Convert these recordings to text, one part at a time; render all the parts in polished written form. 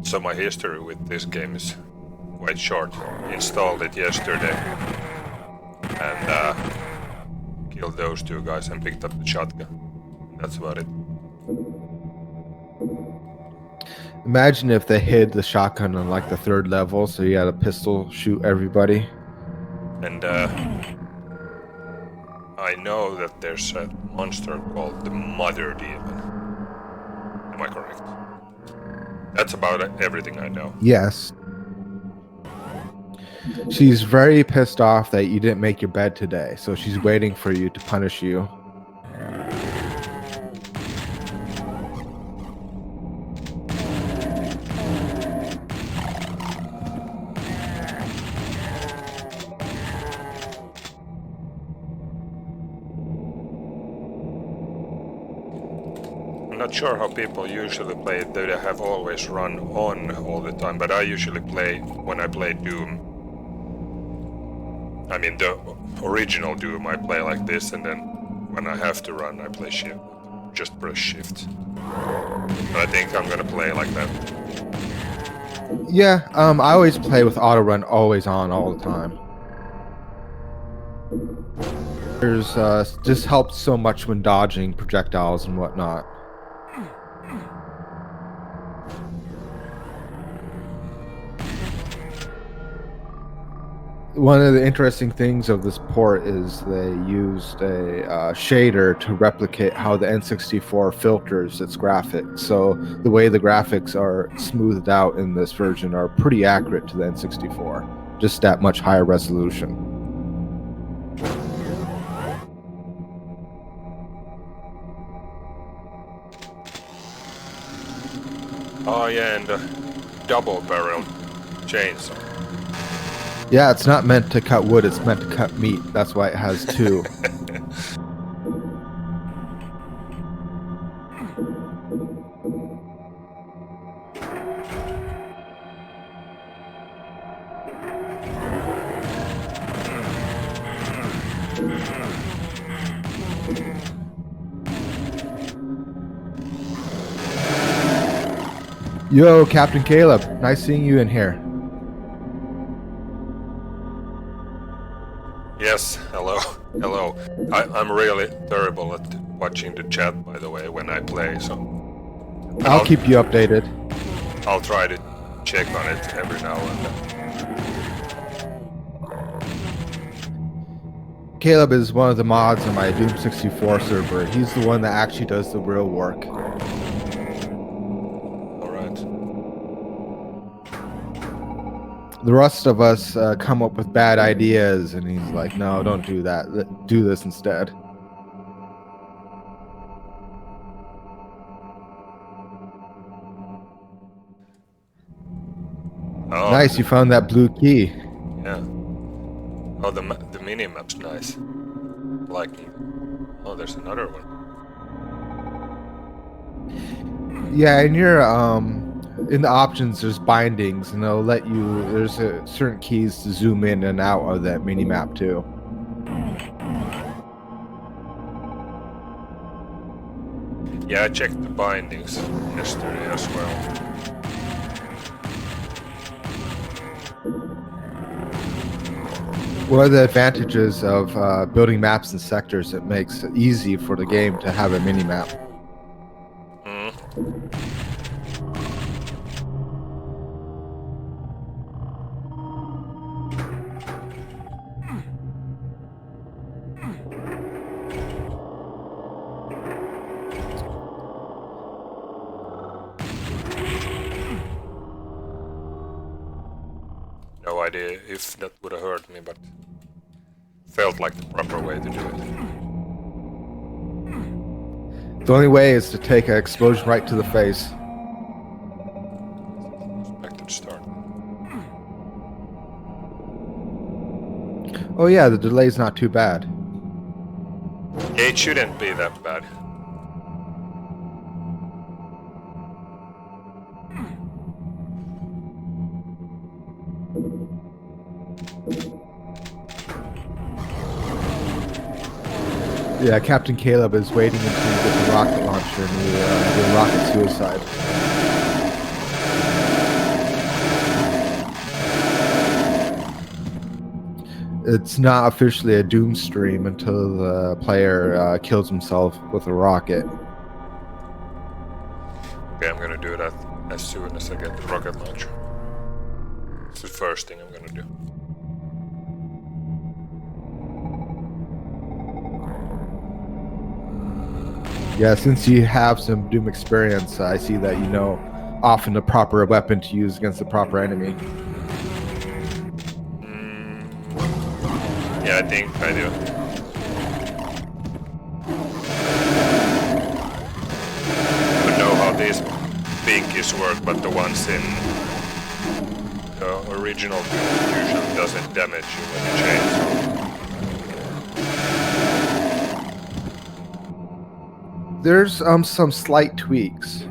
So my history with this game is quite short. Installed it yesterday and killed those two guys and picked up the shotgun. That's about it. Imagine if they hid the shotgun on like the 3rd level, so you had a pistol shoot everybody. And I know that there's a monster called the Mother Demon. Am I correct? That's about everything I know. Yes. She's very pissed off that you didn't make your bed today, so she's waiting for you to punish you. I'm not sure how people usually play it. They have always run on all the time, but I usually play, when I play Doom, I mean the original Doom, I play like this, and then when I have to run I play shift. Just press shift. But I think I'm gonna play like that. Yeah, I always play with auto run always on all the time. There's just helps so much when dodging projectiles and whatnot. One of the interesting things of this port is they used a shader to replicate how the N64 filters its graphics. So the way the graphics are smoothed out in this version are pretty accurate to the N64, just at much higher resolution. Oh yeah, and the double barrel chainsaw. Yeah, it's not meant to cut wood, it's meant to cut meat. That's why it has 2. Yo, Captain Caleb, nice seeing you in here. Yes, hello, hello. I'm really terrible at watching the chat, by the way, when I play, so... I'll keep you updated. I'll try to check on it every now and then. Caleb is one of the mods on my Doom 64 server. He's the one that actually does the real work. The rest of us come up with bad ideas, and he's like, no, don't do that. Do this instead. Oh, nice, you found that blue key. Yeah. Oh, the mini-map's nice. Like, oh, there's another one. Yeah, and you're in the options, there's bindings, and they'll let you. There's certain keys to zoom in and out of that mini map too. Yeah, I checked the bindings yesterday as well. One of the advantages of building maps and sectors, it makes it easy for the game to have a mini map. No idea if that would have hurt me, but felt like the proper way to do it. The only way is to take an explosion right to the face. Expected start. Oh yeah, the delay's not too bad. It shouldn't be that bad. Yeah, Captain Caleb is waiting until you get the rocket launcher and you do rocket suicide. It's not officially a Doom stream until the player kills himself with a rocket. Okay, I'm gonna do that as soon as I get the rocket launcher. It's the first thing I'm gonna do. Yeah, since you have some Doom experience, I see that you know often the proper weapon to use against the proper enemy. Yeah, I think I do. I don't know how these pinkies work, but the ones in the original Doom usually doesn't damage you when you change. There's some slight tweaks.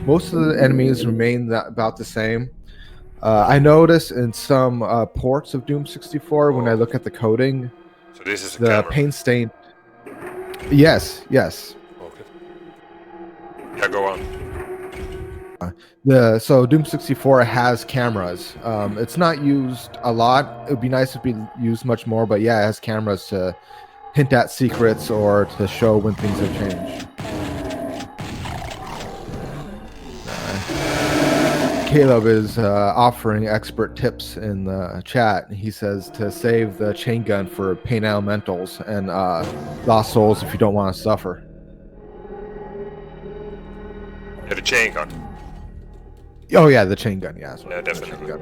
Most of the enemies remain about the same. I notice in some ports of Doom 64 when I look at the coding, So this is a the camera. paint stain. Yes. Okay. Yeah, go on. So Doom 64 has cameras. It's not used a lot. It would be nice if it be used much more, but yeah, it has cameras to hint at secrets or to show when things have changed. Caleb is offering expert tips in the chat. He says to save the chain gun for pain elementals and lost souls if you don't want to suffer. Yeah, the chain gun. Oh yeah, the chain gun. Yeah, Yeah, definitely.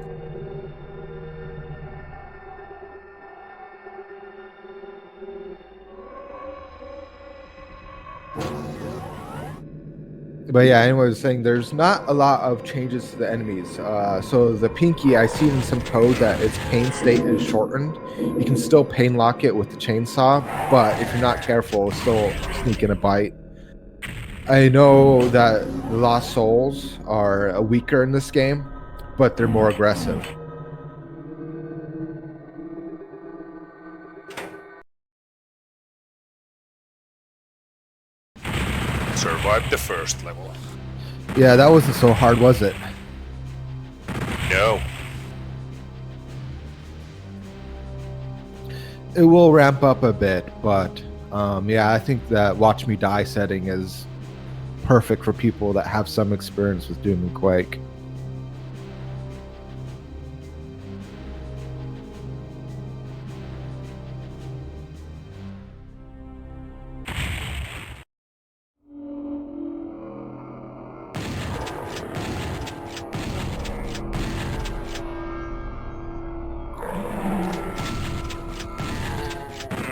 But yeah, anyway, I was saying there's not a lot of changes to the enemies. So the pinky, I see in some code that its pain state is shortened. You can still pain lock it with the chainsaw, but if you're not careful, it'll still sneak in a bite. I know that the Lost Souls are weaker in this game, but they're more aggressive. Survived the first level. Yeah, that wasn't so hard, was it? No. It will ramp up a bit, but yeah, I think that Watch Me Die setting is perfect for people that have some experience with Doom and Quake.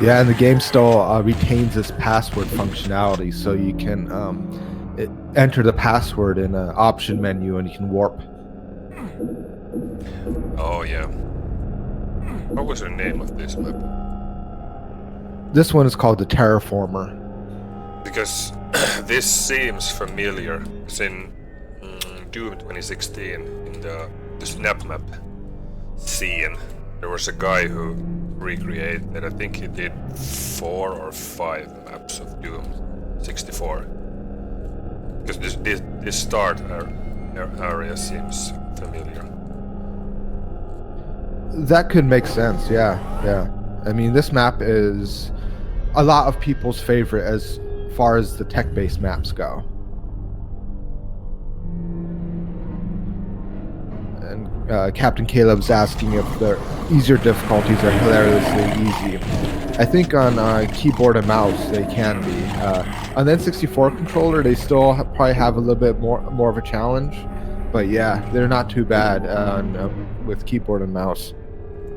Yeah, and the game still retains its password functionality, so you can enter the password in an option menu and you can warp. Oh yeah. What was the name of this map? This one is called the Terraformer. Because this seems familiar. It's in Doom 2016 in the snap map scene. There was a guy who recreated, I think he did 4 or 5 maps of Doom 64. Because this start area seems familiar. That could make sense, yeah. I mean, this map is a lot of people's favorite as far as the tech-based maps go. And Captain Caleb's asking if the easier difficulties are hilariously easy. I think on keyboard and mouse they can be. On the N64 controller, they still probably have a little bit more of a challenge. But yeah, they're not too bad with keyboard and mouse.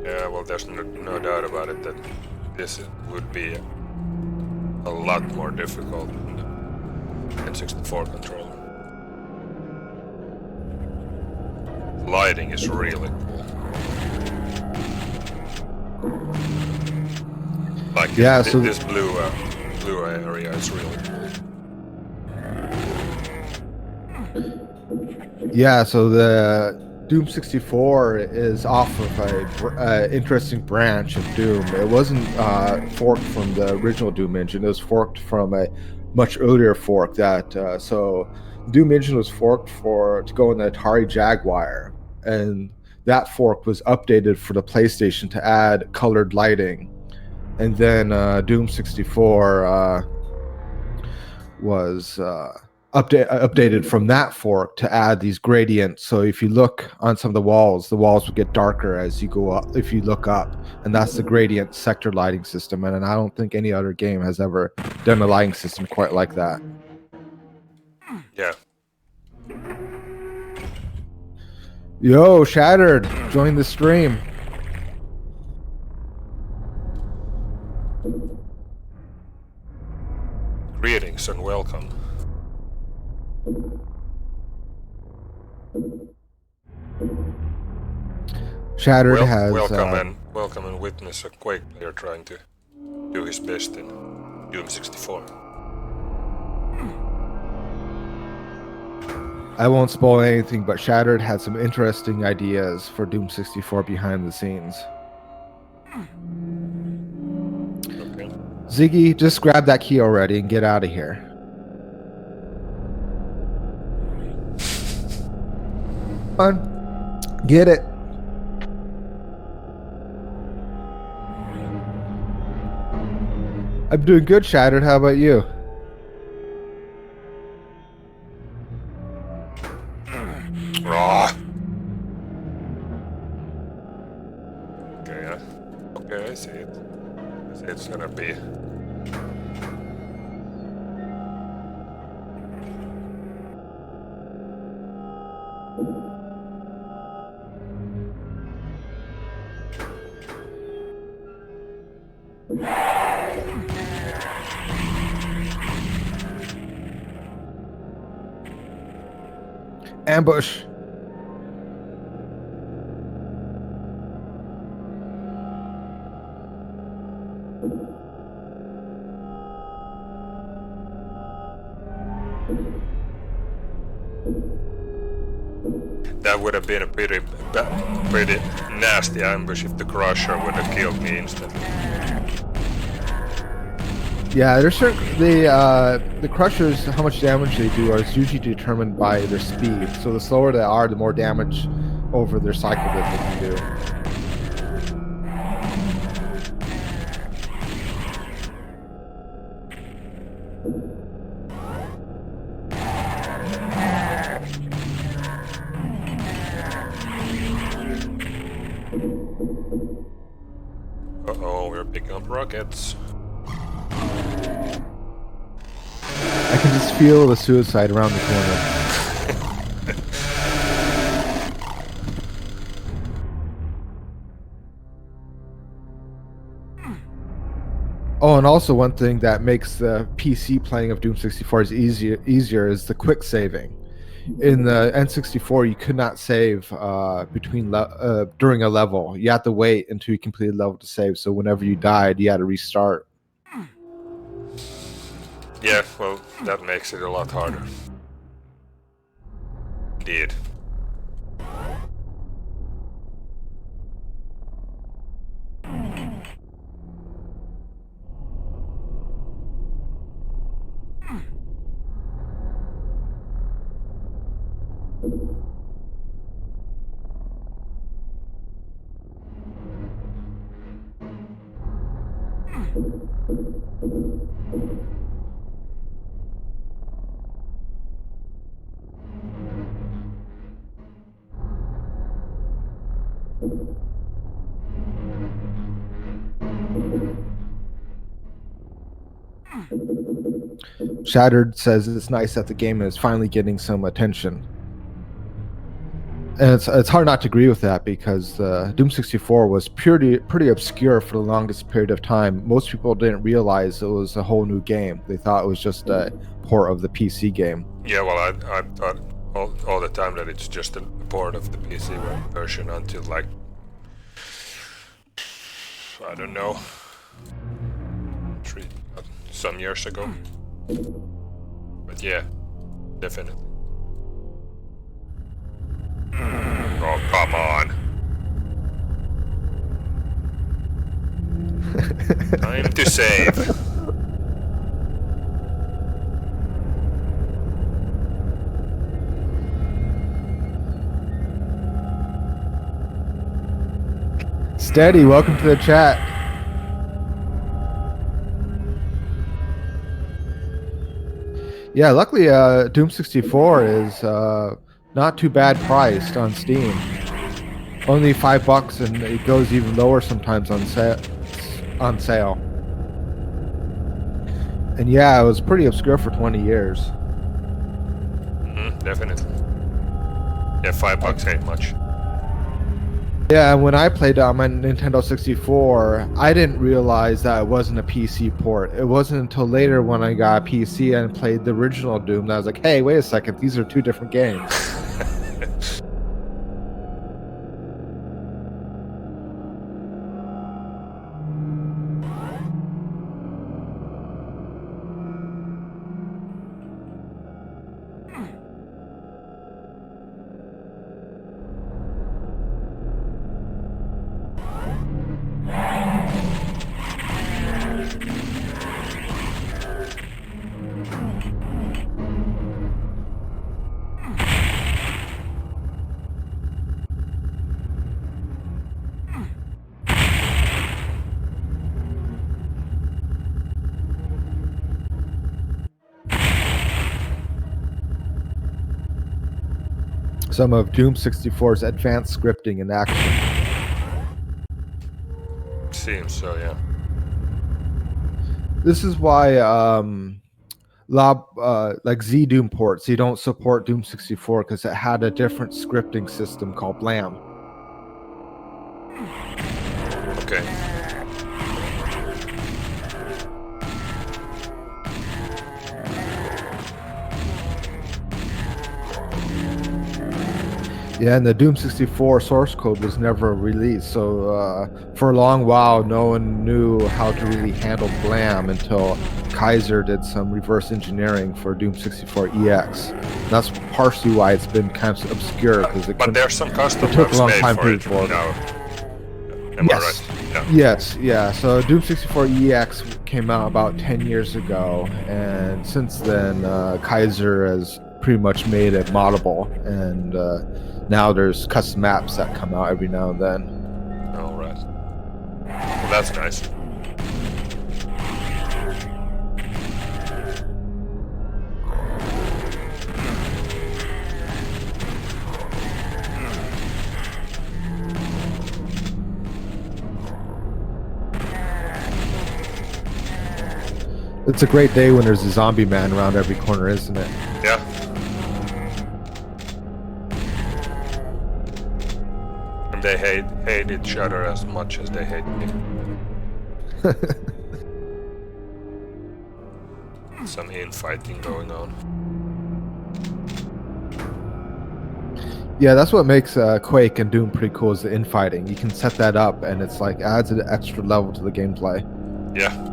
Yeah, well, there's no doubt about it that this would be a lot more difficult than the N64 controller. Lighting is really cool. Like yeah, so this blue area is really cool. Yeah, so the Doom 64 is off of a interesting branch of Doom. It wasn't forked from the original Doom engine. It was forked from a much earlier fork. So Doom engine was forked to go in the Atari Jaguar, and that fork was updated for the PlayStation to add colored lighting, and then Doom 64 was updated from that fork to add these gradients. So if you look on some of the walls would get darker as you go up if you look up, and that's the gradient sector lighting system. And I don't think any other game has ever done a lighting system quite like that. Yeah. Yo, Shattered, join the stream. Greetings and welcome. Shattered has welcome and witness a Quake player trying to do his best in Doom 64. I won't spoil anything, but Shattered had some interesting ideas for Doom 64 behind the scenes. Okay. Ziggy, just grab that key already and get out of here. Come on, get it. I'm doing good, Shattered. How about you? Raw. Okay, okay, I see it. I see it's gonna be. Ambush. That would have been a pretty nasty ambush if the Crusher would have killed me instantly. Yeah, there's certain the crushers, how much damage they do is usually determined by their speed. So the slower they are, the more damage over their cycle that they can do. Uh-oh, we're picking up rockets. I can just feel the suicide around the corner. Oh, and also one thing that makes the PC playing of Doom 64 is easier is the quick saving. In the N64, you could not save during a level. You had to wait until you completed a level to save. So whenever you died, you had to restart. Yeah, well, that makes it a lot harder. Indeed. Shattered says it's nice that the game is finally getting some attention. And it's hard not to agree with that because Doom 64 was pretty obscure for the longest period of time. Most people didn't realize it was a whole new game. They thought it was just a port of the PC game. Yeah, well, I thought all the time that it's just a port of the PC version until, like, I don't know, some years ago. But yeah, definitely. Oh, come on. Time to save. Steady, welcome to the chat. Yeah, luckily Doom 64 is not too bad priced on Steam. Only $5, and it goes even lower sometimes on sale. And yeah, it was pretty obscure for 20 years. Definitely. Yeah, $5 ain't much. Yeah, when I played on my Nintendo 64, I didn't realize that it wasn't a PC port. It wasn't until later when I got a PC and played the original Doom that I was like, hey, wait a second, these are two different games. Some of Doom 64's advanced scripting in action. Seems so, yeah. This is why like Z Doom ports, you don't support Doom 64 because it had a different scripting system called Blam. Okay. Yeah, and the Doom 64 source code was never released, so for a long while, no one knew how to really handle Blam until Kaiser did some reverse engineering for Doom 64 EX. That's partially why it's been kind of obscure, because but there's some custom took a long made time for to it report. now. Am I right? Yeah. Yes, yeah. So Doom 64 EX came out about 10 years ago, and since then, Kaiser has pretty much made it moddable, and now there's custom maps that come out every now and then. All right. Well, that's nice. It's a great day when there's a zombie man around every corner, isn't it? Yeah. And they hate each other as much as they hate me. Some infighting going on. Yeah, that's what makes Quake and Doom pretty cool, is the infighting. You can set that up, and it's like adds an extra level to the gameplay. Yeah.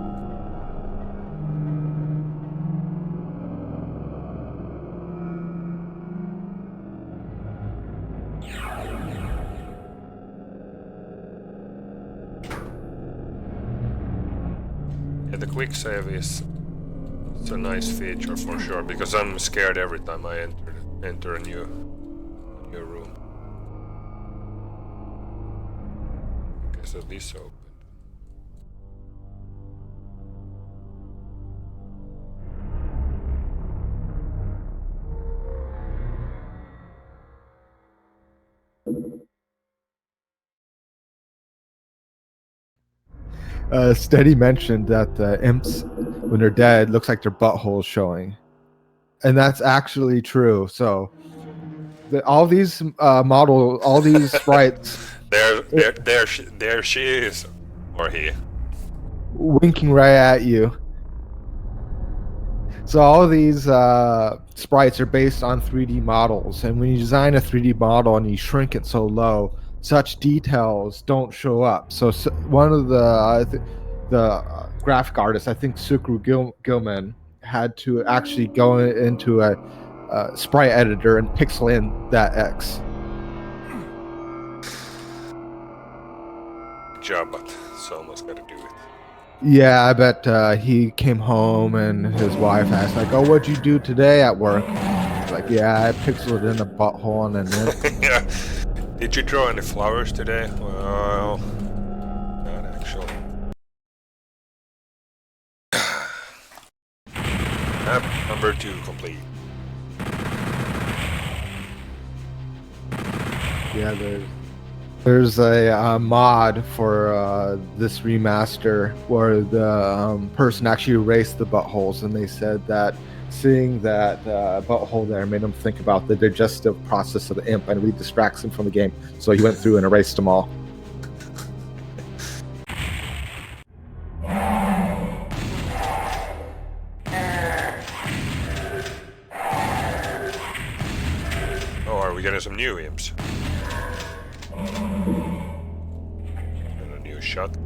Yeah, the quick save is a nice feature for sure, because I'm scared every time I enter a new room. Okay, so this opened. Steady mentioned that the imps, when they're dead, looks like their butthole's showing, and that's actually true. So, all these all these sprites, there she is, or he. winking right at you. So all of these sprites are based on 3D models, and when you design a 3D model and you shrink it so low, such details don't show up. So one of the graphic artists, I think Sukru Gilman, had to actually go into a sprite editor and pixel in that X. Good job, but someone's gotta do it. Yeah, I bet he came home and his wife asked, like, "Oh, what'd you do today at work?" Like, "Yeah, I pixeled in a butthole and then." Yeah. Did you draw any flowers today? Well, actually. Map number 2 complete. Yeah, there's a mod for this remaster where the person actually erased the buttholes, and they said that seeing that butthole there made him think about the digestive process of the imp and really distracts him from the game. So he went through and erased them all. Oh, are we getting some new imps? And a new shot.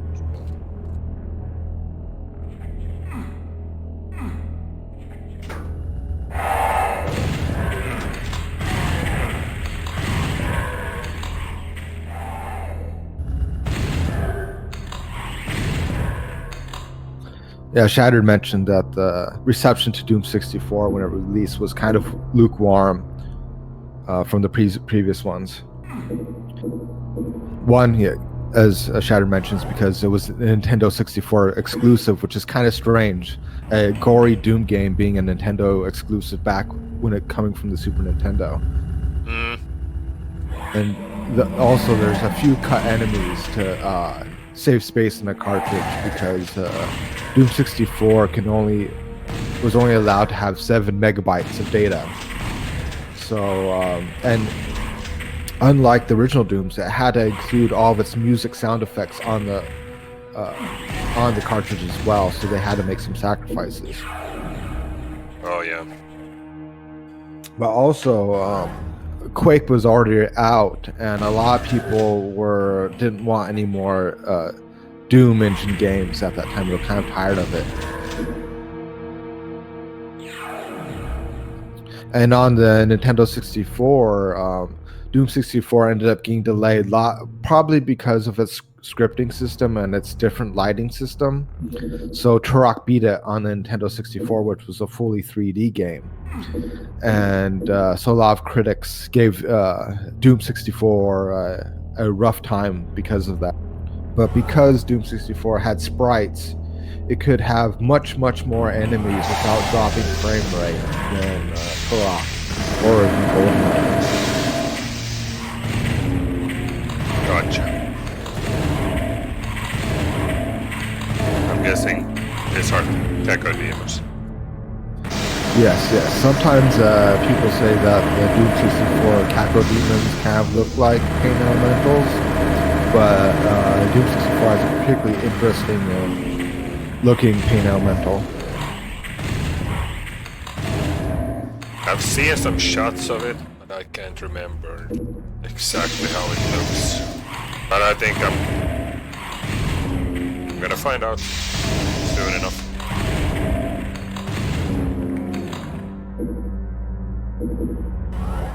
Yeah, Shattered mentioned that the reception to Doom 64 when it released was kind of lukewarm from the previous ones. One, yeah, as Shattered mentions, because it was a Nintendo 64 exclusive, which is kind of strange. A gory Doom game being a Nintendo exclusive back when it coming from the Super Nintendo. And also, there's a few cut enemies to save space in the cartridge because Doom 64 was only allowed to have 7 megabytes of data. So and unlike the original Dooms, it had to include all of its music sound effects on the cartridge as well. So they had to make some sacrifices. Oh yeah. But also, Quake was already out, and a lot of people didn't want any more Doom engine games at that time. They were kind of tired of it. And on the Nintendo 64, Doom 64 ended up getting delayed, probably because of its scripting system and its different lighting system. So Turok beat it on the Nintendo 64, which was a fully 3D game. And so a lot of critics gave Doom 64 a rough time because of that. But because Doom 64 had sprites, it could have much more enemies without dropping frame rate than Turok or GoldenEye. Gotcha. I'm guessing these are Deco demons. Yes. Sometimes people say that the Doom 64 Caco demons kind of look like pain elementals, but Doom 64 has a particularly interesting looking pain elemental. I've seen some shots of it, but I can't remember exactly how it looks. But I think I'm gonna find out soon enough.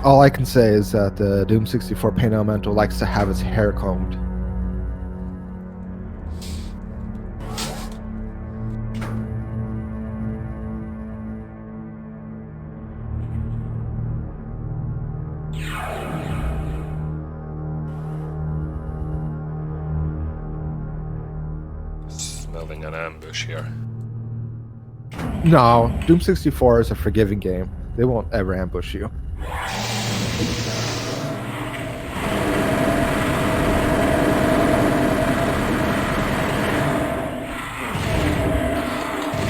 All I can say is that the Doom 64 pain elemental likes to have its hair combed. Smelling an ambush here. No, Doom 64 is a forgiving game. They won't ever ambush you.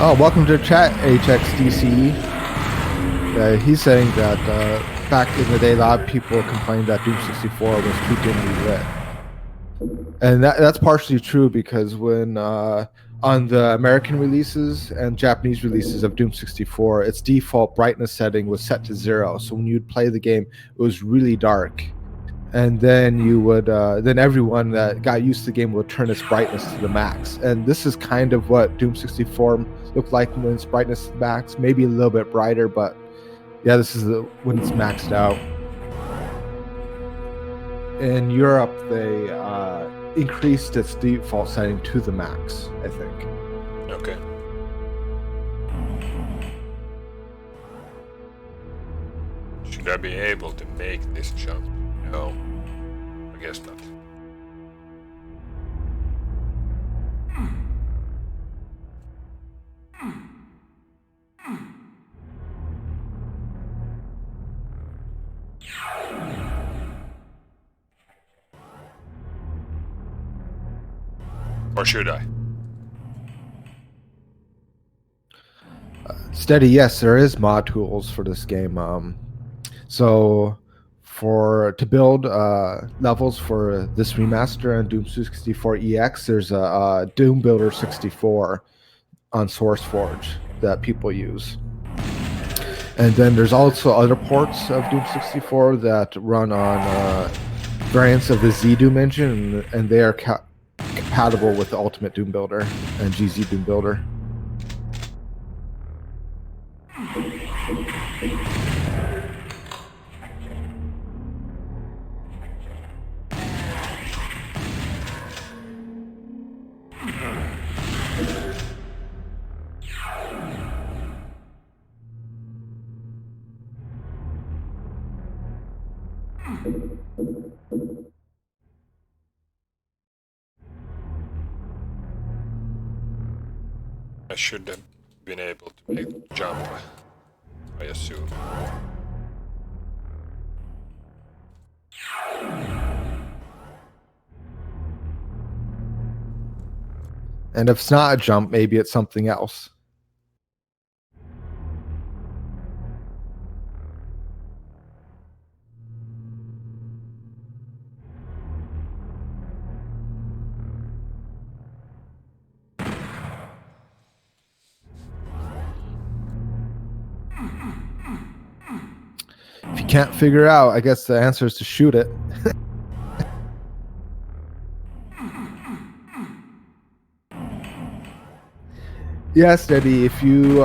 Oh, welcome to chat, HXDC. He's saying that back in the day, a lot of people complained that Doom 64 was too dimly lit. And that's partially true because when on the American releases and Japanese releases of Doom 64, its default brightness setting was set to 0. So when you'd play the game, it was really dark. And then then everyone that got used to the game would turn its brightness to the max. And this is kind of what Doom 64 looked like when its brightness to the max, maybe a little bit brighter, but yeah, this is when it's maxed out. In Europe, they increased its default setting to the max, I think. Okay. Should I be able to make this jump? No. I guess not. Or should I? Steady, yes, there is mod tools for this game. So to build levels for this remaster on Doom 64 EX, there's a Doom Builder 64 on SourceForge that people use. And then there's also other ports of Doom 64 that run on variants of the Z Doom engine, and they are compatible with the Ultimate Doom Builder and GZ Doom Builder. I should have been able to make the jump, I assume. And if it's not a jump, maybe it's something else. If you can't figure it out, I guess the answer is to shoot it. Yes, Debbie, if you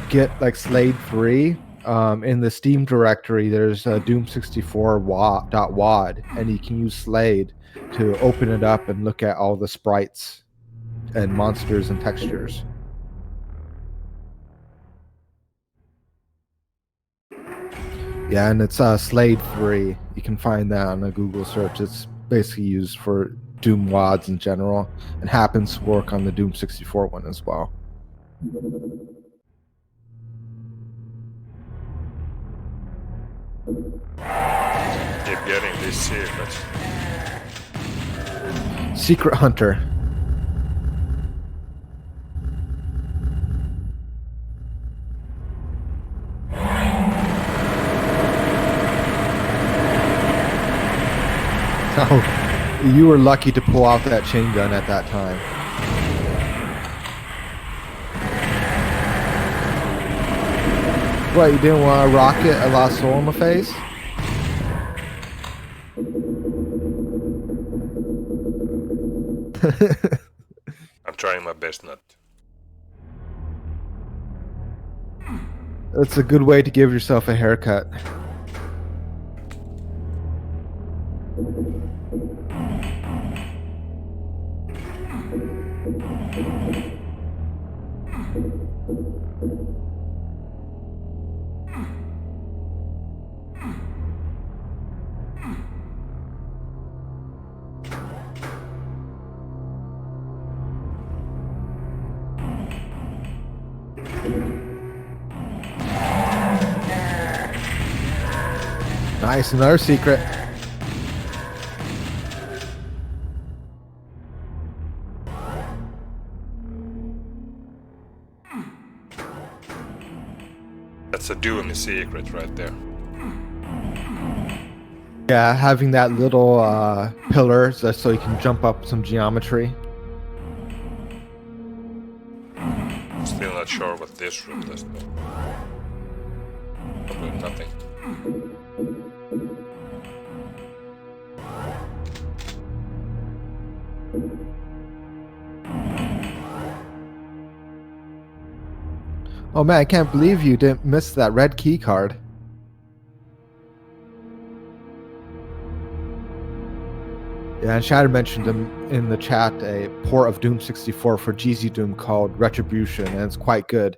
get like Slade 3, in the Steam directory, there's a Doom64.wad, and you can use Slade to open it up and look at all the sprites and monsters and textures. Yeah, and it's Slade 3. You can find that on a Google search. It's basically used for Doom WADs in general, and happens to work on the Doom 64 one as well. Keep getting these secrets. Secret Hunter. Oh, you were lucky to pull out that chain gun at that time. What, you didn't want to rocket a La Soul in the face? I'm trying my best not to. That's a good way to give yourself a haircut. Nice, another secret. That's a Doom secret right there. Yeah, having that little pillar so you can jump up some geometry. Still not sure what this room does though. Probably nothing. Oh man, I can't believe you didn't miss that red key card. Yeah, and Shatter mentioned in the chat a port of Doom 64 for GZ Doom called Retribution, and it's quite good.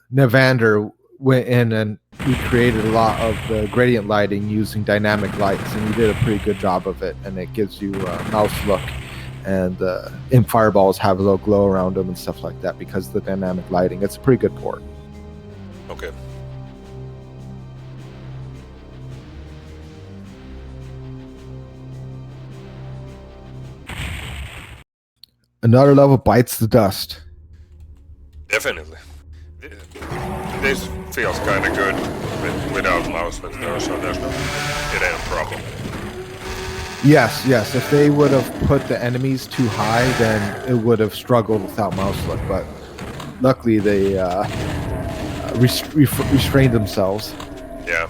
Nevander went in and he created a lot of the gradient lighting using dynamic lights, and he did a pretty good job of it, and it gives you a mouse look. And imp fireballs have a little glow around them and stuff like that because of the dynamic lighting. It's a pretty good port. Okay. Another level bites the dust. Definitely. This feels kind of good without mouse lock though, so it ain't a problem. Yes. If they would have put the enemies too high, then it would have struggled without mouse look. But luckily, they restrained themselves. Yeah.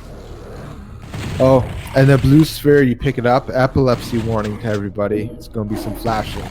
Oh, and the blue sphere, you pick it up. Epilepsy warning to everybody. It's going to be some flashing.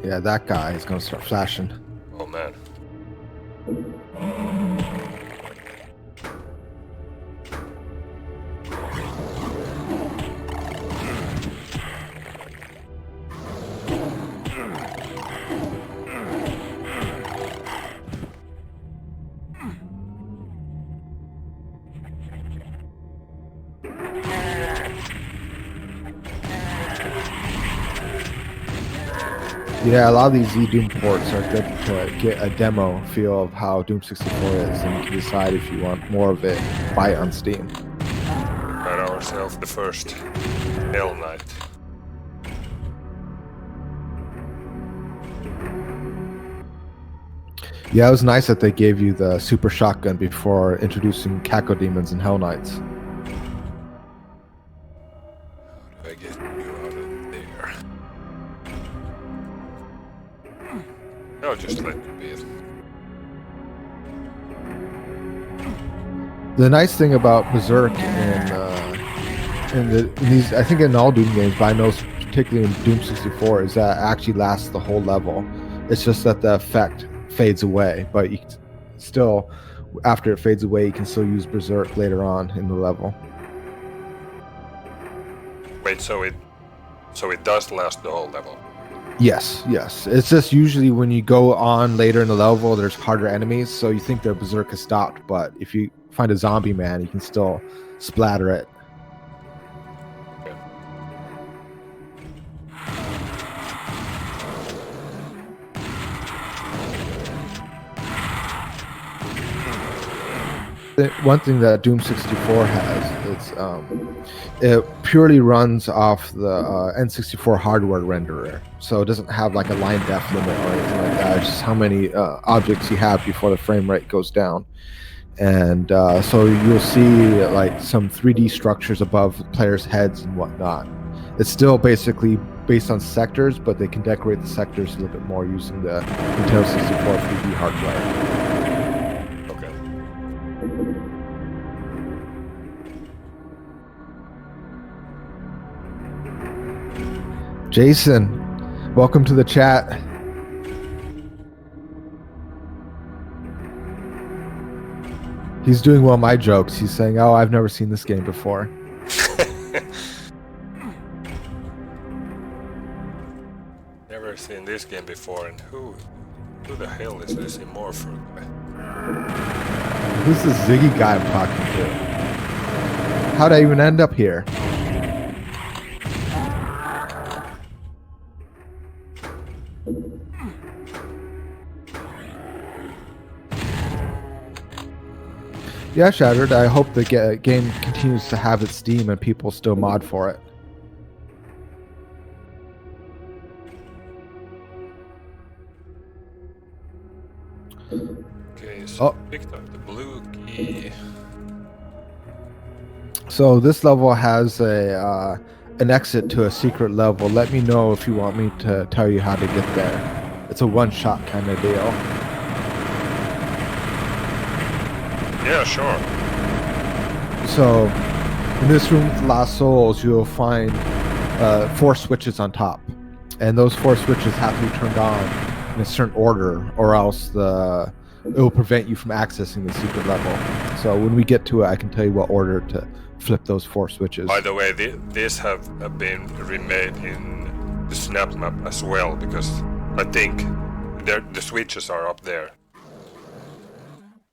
Yeah, that guy is going to start flashing. Oh man. Yeah, a lot of these Z-Doom ports are good to get a demo feel of how Doom 64 is, and you can decide if you want more of it, buy it on Steam. Got ourselves the first Hell Knight. Yeah, it was nice that they gave you the super shotgun before introducing Cacodemons and Hell Knights. How do I get you out of there? I'll just let you be. The nice thing about Berserk in these, I think in all Doom games, but I know particularly in Doom 64, is that it actually lasts the whole level. It's just that the effect fades away, but you can still, after it fades away, you can still use Berserk later on in the level. Wait, so it does last the whole level? Yes. It's just usually when you go on later in the level, there's harder enemies, so you think their Berserk has stopped, but if you find a zombie man, you can still splatter it. One thing that Doom 64 has is it purely runs off the N64 hardware renderer, so it doesn't have like a line depth limit or anything like that. It's just how many objects you have before the frame rate goes down. And so you'll see like some 3D structures above the players' heads and whatnot. It's still basically based on sectors, but they can decorate the sectors a little bit more using the Nintendo 64 3D hardware. Jason, welcome to the chat. He's doing well my jokes. He's saying, "Oh, I've never seen this game before." Never seen this game before, and who the hell is this Immorpher guy? Who's this Ziggy guy I'm talking to? How'd I even end up here? Yeah, Shattered. I hope the game continues to have its Steam and people still mod for it. Okay, so picked up the blue key. So this level has a an exit to a secret level. Let me know if you want me to tell you how to get there. It's a one-shot kind of deal. Yeah, sure. So in this room with Lost Souls, you'll find 4 switches on top, and those 4 switches have to be turned on in a certain order, or else it will prevent you from accessing the secret level. So when we get to it, I can tell you what order to flip those 4 switches. By the way, these have been remade in the snap map as well, because I think the switches are up there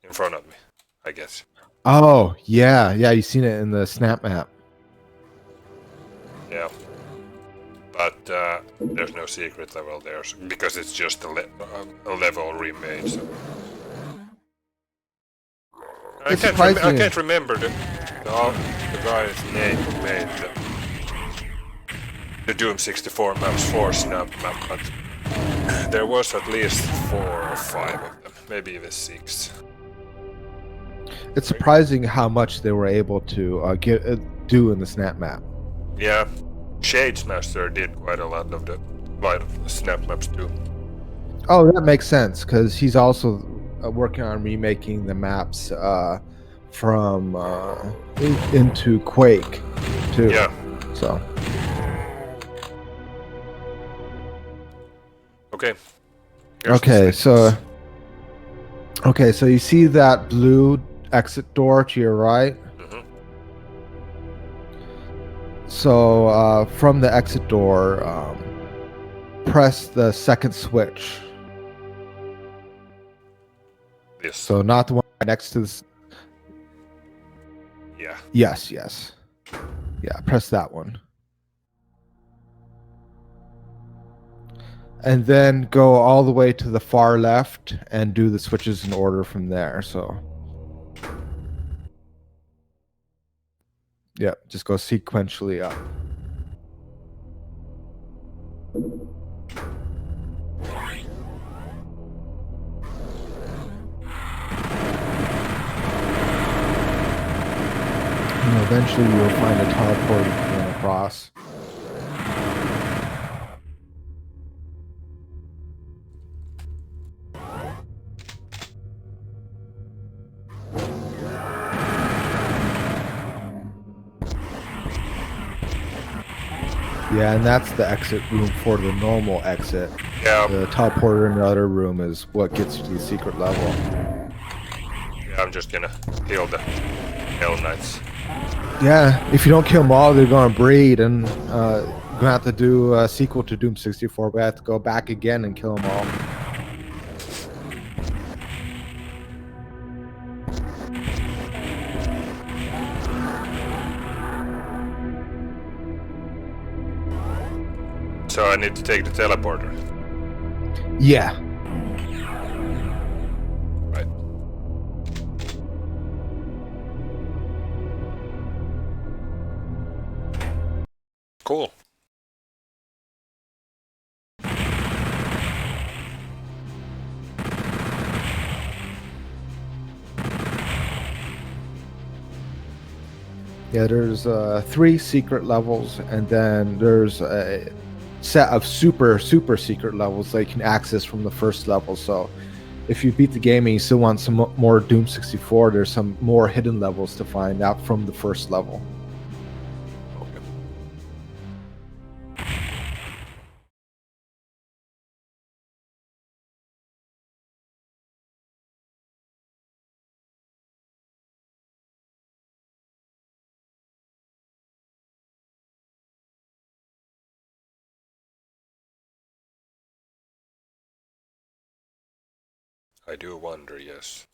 in front of me, I guess. Oh, yeah, you've seen it in the snap map. Yeah. But there's no secret level there, because it's just a level remade. So. I can't remember the guy's name who made the Doom 64 maps for snap map, but there was at least 4 or 5 of them, maybe even 6. It's surprising how much they were able to do in the snap map. Yeah, Shadesmaster did quite a lot of the snap maps too. Oh, that makes sense, because he's also working on remaking the maps from into Quake too. Yeah. So. Okay. Okay, so you see that blue exit door to your right? Mm-hmm. So from the exit door, press the second switch. This. So not the one next to this. Yeah. Yes. Yeah, press that one. And then go all the way to the far left and do the switches in order from there. So, yeah, just go sequentially up. And eventually you'll find a teleport going across. Yeah, and that's the exit room for the normal exit. Yeah. The teleporter in the other room is what gets you to the secret level. Yeah, I'm just gonna kill the Hell Knights. Yeah, if you don't kill them all, they're gonna breed, and gonna have to do a sequel to Doom 64. We have to go back again and kill them all. So I need to take the teleporter. Yeah. Right. Cool. Yeah, there's 3 secret levels, and then there's a set of super secret levels that you can access from the first level. So if you beat the game and you still want some more Doom 64, there's some more hidden levels to find out from the first level. Okay. I do wonder, yes.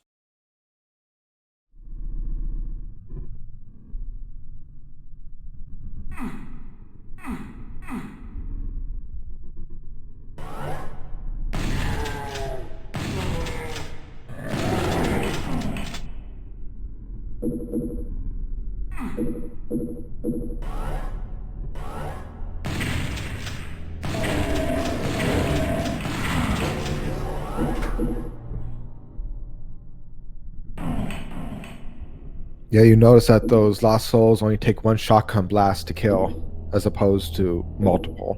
Yeah, you notice that those Lost Souls only take 1 shotgun blast to kill, as opposed to multiple.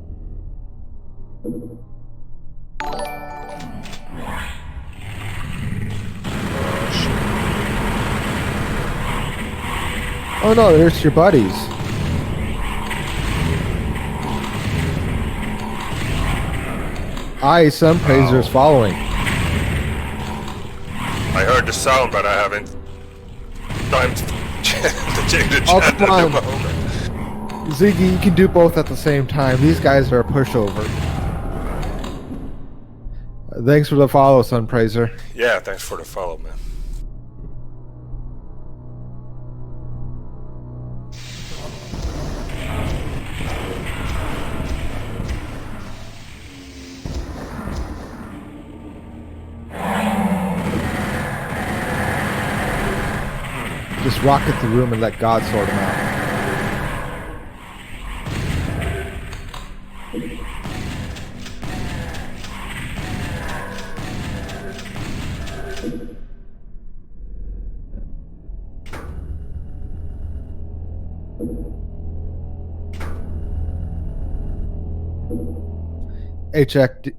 Oh no, there's your buddies. Sunpraiser is following. I heard the sound, but I haven't time to check the Oh, chat come at on. the moment. Ziggy, you can do both at the same time. These guys are a pushover. Thanks for the follow, Sunpraiser. Yeah, thanks for the follow, man. Just rocket the room and let God sort them out.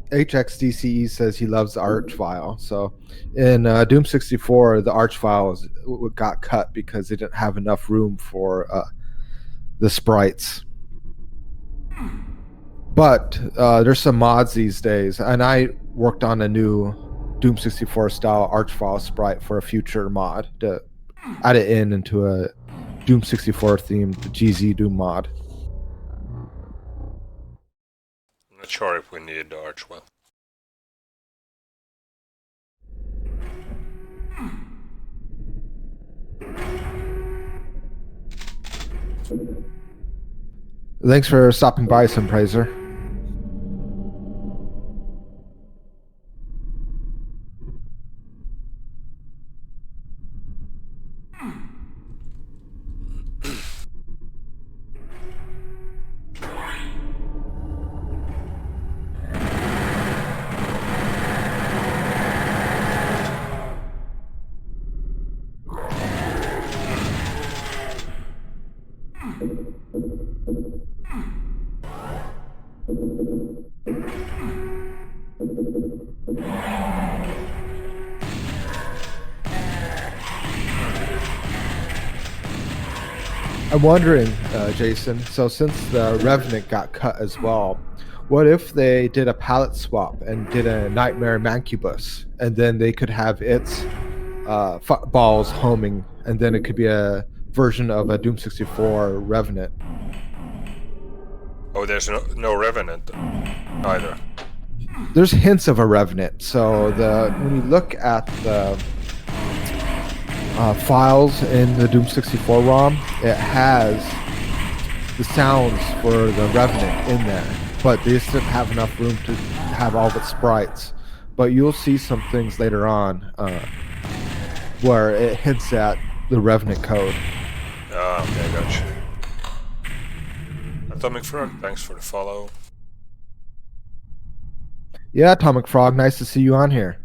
HXDCE says he loves the arch file. So in Doom 64, the arch file got cut because they didn't have enough room for the sprites. But there's some mods these days, and I worked on a new Doom 64 style arch file sprite for a future mod to add it into a Doom 64 themed GZ Doom mod. I'm not sure if we need the Archwell. Thanks for stopping by, Sunpraiser. I'm wondering, Jason, so since the Revenant got cut as well, what if they did a palette swap and did a Nightmare Mancubus, and then they could have its balls homing, and then it could be a version of a Doom 64 Revenant? Oh, there's no Revenant either. There's hints of a Revenant. So when you look at the files in the Doom 64 ROM, it has the sounds for the Revenant in there, but they just didn't have enough room to have all the sprites. But you'll see some things later on where it hints at the Revenant code. Ah, okay, gotcha. Atomic Frog, thanks for the follow. Yeah, Atomic Frog, nice to see you on here.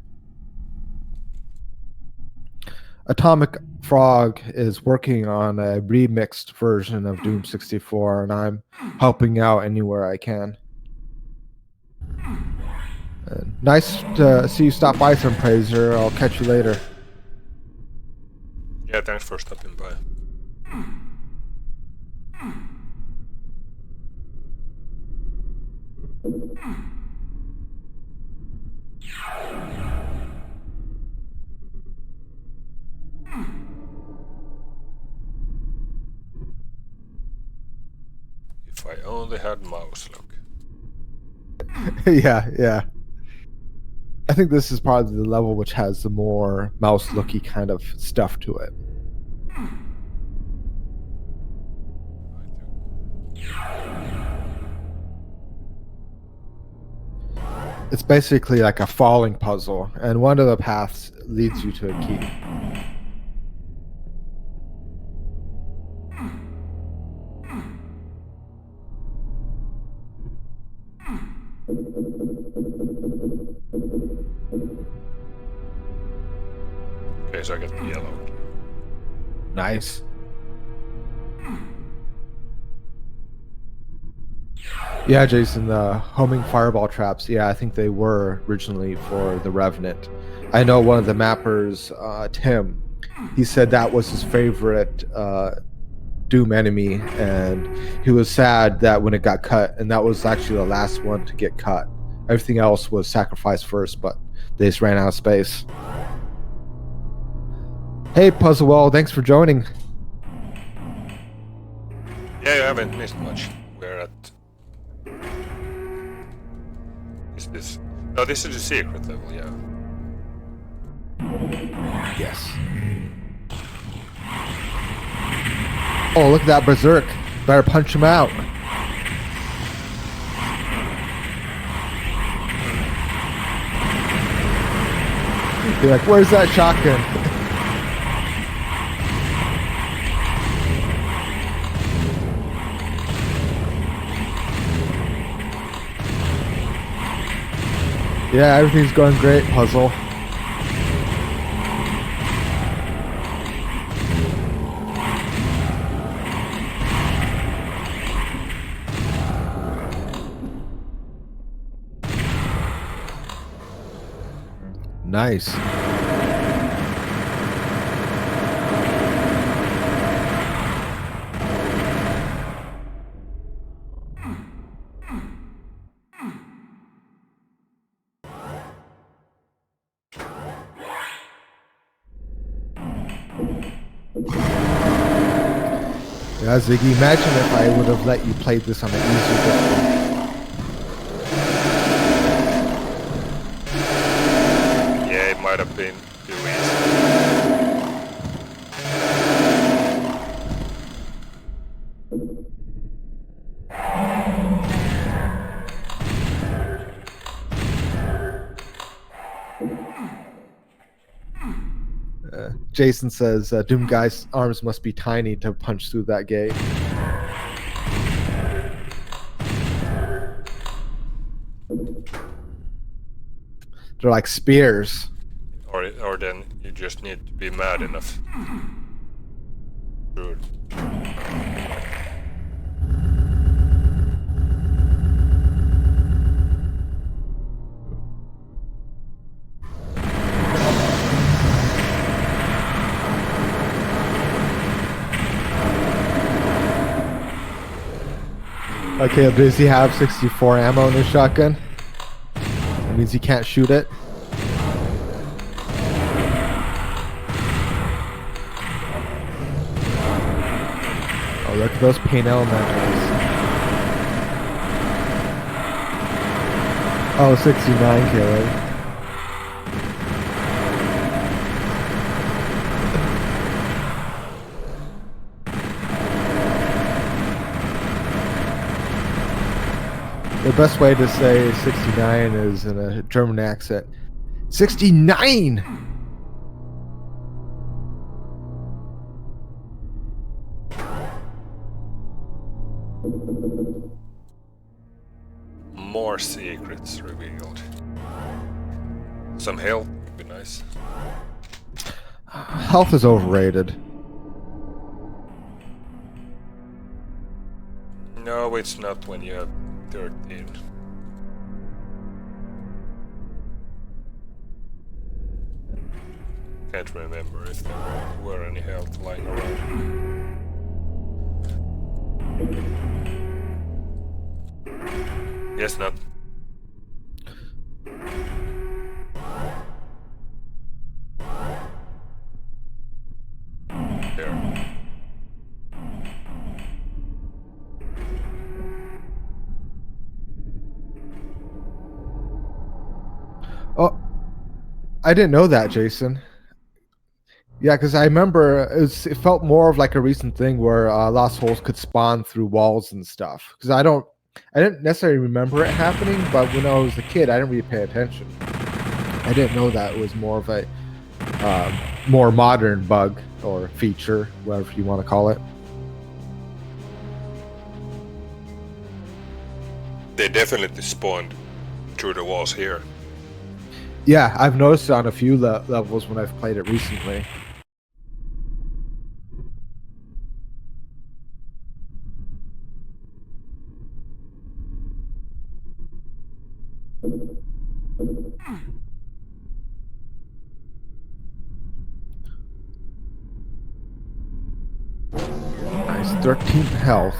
Atomic Frog is working on a remixed version of Doom 64, and I'm helping out anywhere I can. Nice to see you stop by, Sunpraiser. I'll catch you later. Yeah, thanks for stopping by. If I only had mouse look. Yeah. I think this is probably the level which has the more mouse-looky kind of stuff to it. It's basically like a falling puzzle, and one of the paths leads you to a key. Okay, so I got the yellow key. Nice. Yeah, Jason, the homing fireball traps, yeah, I think they were originally for the Revenant. I know one of the mappers, Tim, he said that was his favorite Doom enemy, and he was sad that when it got cut, and that was actually the last one to get cut. Everything else was sacrificed first, but they just ran out of space. Hey, Puzzlewell, thanks for joining. Yeah, you haven't missed much. We're at... Is this... No, this is the secret level, yeah. Yes. Oh, look at that berserk. Better punch him out. You're like, where's that shotgun? Yeah, everything's going great, Puzzle. Nice. Yeah, Ziggy, imagine if I would have let you play this on an easier difficulty. Yeah, it might have been too easy. Jason says, Doom Guy's arms must be tiny to punch through that gate. They're like spears. Or then you just need to be mad enough. True. Okay, does he have 64 ammo in his shotgun? That means he can't shoot it. Oh, look at those paint elementals. Oh, 69 killing. The best way to say 69 is in a German accent. 69! More secrets revealed. Some health would be nice. Health is overrated. No, it's not when you have 13. Can't remember if there were any health lying around. Guess not. There. Oh, I didn't know that, Jason. Yeah, because I remember it felt more of like a recent thing where lost souls could spawn through walls and stuff. Because I didn't necessarily remember it happening, but when I was a kid, I didn't really pay attention. I didn't know that it was more of a more modern bug or feature, whatever you want to call it. They definitely spawned through the walls here. Yeah, I've noticed it on a few levels when I've played it recently. Nice. 13 health.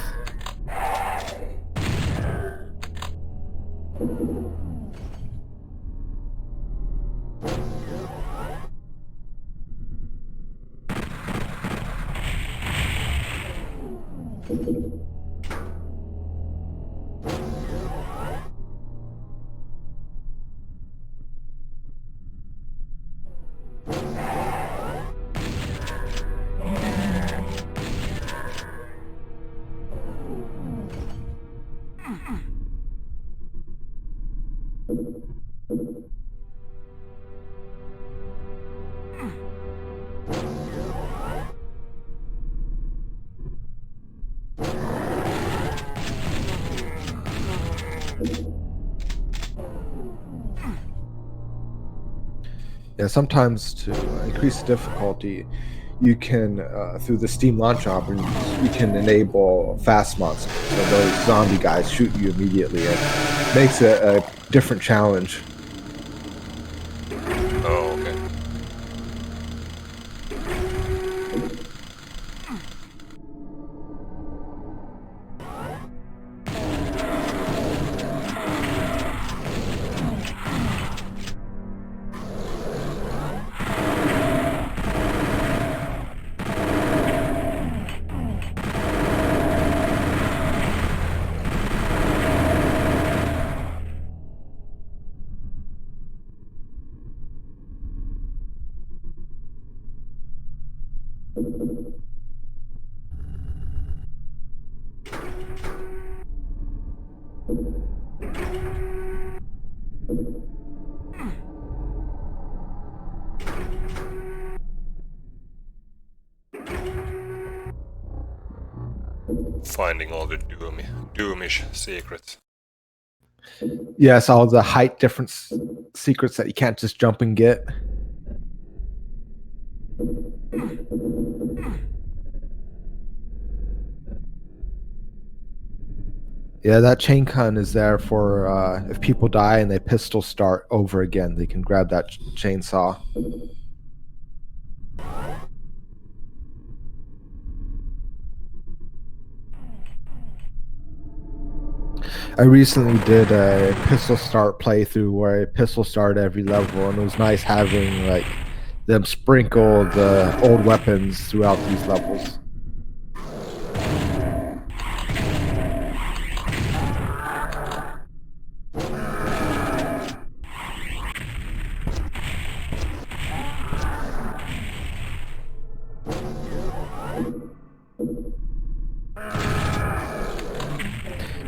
Yeah, sometimes to increase the difficulty, you can, through the Steam launch options, you can enable fast monsters. So those zombie guys shoot you immediately. It makes it a different challenge. Oh, okay. Finding all the doomish secrets. Yes, all the height difference secrets that you can't just jump and get. Yeah, that chain gun is there for if people die and they pistol start over again, they can grab that chainsaw. I recently did a pistol start playthrough where I pistol start every level, and it was nice having like them sprinkle the old weapons throughout these levels.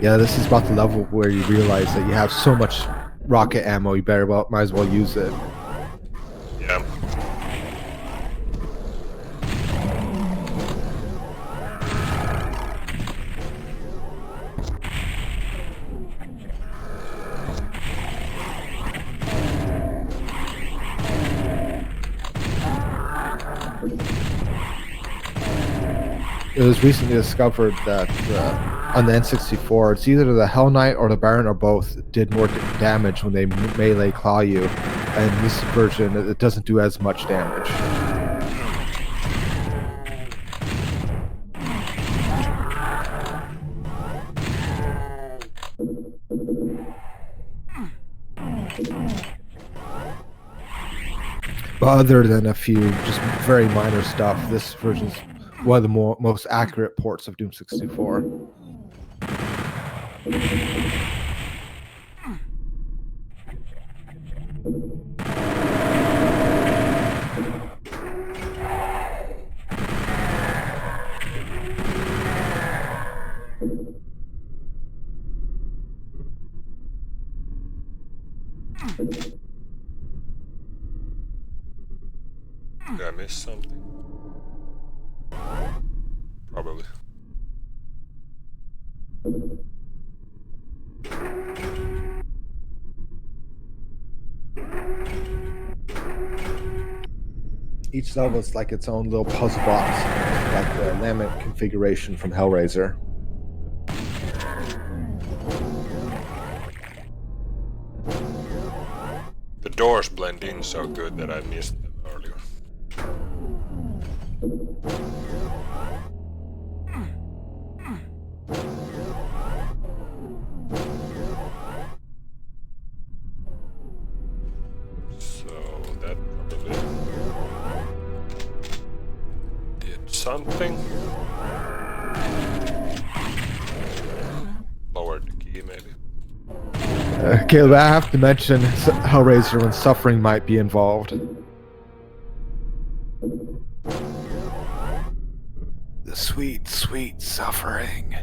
Yeah, this is about the level where you realize that you have so much rocket ammo, you might as well use it. Yeah. It was recently discovered that on the N64, it's either the Hell Knight or the Baron or both did more damage when they melee claw you, and this version it doesn't do as much damage. But other than a few just very minor stuff, this version's one of the most accurate ports of Doom 64. Did I miss something? Probably. Each level is like its own little puzzle box, like the Lament configuration from Hellraiser. The doors blend in so good that I missed them earlier. something. Lower the key, maybe. Caleb, I have to mention Hellraiser when suffering might be involved. The sweet, sweet suffering.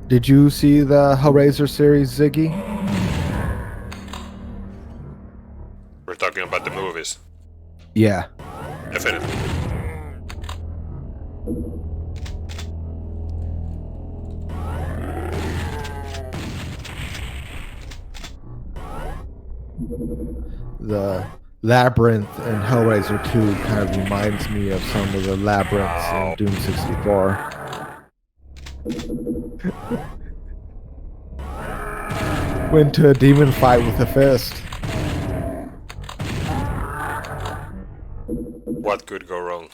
Did you see the Hellraiser series, Ziggy? We're talking about the movies. Yeah. Definitely. The labyrinth in Hellraiser 2 kind of reminds me of some of the labyrinths in Doom 64. Went to a demon fight with a fist. What could go wrong?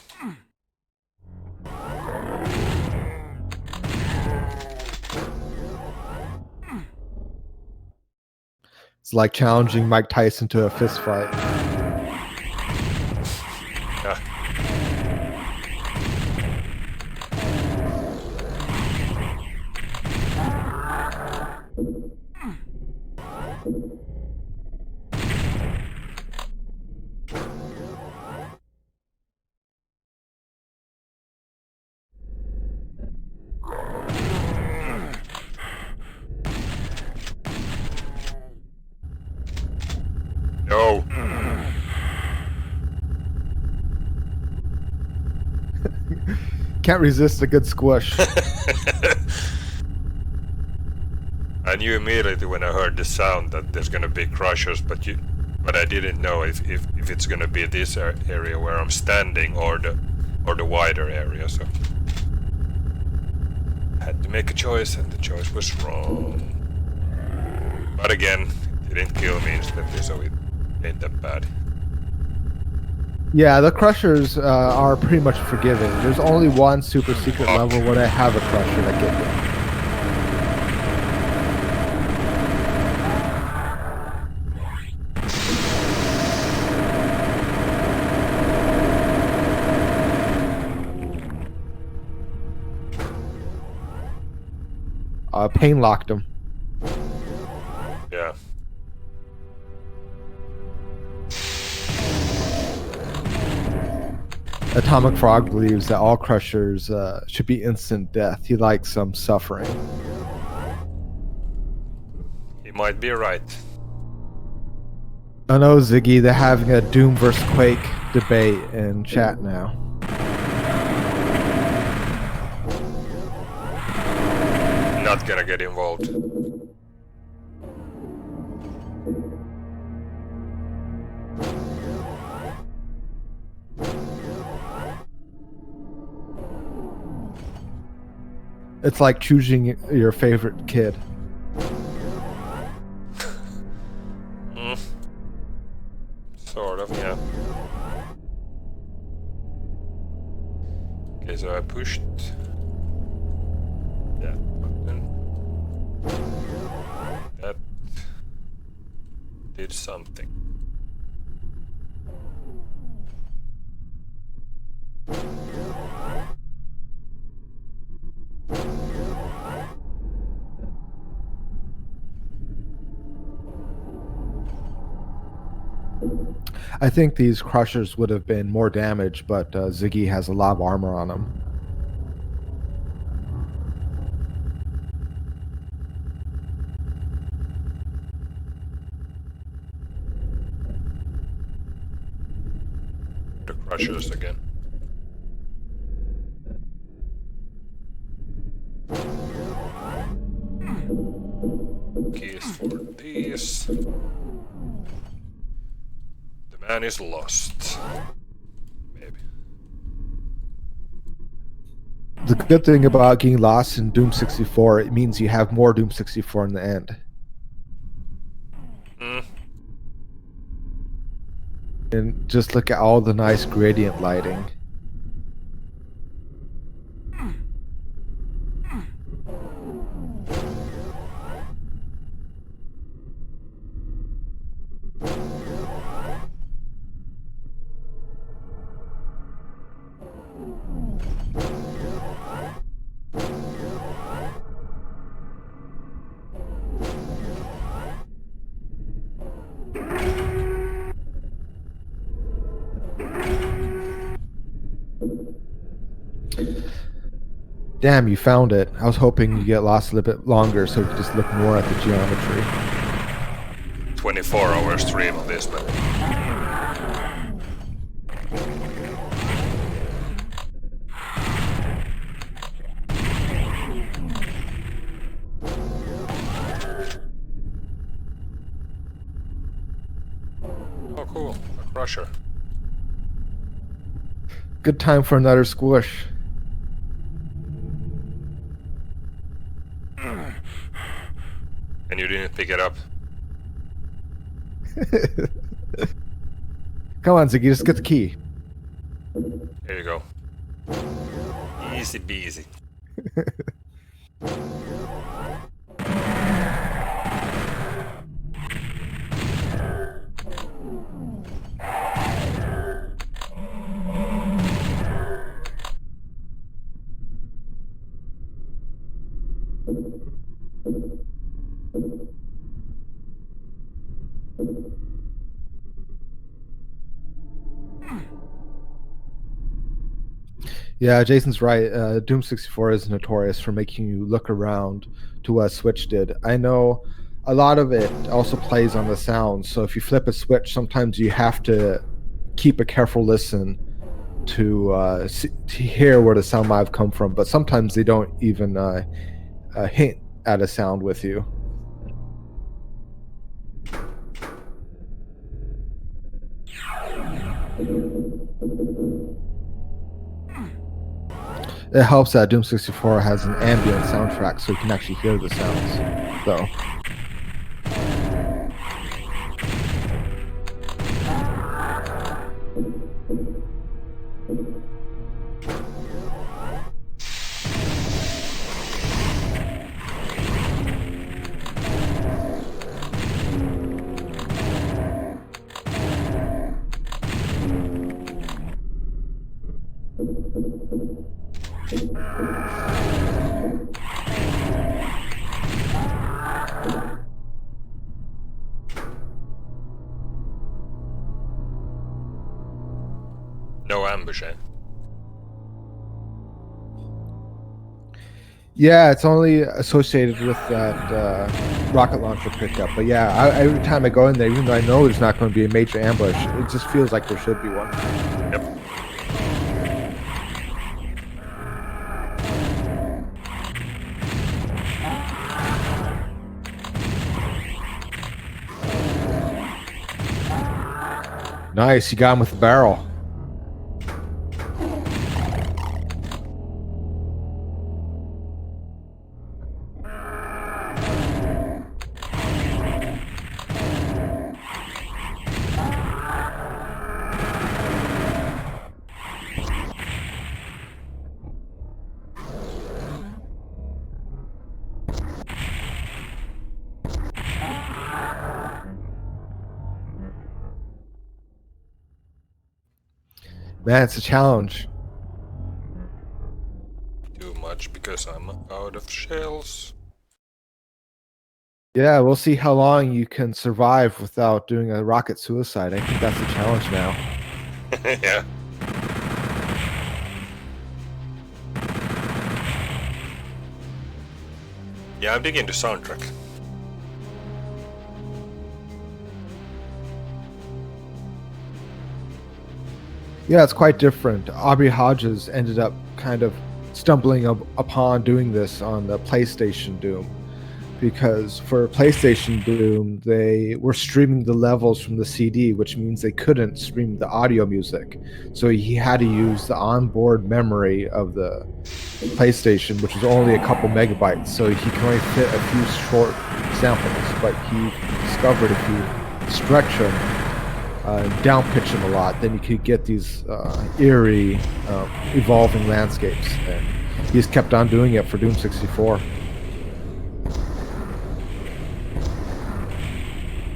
It's like challenging Mike Tyson to a fist fight. Yeah. No. Can't resist a good squish. I knew immediately when I heard the sound that there's gonna be crushers, but I didn't know if it's gonna be this area where I'm standing or the wider area. So I had to make a choice, and the choice was wrong. But again, it didn't kill me instantly, so it ain't that bad. Yeah, the crushers are pretty much forgiving. There's only one super secret level where I have a crusher that gets me. Pain locked him. Yeah. Atomic Frog believes that all crushers should be instant death. He likes some suffering. He might be right. I know, Ziggy, they're having a Doom vs. Quake debate in chat now. Not gonna get involved. It's like choosing your favorite kid. Sort of, yeah. Okay, so I pushed that button. That did something. I think these crushers would have been more damage, but Ziggy has a lot of armor on him. The crushers again. Keys for these. The man is lost. Maybe. The good thing about getting lost in Doom 64, it means you have more Doom 64 in the end. Mm. And just look at all the nice gradient lighting. Damn, you found it. I was hoping you get lost a little bit longer so we could just look more at the geometry. 24-hour stream on this map. Oh cool, a crusher. Good time for another squish. And you didn't pick it up. Come on, Ziggy, just get the key. Here you go. Easy peasy. Yeah, Jason's right. Doom 64 is notorious for making you look around to what Switch did. I know a lot of it also plays on the sound. So if you flip a switch, sometimes you have to keep a careful listen to hear where the sound might have come from. But sometimes they don't even hint at a sound with you. It helps that Doom 64 has an ambient soundtrack, so you can actually hear the sounds. So. No ambush, eh? Yeah, it's only associated with that rocket launcher pickup. But yeah, every time I go in there, even though I know there's not going to be a major ambush, it just feels like there should be one. Yep. Nice, you got him with the barrel. Man, it's a challenge. Too much because I'm out of shells. Yeah, we'll see how long you can survive without doing a rocket suicide. I think that's the challenge now. Yeah. Yeah, I'm digging the soundtrack. Yeah, it's quite different. Aubrey Hodges ended up kind of stumbling upon doing this on the PlayStation Doom, because for PlayStation Doom, they were streaming the levels from the CD, which means they couldn't stream the audio music. So he had to use the onboard memory of the PlayStation, which was only a couple megabytes, so he can only fit a few short samples. But he discovered if you stretch them, down pitch them a lot, then you could get these eerie, evolving landscapes. And he's kept on doing it for Doom 64.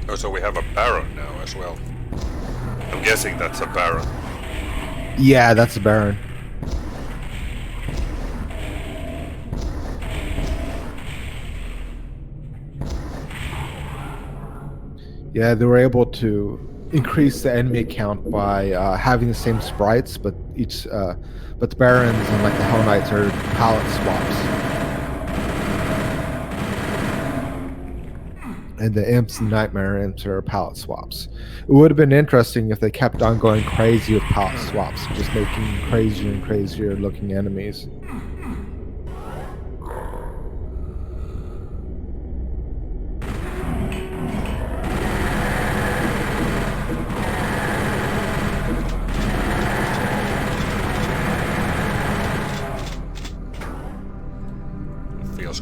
Oh, so we have a Baron now as well. I'm guessing that's a Baron. Yeah, that's a Baron. Yeah, they were able to increase the enemy count by having the same sprites, but but the Barons and like the Hell Knights are palette swaps, and the Imps and Nightmare Imps are palette swaps. It would have been interesting if they kept on going crazy with palette swaps, just making crazier and crazier looking enemies.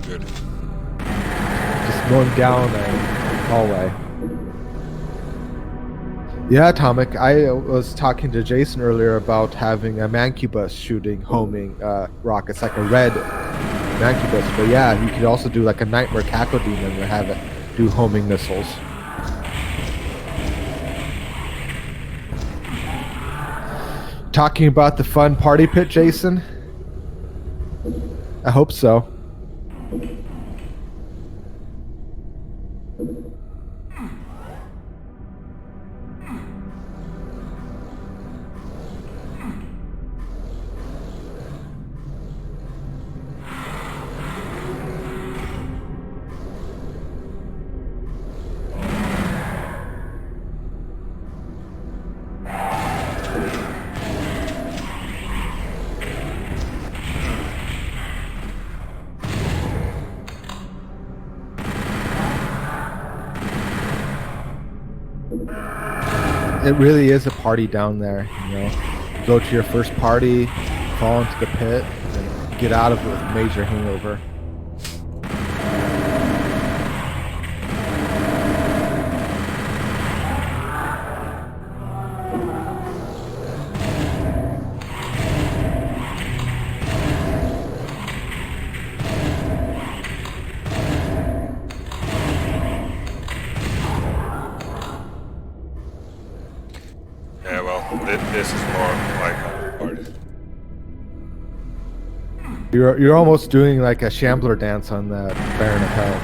Good. Just going down a hallway. Yeah, Atomic. I was talking to Jason earlier about having a Mancubus shooting homing rockets, like a red Mancubus. But yeah, you could also do like a Nightmare Cacodemon and have it do homing missiles. Talking about the fun party pit, Jason? I hope so. It really is a party down there, you know. You go to your first party, fall into the pit, and get out of it with a major hangover. Yeah, well, this is more like a party. You're almost doing like a shambler dance on that Baron of Hell.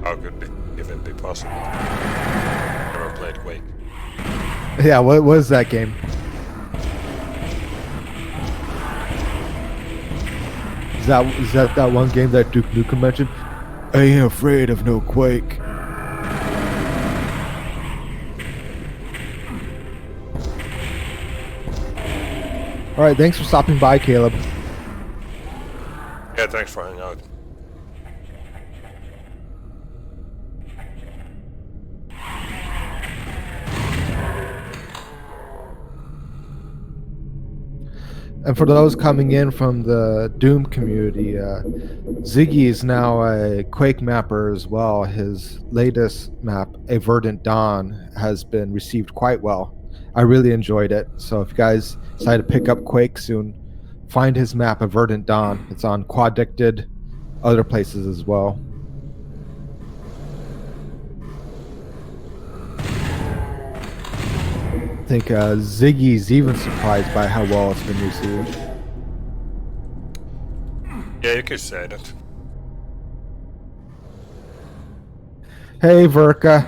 How could it even be possible? Never played Quake. Yeah, what was that game? Is that one game that Duke Nukem mentioned? I ain't afraid of no Quake. Alright, thanks for stopping by, Caleb. Yeah, thanks for hanging out. And for those coming in from the Doom community, Ziggy is now a Quake mapper as well. His latest map, A Verdant Dawn, has been received quite well. I really enjoyed it. So if you guys decide to pick up Quake soon, find his map, A Verdant Dawn. It's on Quadrant, other places as well. I think Ziggy's even surprised by how well it's been received. Yeah, you could say that. Hey, Verka.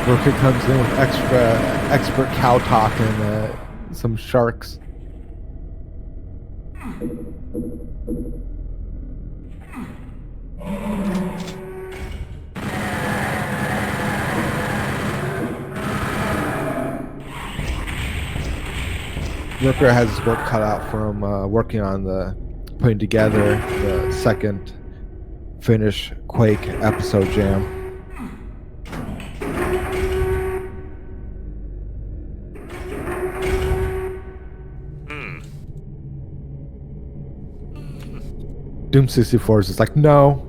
Verka comes in with extra expert cow talk and Some sharks. Rooker has his work cut out from working on putting together the second finish Quake episode jam. Doom 64 is just like, no.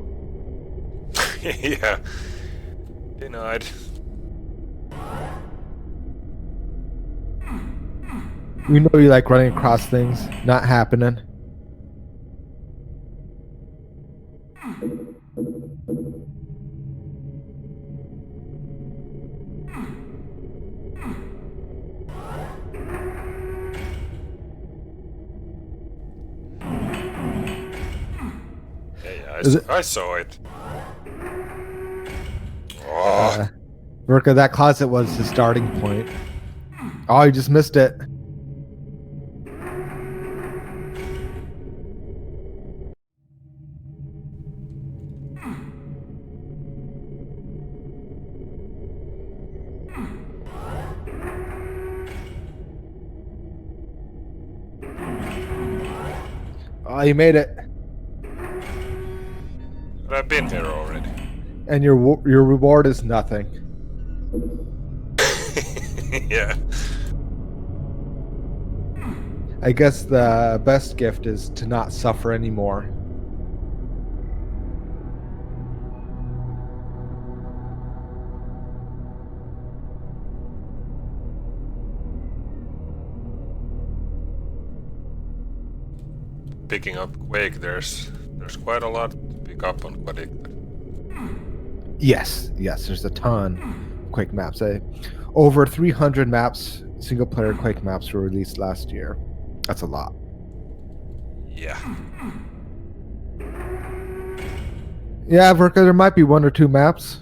Yeah. Denied. We know you like running across things. Not happening. Yeah, I saw it. Oh. Verka, that closet was the starting point. Oh, you just missed it. Oh, you made it. But I've been here already. And your reward is nothing. Yeah. I guess the best gift is to not suffer anymore. Picking up Quake, there's quite a lot to pick up on Quake. Yes, there's a ton of Quake maps. Over 300 maps, single-player Quake maps were released last year. That's a lot. Yeah. Yeah, Verka, there might be one or two maps.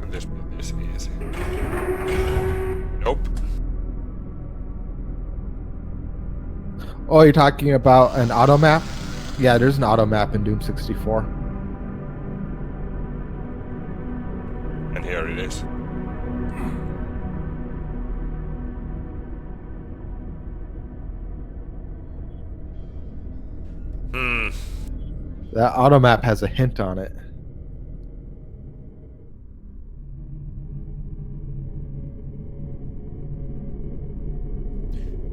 And this bit is easy. Nope. Oh, you're talking about an auto map? Yeah, there's an auto map in Doom 64. And here it is. That auto map has a hint on it.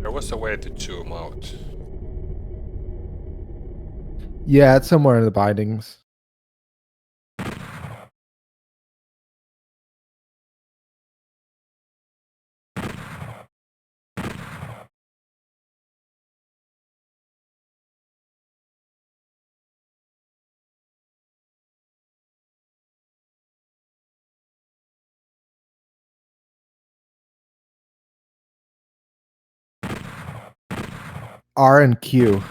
There was a way to zoom out. Yeah, it's somewhere in the bindings. R and Q.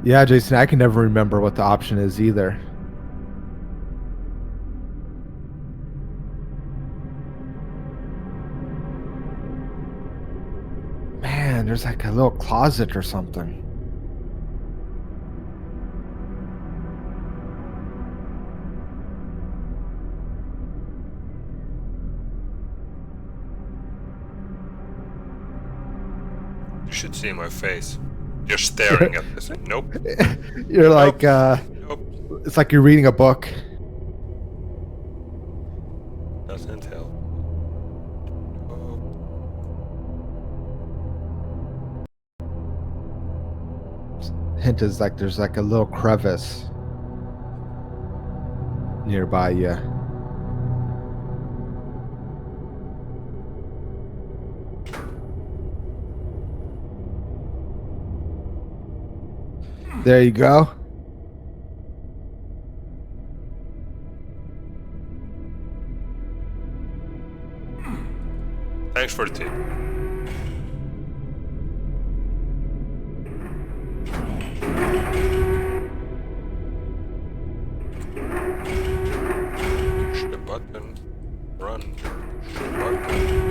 Yeah, Jason, I can never remember what the option is either. Man, there's like a little closet or something. You should see my face. Just staring at this. Nope. You're like, Nope. it's like you're reading a book. Doesn't help. Hint is like there's like a little crevice nearby you. There you go. Thanks for the tip. Push the button. Run. Push the button.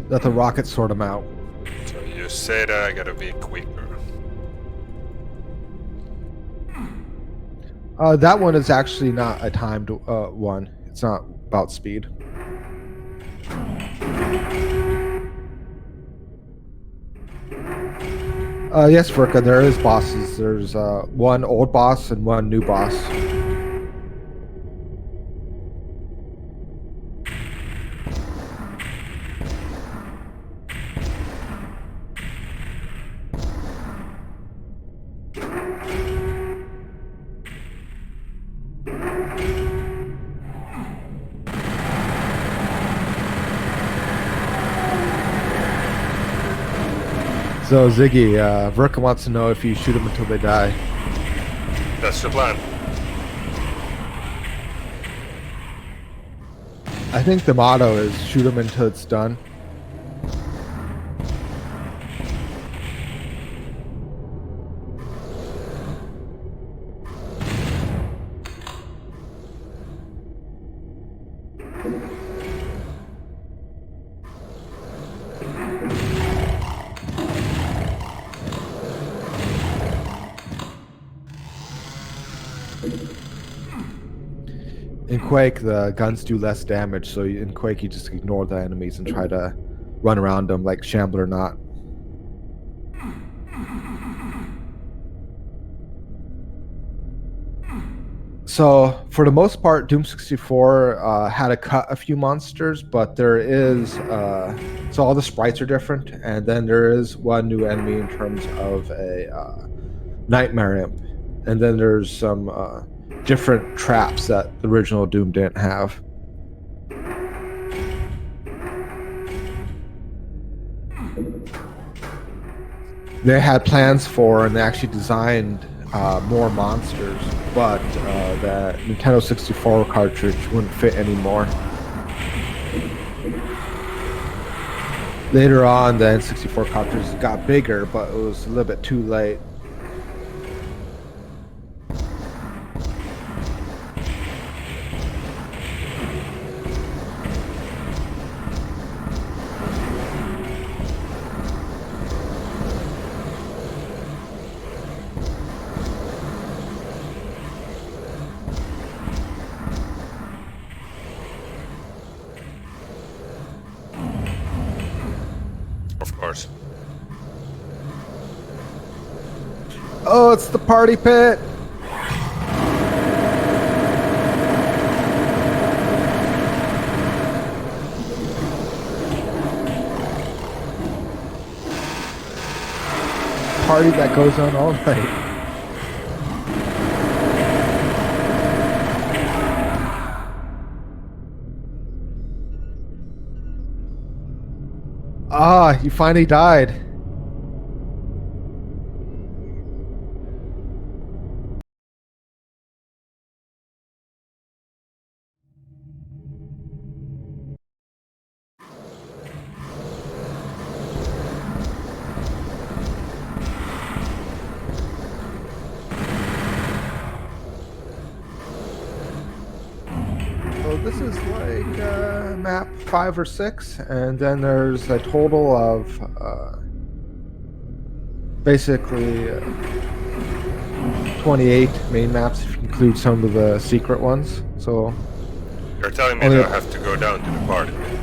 Let the rockets sort them out. So you say that I gotta be quicker. That one is actually not a timed one. It's not about speed. Yes, Verka, there is bosses. There's one old boss and one new boss. So Ziggy, Verka wants to know if you shoot them until they die. That's the plan. I think the motto is shoot them until it's done. In Quake, the guns do less damage, so in Quake you just ignore the enemies and try to run around them like Shambler not. So, for the most part, Doom 64 had to cut a few monsters, but there is... so all the sprites are different, and then there is one new enemy in terms of a Nightmare Imp. And then there's some different traps that the original Doom didn't have. They had plans for, and they actually designed more monsters, but that Nintendo 64 cartridge wouldn't fit anymore. Later on, the N64 cartridge got bigger, but it was a little bit too late. Of course. Oh, it's the party pit! Party that goes on all night. Ah, you finally died. So this is like map 5 or 6, and then there's a total of basically 28 main maps if you include some of the secret ones. So You're telling me that I have to go down to the party pit.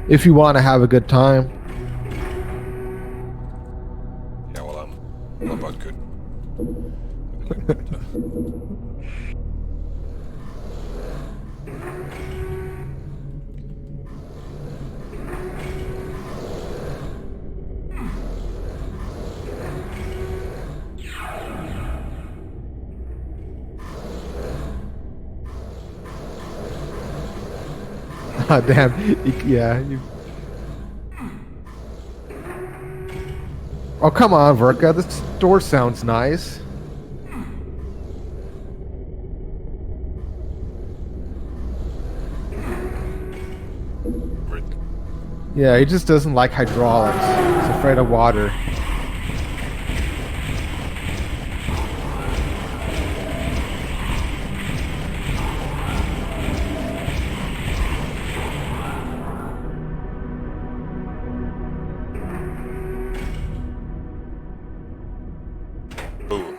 if you want to have a good time. Yeah, well, I'm all about good. Ah, damn. Yeah. Oh, come on, Verka. This door sounds nice. Yeah, he just doesn't like hydraulics. He's afraid of water. Ooh.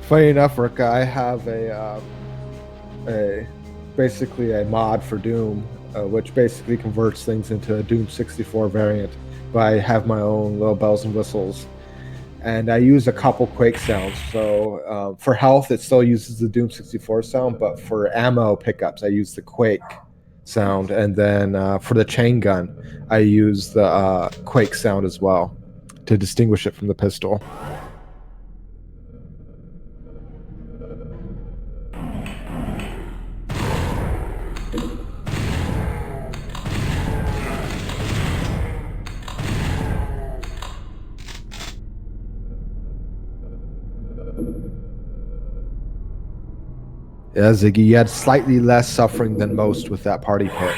Funny enough, Verka, I have basically a mod for Doom, which basically converts things into a Doom 64 variant. But I have my own little bells and whistles, and I use a couple Quake sounds. So for health, it still uses the Doom 64 sound, but for ammo pickups, I use the Quake sound, and then for the chain gun, I use the Quake sound as well to distinguish it from the pistol. Yeah, Ziggy, you had slightly less suffering than most with that party pit.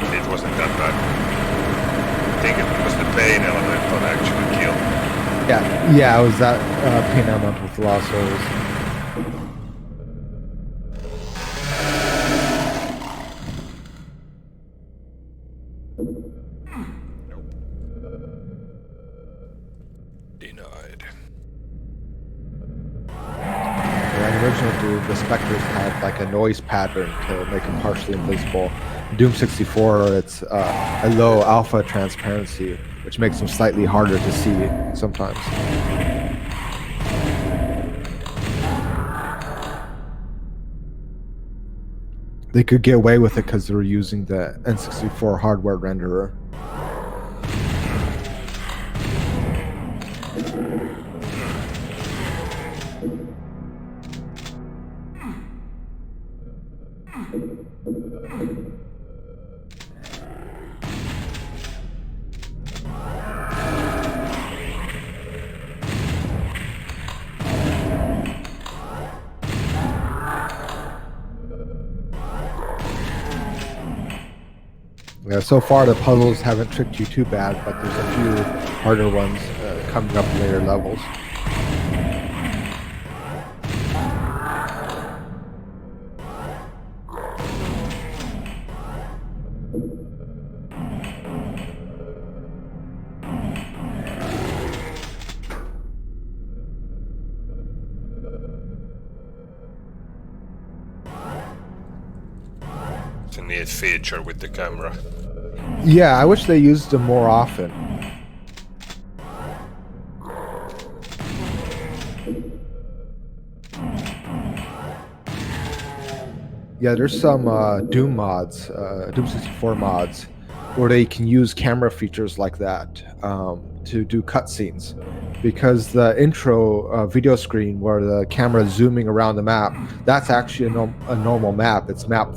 It wasn't that bad. I think it was the pain element that actually killed. Yeah, it was that pain element with Lost Souls. Nope. Denied. In original Doom, the Spectres had like a noise pattern to make them partially invisible. Doom 64, it's a low alpha transparency, which makes them slightly harder to see sometimes. They could get away with it because they were using the N64 hardware renderer. Yeah, so far the puzzles haven't tricked you too bad, but there's a few harder ones coming up in later levels. It's a neat feature with the camera. Yeah, I wish they used them more often. Yeah, there's some Doom mods, Doom 64 mods, where they can use camera features like that to do cutscenes. Because the intro video screen where the camera is zooming around the map, that's actually a normal map. It's map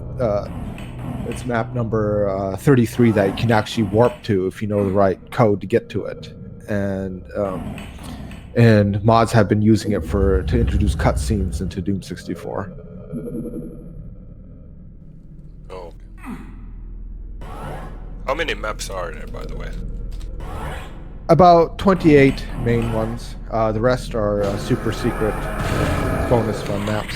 number 33 that you can actually warp to if you know the right code to get to it. And mods have been using it to introduce cutscenes into Doom 64. Oh. How many maps are there, by the way? About 28 main ones. The rest are super secret bonus fun maps.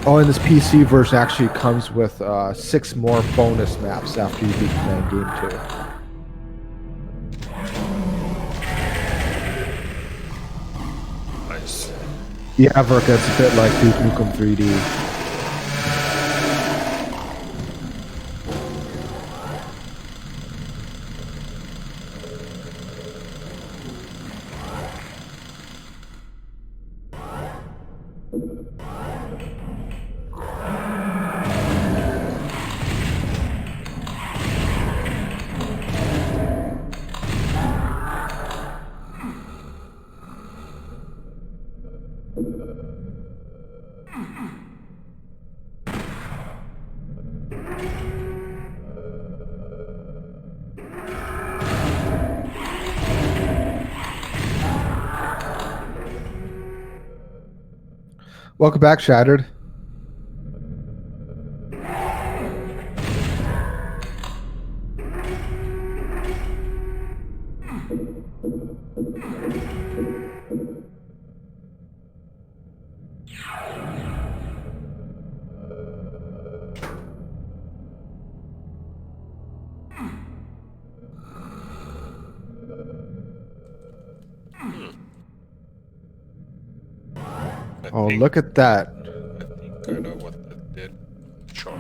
Oh, and this PC version actually comes with 6 more bonus maps after you beat the main game too. Nice. Yeah, Verka, it's a bit like Duke Nukem 3D. Welcome back, Shattered. Oh, look at that. I think I know what that did. Sure.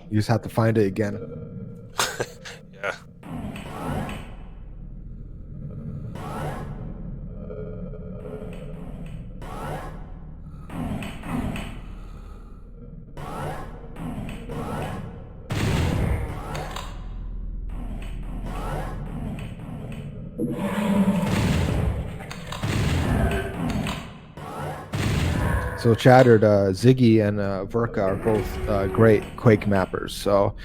You just have to find it again. Yeah. So Shattered, Ziggy and Verka are both great Quake mappers. So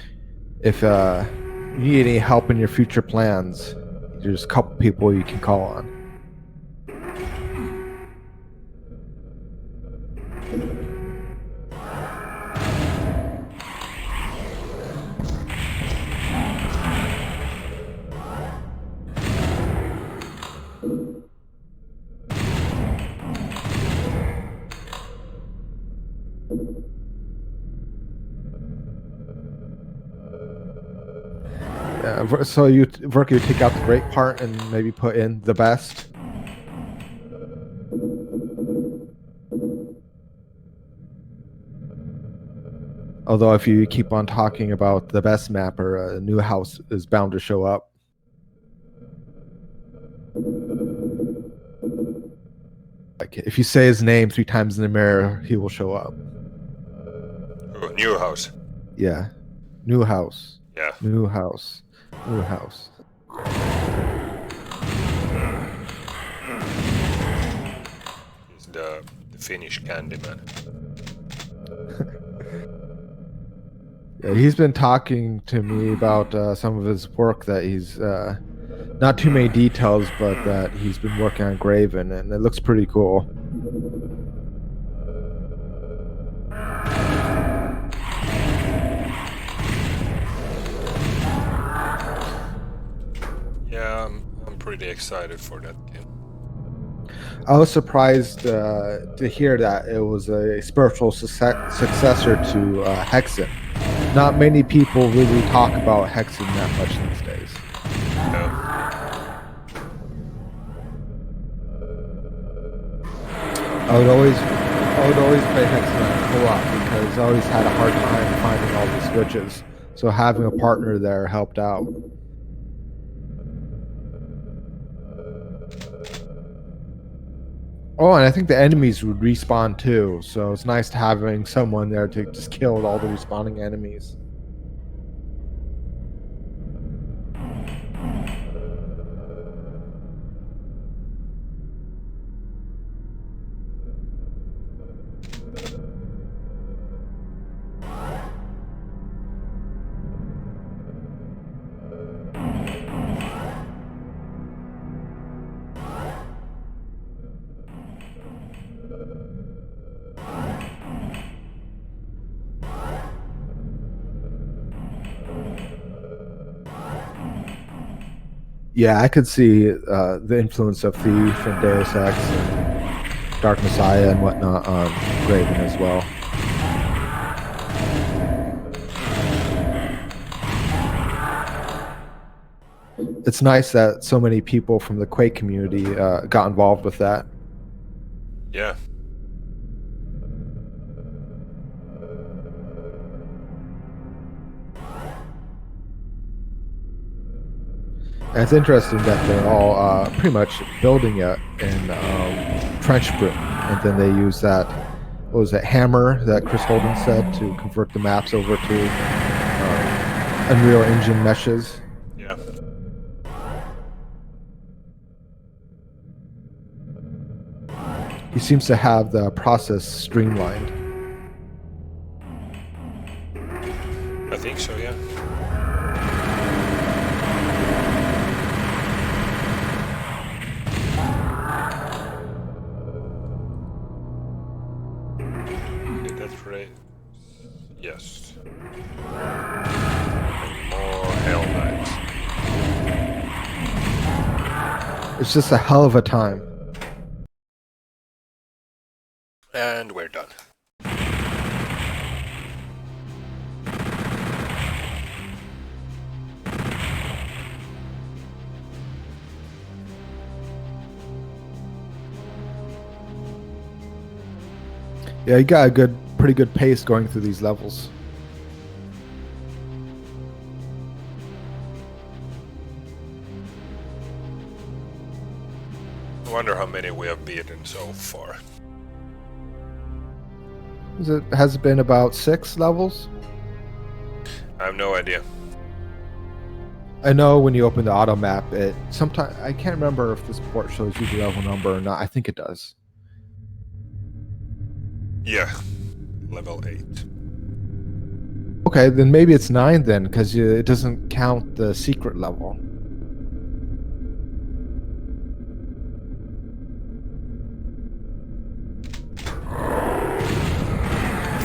if you need any help in your future plans, there's a couple people you can call on. So Verka, you take out the great part and maybe put in the best. Although if you keep on talking about the best mapper, a new house is bound to show up. Like if you say his name 3 times in the mirror, he will show up. Oh, new house. Yeah. New house. Yeah. New house. New house. He's the Finnish Candyman. Yeah, he's been talking to me about some of his work that he's not too many details, but that he's been working on Graven, and it looks pretty cool. Yeah, I'm pretty excited for that game. I was surprised to hear that it was a spiritual successor to Hexen. Not many people really talk about Hexen that much these days. Yeah. I would always play Hexen on co-op because I always had a hard time finding all the switches. So having a partner there helped out. Oh, and I think the enemies would respawn too, so it's nice to having someone there to just kill all the respawning enemies. Yeah, I could see the influence of Thief and Deus Ex and Dark Messiah and whatnot on Graven as well. It's nice that so many people from the Quake community got involved with that. Yeah. And it's interesting that they're all pretty much building it in trench brick, and then they use that, what was it, hammer that Chris Holden said to convert the maps over to Unreal Engine meshes. Yeah. He seems to have the process streamlined. I think so, yeah. It's just a hell of a time. And we're done. Yeah, you got a pretty good pace going through these levels. I wonder how many we have beaten so far. Has it been about 6 levels? I have no idea. I know when you open the auto map, it sometimes I can't remember if this port shows you the level number or not. I think it does. Yeah, level 8. Okay, then maybe it's 9 then, because it doesn't count the secret level.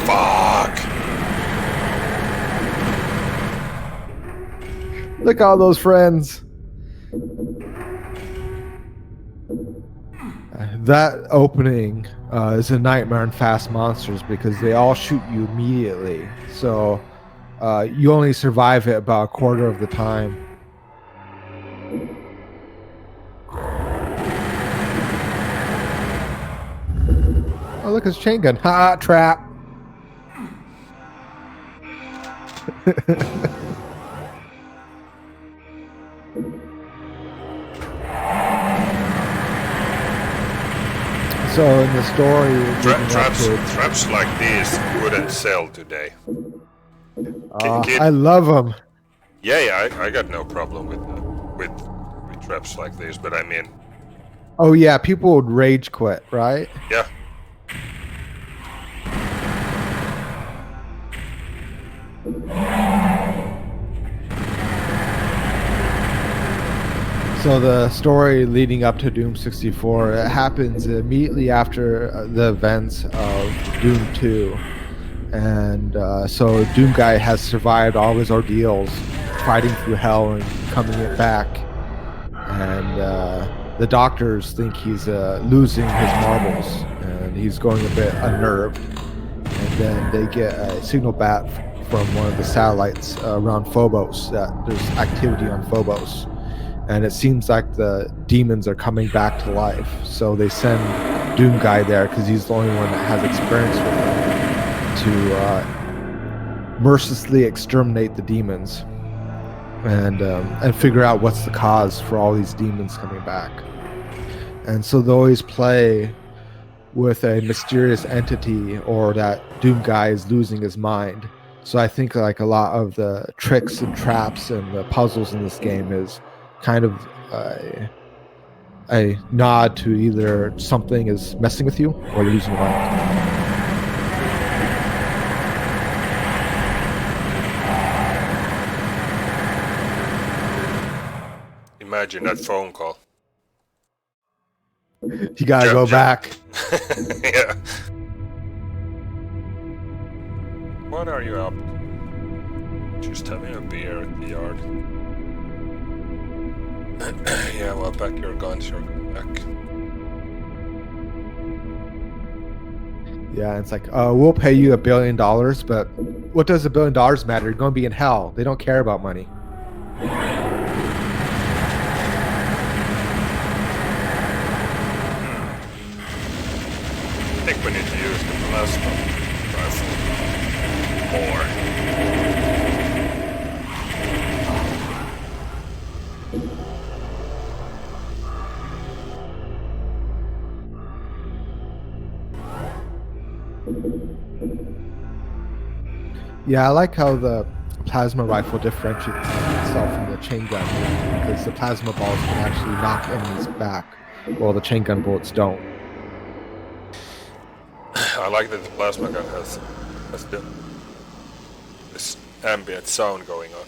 Fuck! Look at all those friends. That opening is a nightmare in Fast Monsters because they all shoot you immediately. So you only survive it about a quarter of the time. Oh, look, it's chain gun. Ha, trap. So in the story, traps like these wouldn't sell today. I love them. Yeah, I got no problem with traps like these, but I mean. Oh yeah, people would rage quit, right? Yeah. So the story leading up to Doom 64, it happens immediately after the events of Doom 2. And so Doom Guy has survived all his ordeals, fighting through hell and coming it back. And the doctors think he's losing his marbles, and he's going a bit unnerved. And then they get a signal back from one of the satellites around Phobos that there's activity on Phobos. And it seems like the demons are coming back to life. So they send Doom Guy there because he's the only one that has experience with them to mercilessly exterminate the demons and figure out what's the cause for all these demons coming back. And so they always play with a mysterious entity or that Doom Guy is losing his mind. So I think like a lot of the tricks and traps and the puzzles in this game is kind of a nod to either something is messing with you or you're losing your mind. Imagine that phone call. You gotta go back. Yeah. What are you up to? Just having a beer at the yard. Yeah, well, pack your guns, you're going back. Yeah, it's like, we'll pay you $1 billion, but what does $1 billion matter? You're going to be in hell. They don't care about money. I think we need to use the plasma rifle more. Yeah, I like how the plasma rifle differentiates itself from the chain gun because the plasma balls can actually knock enemies back, while the chain gun bullets don't. I like that the plasma gun has this ambient sound going on.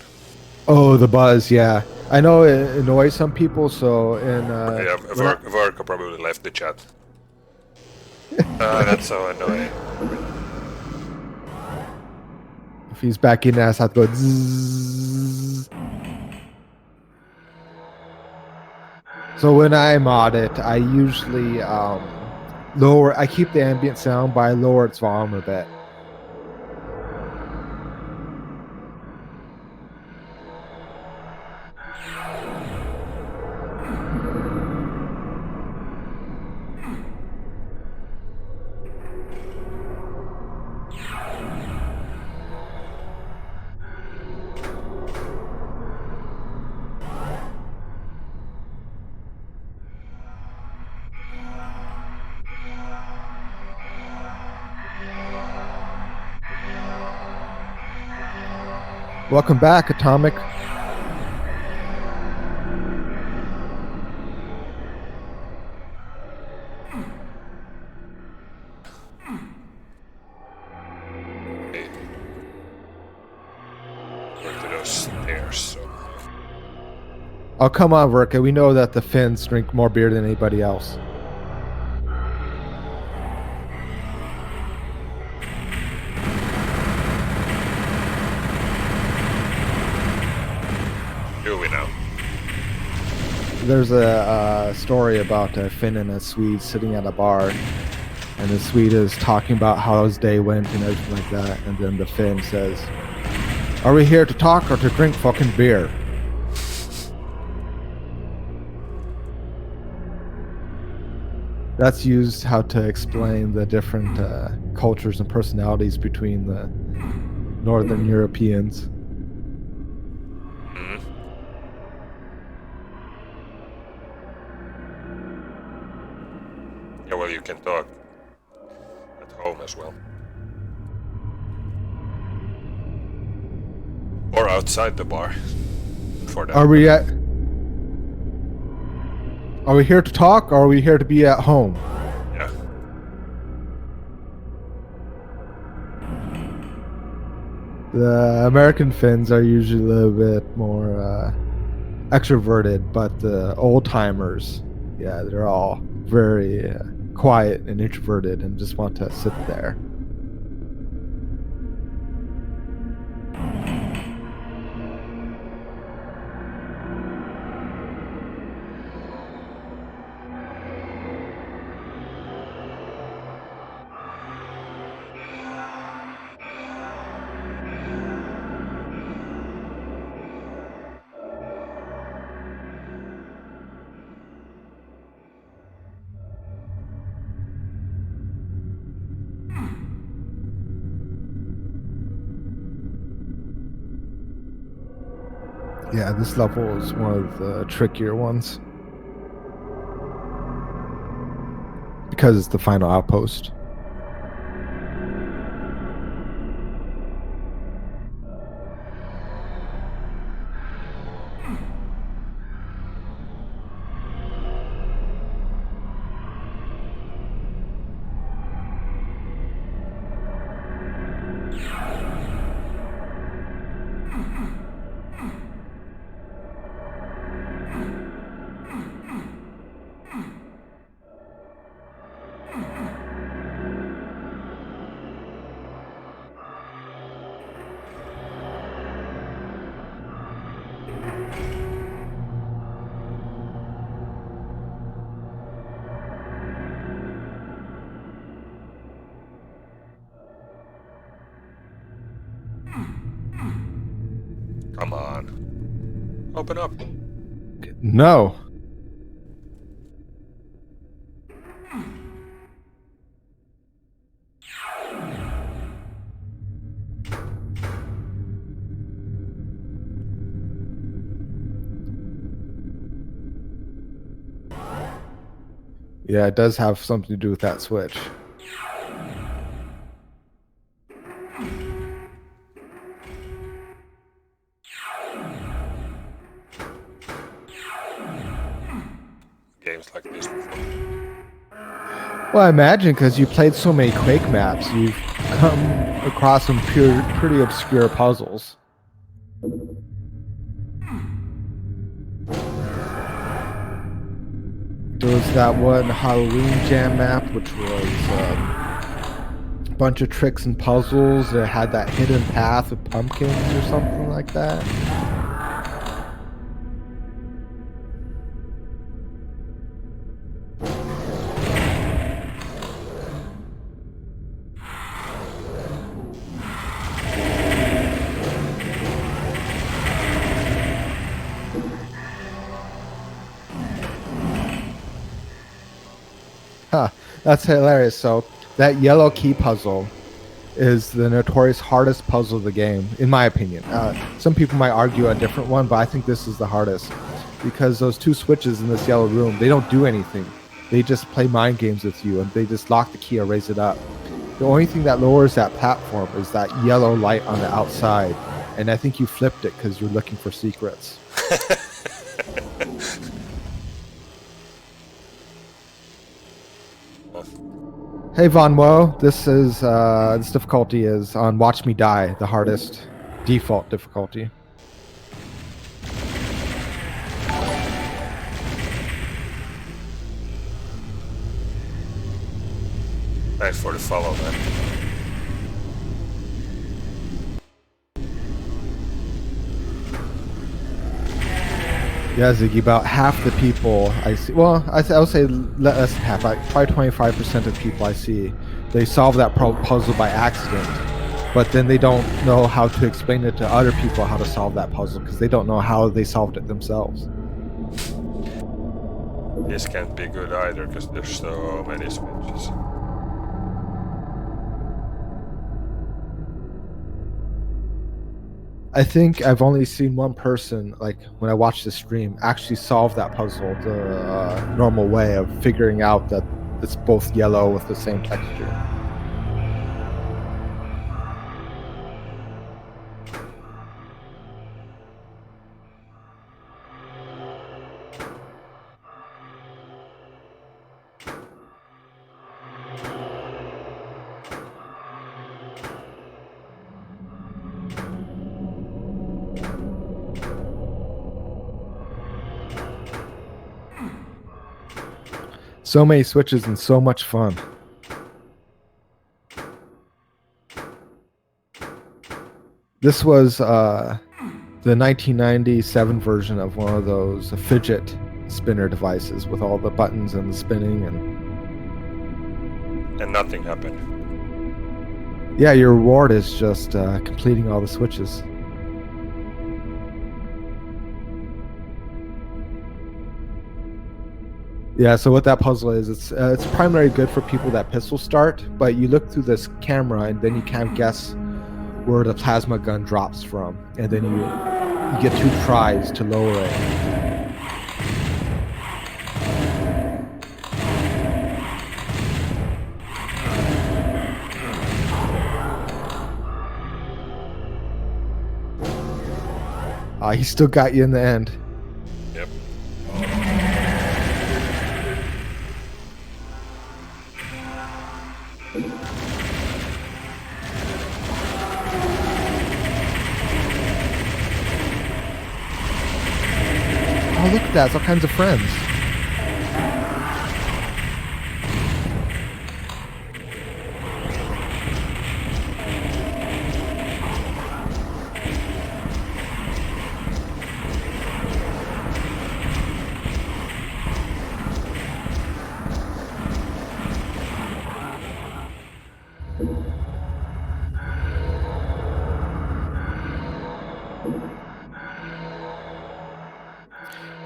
Oh, the buzz, yeah. I know it annoys some people, so in... yeah, Varka probably left the chat. That's so annoying. If he's back in, I have to go zzz. So when I mod it, I usually I keep the ambient sound, but I lower its volume a bit. Welcome back, Atomic. Okay. Go to those stairs. So. Oh, come on, Verka. We know that the Finns drink more beer than anybody else. Do we now? There's a story about a Finn and a Swede sitting at a bar, and the Swede is talking about how his day went and everything like that, and then the Finn says, "Are we here to talk or to drink fucking beer?" That's used how to explain the different cultures and personalities between the Northern Europeans. Mm. Yeah, well, you can talk at home as well. Or outside the bar. For that. Are we here to talk or are we here to be at home? Yeah. The American Finns are usually a little bit more extroverted, but the old timers, yeah, they're all very quiet and introverted and just want to sit there. Yeah, this level is one of the trickier ones because it's the final outpost. Come on. Open up. No. Yeah, it does have something to do with that switch. Games like this before. Well, I imagine because you played so many Quake maps, you've come across some pretty obscure puzzles. There was that one Halloween Jam map, which was a bunch of tricks and puzzles. It had that hidden path with pumpkins or something like that. Huh, that's hilarious. So that yellow key puzzle is the notorious hardest puzzle of the game, in my opinion. Some people might argue a different one, but I think this is the hardest because those two switches in this yellow room, they don't do anything. They just play mind games with you, and they just lock the key or raise it up. The only thing that lowers that platform is that yellow light on the outside, and I think you flipped it because you're looking for secrets. Hey Von Woe, this difficulty is on Watch Me Die, the hardest default difficulty. Thanks for the follow, man. Yeah, Ziggy, about half the people I see, well, I would say less than half, like probably 25% of people I see, they solve that puzzle by accident, but then they don't know how to explain it to other people how to solve that puzzle because they don't know how they solved it themselves. This can't be good either because there's so many switches. I think I've only seen one person, like when I watched the stream, actually solve that puzzle the normal way of figuring out that it's both yellow with the same texture. So many switches and so much fun. This was the 1997 version of one of those fidget spinner devices with all the buttons and the spinning And nothing happened. Yeah, your reward is just completing all the switches. Yeah, so what that puzzle is, it's primarily good for people that pistol start, but you look through this camera and then you can't guess where the plasma gun drops from, and then you get 2 tries to lower it. He still got you in the end. Yep. Oh, look at that. It's all kinds of friends.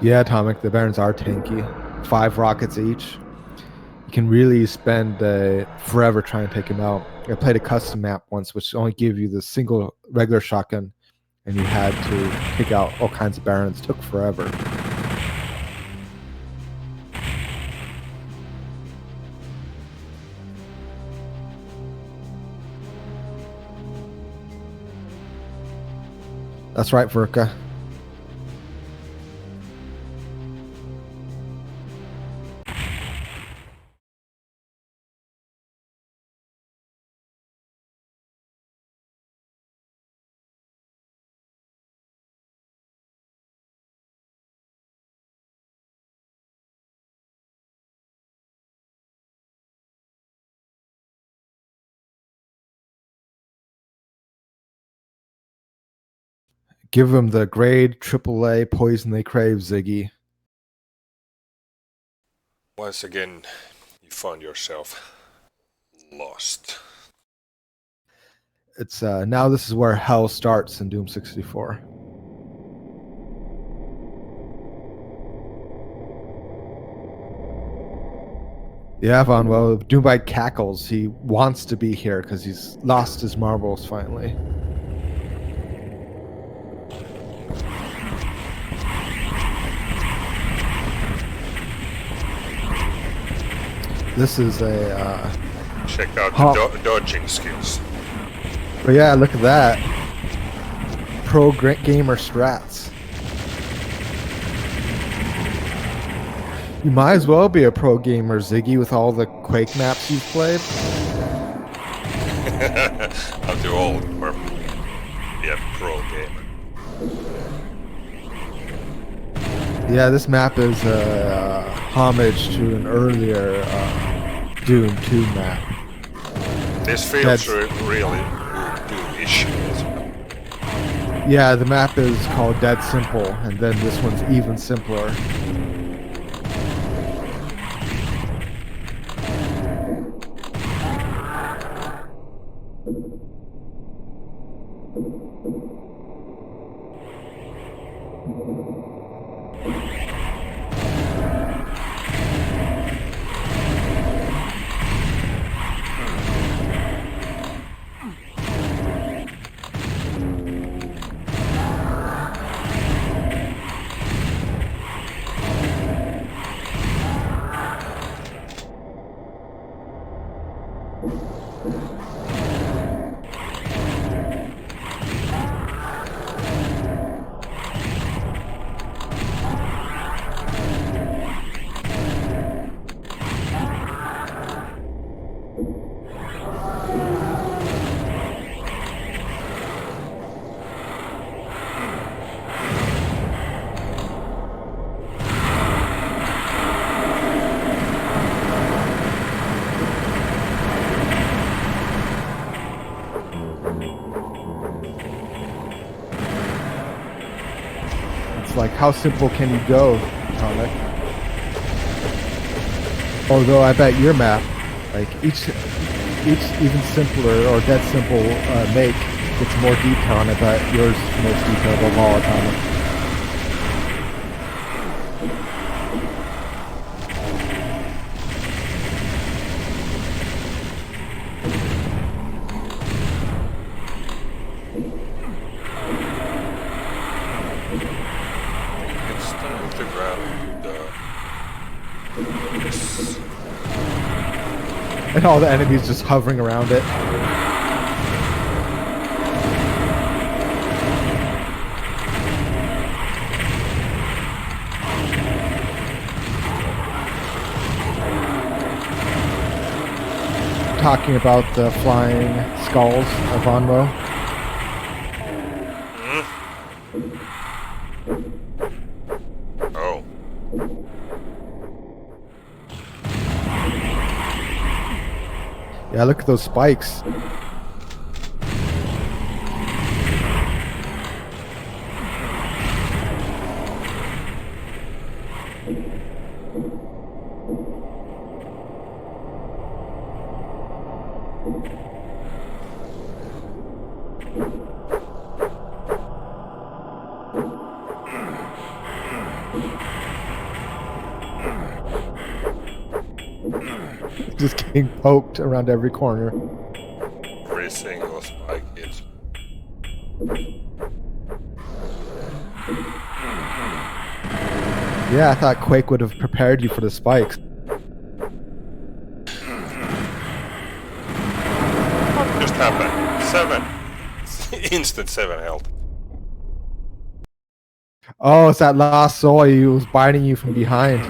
Yeah, Atomic, the Barons are tanky. 5 rockets each. You can really spend forever trying to take him out. I played a custom map once, which only gave you the single regular shotgun, and you had to take out all kinds of Barons. It took forever. That's right, Verka. Give them the grade AAA poison they crave, Ziggy. Once again, you found yourself lost. It's now this is where hell starts in Doom 64. Yeah, Von, well, Doombite cackles. He wants to be here because he's lost his marbles finally. This is a... Check out the dodging skills. But yeah, look at that. Pro gamer strats. You might as well be a pro gamer, Ziggy, with all the Quake maps you've played. I'm too old for be a pro gamer. Yeah, this map is a homage to an earlier Doom 2 map. This feels really Doom-ish. Yeah, the map is called Dead Simple, and then this one's even simpler. Like, how simple can you go, Atomic? Although I bet your map, like each even simpler or dead simple make gets more detail, and I bet yours is the most detailed of all, Atomic. And all the enemies just hovering around it. Talking about the flying skulls of Onmo. Oh. Yeah, look at those spikes. Just getting poked around every corner. Every single spike hits. Yeah, I thought Quake would have prepared you for the spikes. What just happened? 7. Instant 7 health. Oh, it's that last soul. He was biting you from behind.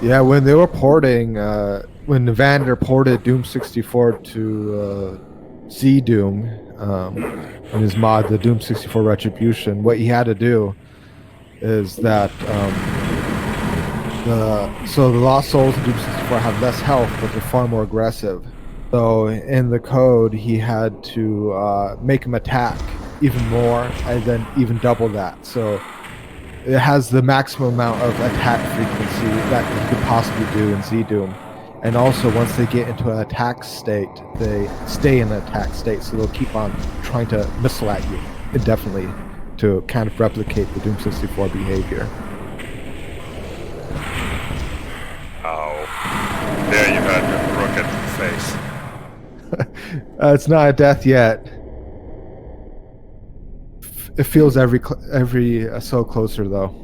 Yeah, when they were porting, when Evander ported Doom 64 to Z-Doom, in his mod, the Doom 64 Retribution, what he had to do is that the Lost Souls in Doom 64 have less health, but they're far more aggressive. So in the code, he had to make them attack even more, and then even double that. So it has the maximum amount of attack frequency that you could possibly do in Z-Doom. And also, once they get into an attack state, they stay in an attack state, so they'll keep on trying to missile at you indefinitely to kind of replicate the Doom 64 behavior. Ow. There you had a rocket face. It's not a death yet. It feels every so closer though.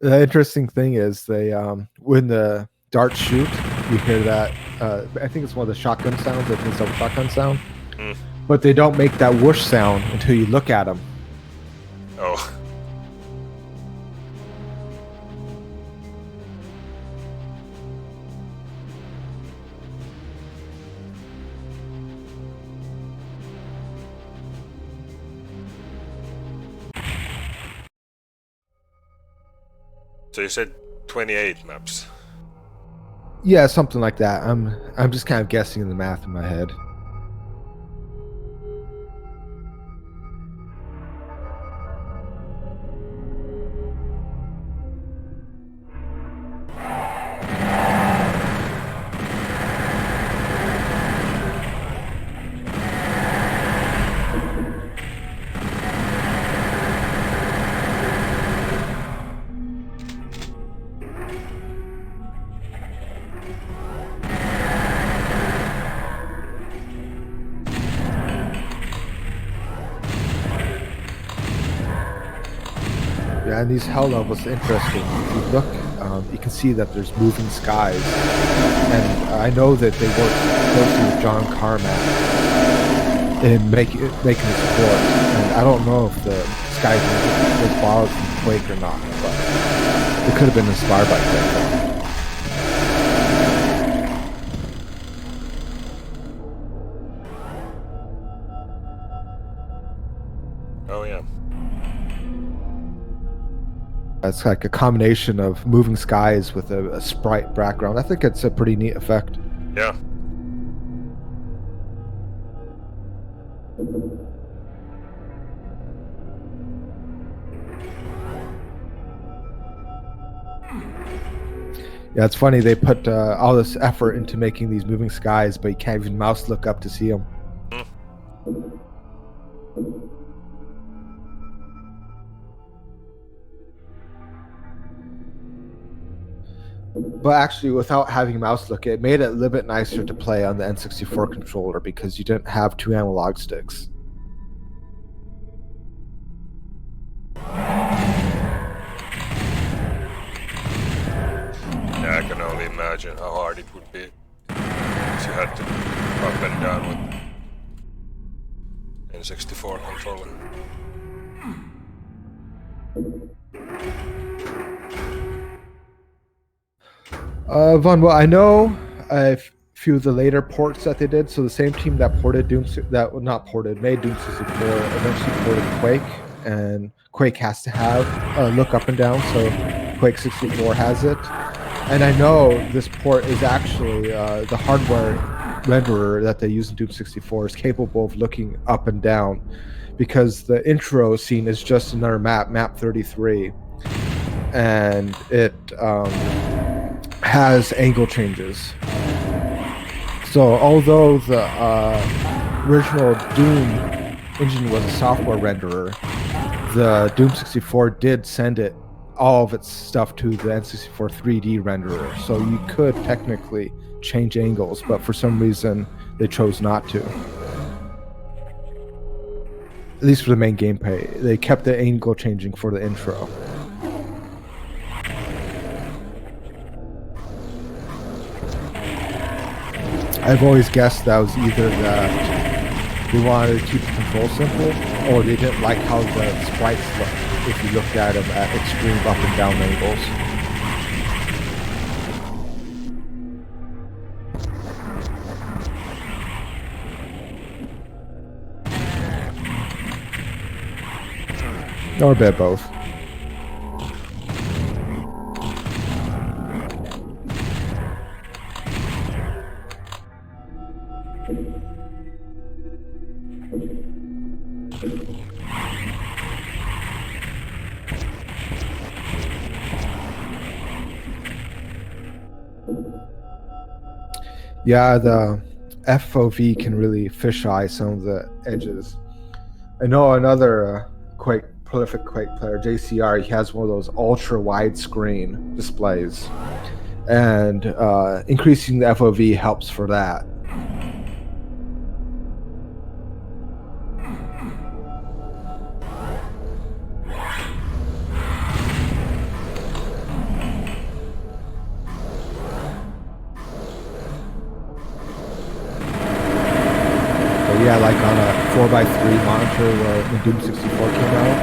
The interesting thing is they when the darts shoot, you hear that. I think it's one of the shotgun sounds. I think it's a shotgun sound, but they don't make that whoosh sound until you look at them. Oh. So you said 28 maps. Yeah, something like that. I'm just kind of guessing the math in my head. Yeah, and these hell levels are interesting. If you look, you can see that there's moving skies. And I know that they work closely with John Carmack in making this port. And I don't know if the skies was borrowed from Quake or not, but it could have been inspired by Quake. Oh yeah. It's like a combination of moving skies with a sprite background. I think it's a pretty neat effect. Yeah. Yeah, it's funny. They put all this effort into making these moving skies, but you can't even mouse look up to see them. But actually, without having mouse look, it made it a little bit nicer to play on the N64 controller because you didn't have two analog sticks. Yeah, I can only imagine how hard it would be if you had to up and down with N64 controller. Von, well, I know a few of the later ports that they did. So the same team that ported made Doom 64 eventually ported Quake, and Quake has to have look up and down. So Quake 64 has it, and I know this port is actually the hardware renderer that they use in Doom 64 is capable of looking up and down, because the intro scene is just another map 33, and it has angle changes. So although the original Doom engine was a software renderer, the Doom 64 did send it all of its stuff to the N64 3D renderer. So you could technically change angles, but for some reason they chose not to. At least for the main gameplay, they kept the angle changing for the intro. I've always guessed that was either that they wanted to keep the control simple, or they didn't like how the sprites looked if you looked at them at extreme up and down angles. Or a bit both. Yeah, the FOV can really fisheye some of the edges. I know another prolific Quake player, JCR, he has one of those ultra widescreen displays, and increasing the FOV helps for that. Yeah, like on a 4x3 monitor when Doom 64 came out,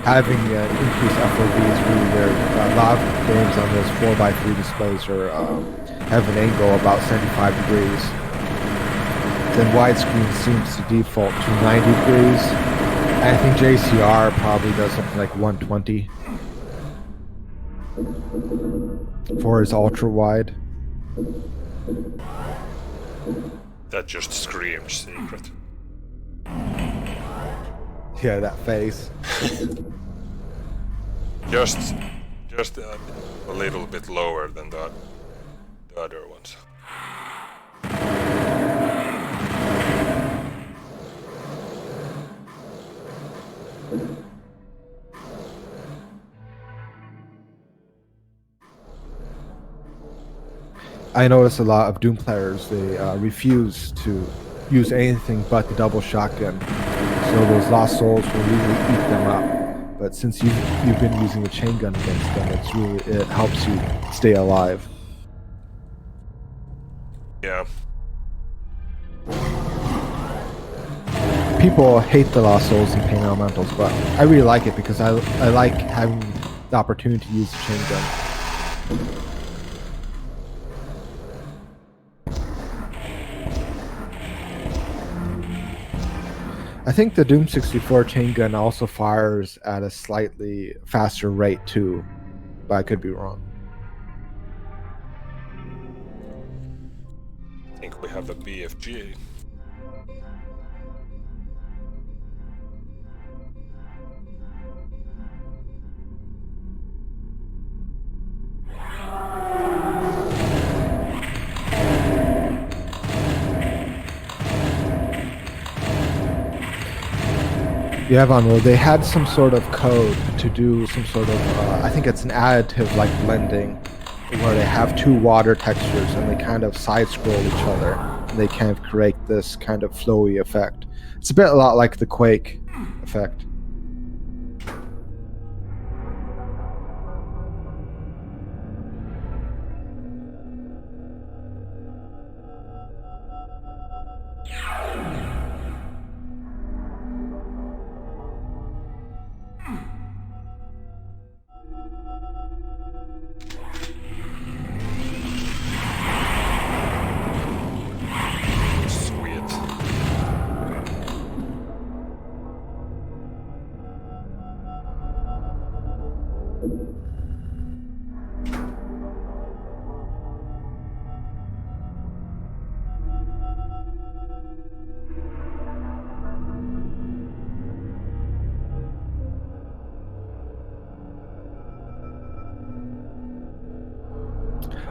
having increased FOV is really weird. A lot of games on those 4x3 displays are have an angle about 75 degrees. Then widescreen seems to default to 90 degrees. And I think JCR probably does something like 120 for his ultra wide. That just screams secret. Yeah, that face. just a little bit lower than the other ones. I notice a lot of Doom players, they refuse to use anything but the double shotgun. So those lost souls will usually eat them up. But since you've been using the chain gun against them, it helps you stay alive. Yeah. People hate the lost souls and pain elementals, but I really like it because I like having the opportunity to use the chain gun. I think the Doom 64 chain gun also fires at a slightly faster rate too, but I could be wrong. I think we have a BFG. Yeah, Von, they had some sort of code to do some sort of, I think it's an additive like blending, where they have two water textures and they kind of side scroll each other and they kind of create this kind of flowy effect. It's a lot like the Quake effect.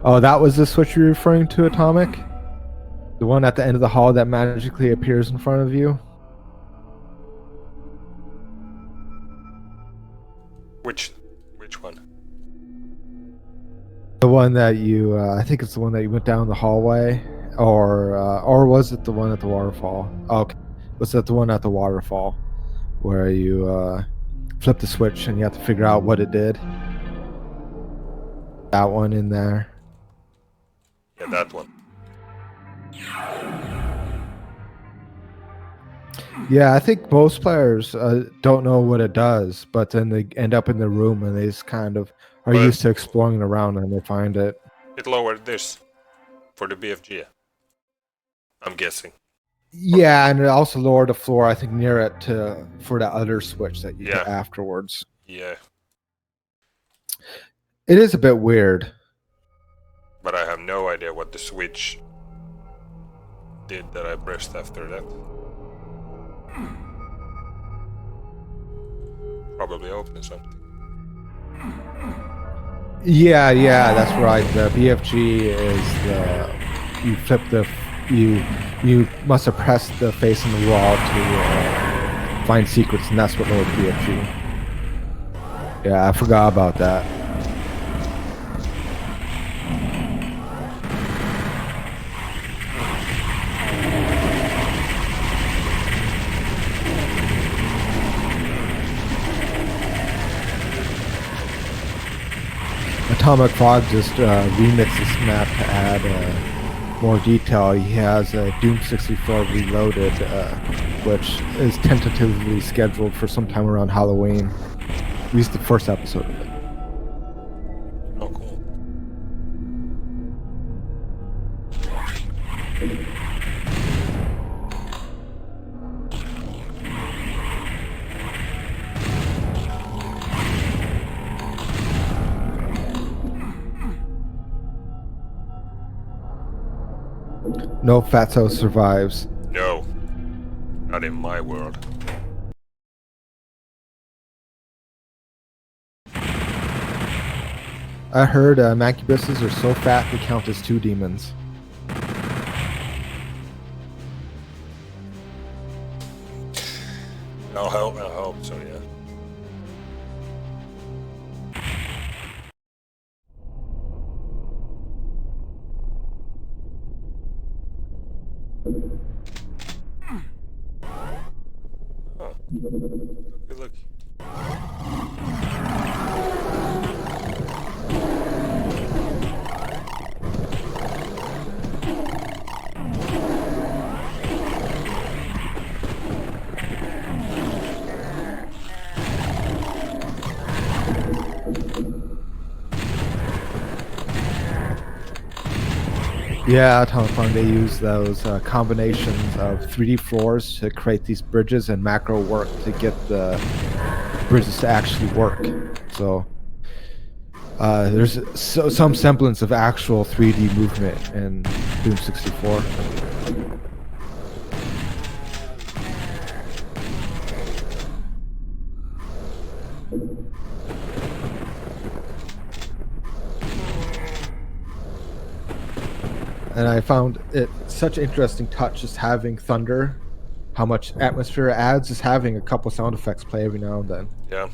Oh, that was the switch you're referring to, Atomic? The one at the end of the hall that magically appears in front of you? Which one? The one that you, I think it's the one that you went down the hallway, or was it the one at the waterfall? Okay, was it the one at the waterfall where you flip the switch and you have to figure out what it did? That one in there. Yeah, that one. Yeah, I think most players don't know what it does, but then they end up in the room and they just kind of are used to exploring around and they find it. It lowered this for the BFG. I'm guessing. Yeah, and it also lowered the floor, I think, near it for that other switch that you hit Yeah. afterwards. Yeah, It is a bit weird. but I have no idea what the switch did that I pressed after that. Probably open something. Yeah, that's right. The BFG is the you flip the you must have pressed the face on the wall to find secrets, and that's what lowered BFG. Yeah, I forgot about that. Atomic Fog just remixed this map to add more detail. He has Doom 64 Reloaded, which is tentatively scheduled for sometime around Halloween. At least the first episode of it. Oh, cool. No Fatso survives. No, not in my world. I heard mancubuses are so fat they count as 2 demons. I hope so, yeah. Oh, look. Yeah, Atomic Fog, they use those combinations of 3D floors to create these bridges and macro work to get the bridges to actually work. So there's some semblance of actual 3D movement in Doom 64. And I found it such an interesting touch just having thunder, how much atmosphere it adds, just having a couple sound effects play every now and then. Yeah.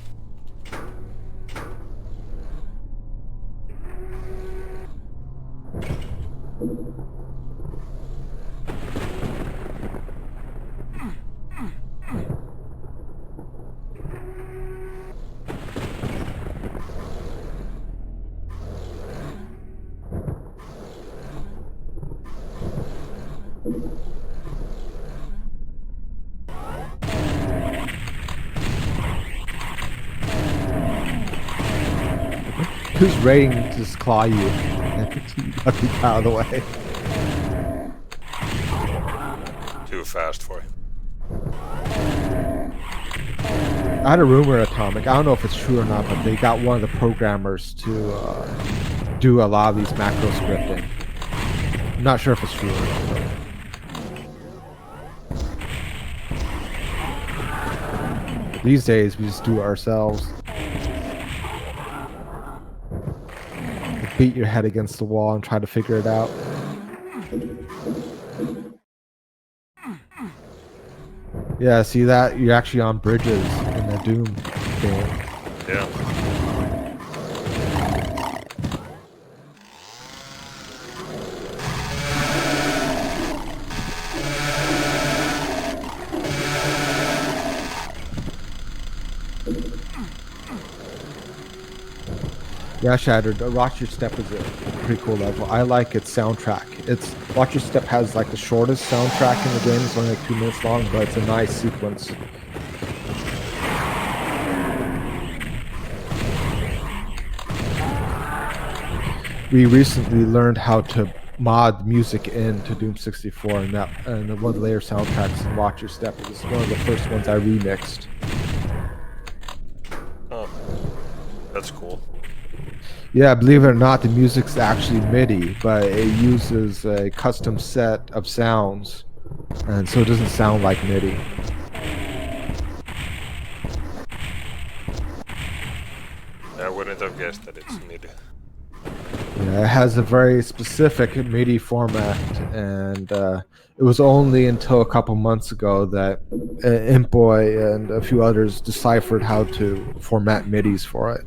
Who's raiding to just claw you? Get out of the way. Too fast for him. I had a rumor at Atomic, I don't know if it's true or not, but they got one of the programmers to do a lot of these macro scripting. I'm not sure if it's true or not, but these days we just do it ourselves. Beat your head against the wall and try to figure it out. Yeah, see that? You're actually on bridges in the Doom game. Yeah. Yeah, Shattered. Watch Your Step is a pretty cool level. I like its soundtrack. It's Watch Your Step has like the shortest soundtrack in the game. It's only like 2 minutes long, but it's a nice sequence. We recently learned how to mod music into Doom 64, and one of the later soundtracks in Watch Your Step. It was one of the first ones I remixed. Oh, that's cool. Yeah, believe it or not, the music's actually MIDI, but it uses a custom set of sounds, and so it doesn't sound like MIDI. I wouldn't have guessed that it's MIDI. Yeah, it has a very specific MIDI format, and it was only until a couple months ago that Impoy and a few others deciphered how to format MIDIs for it.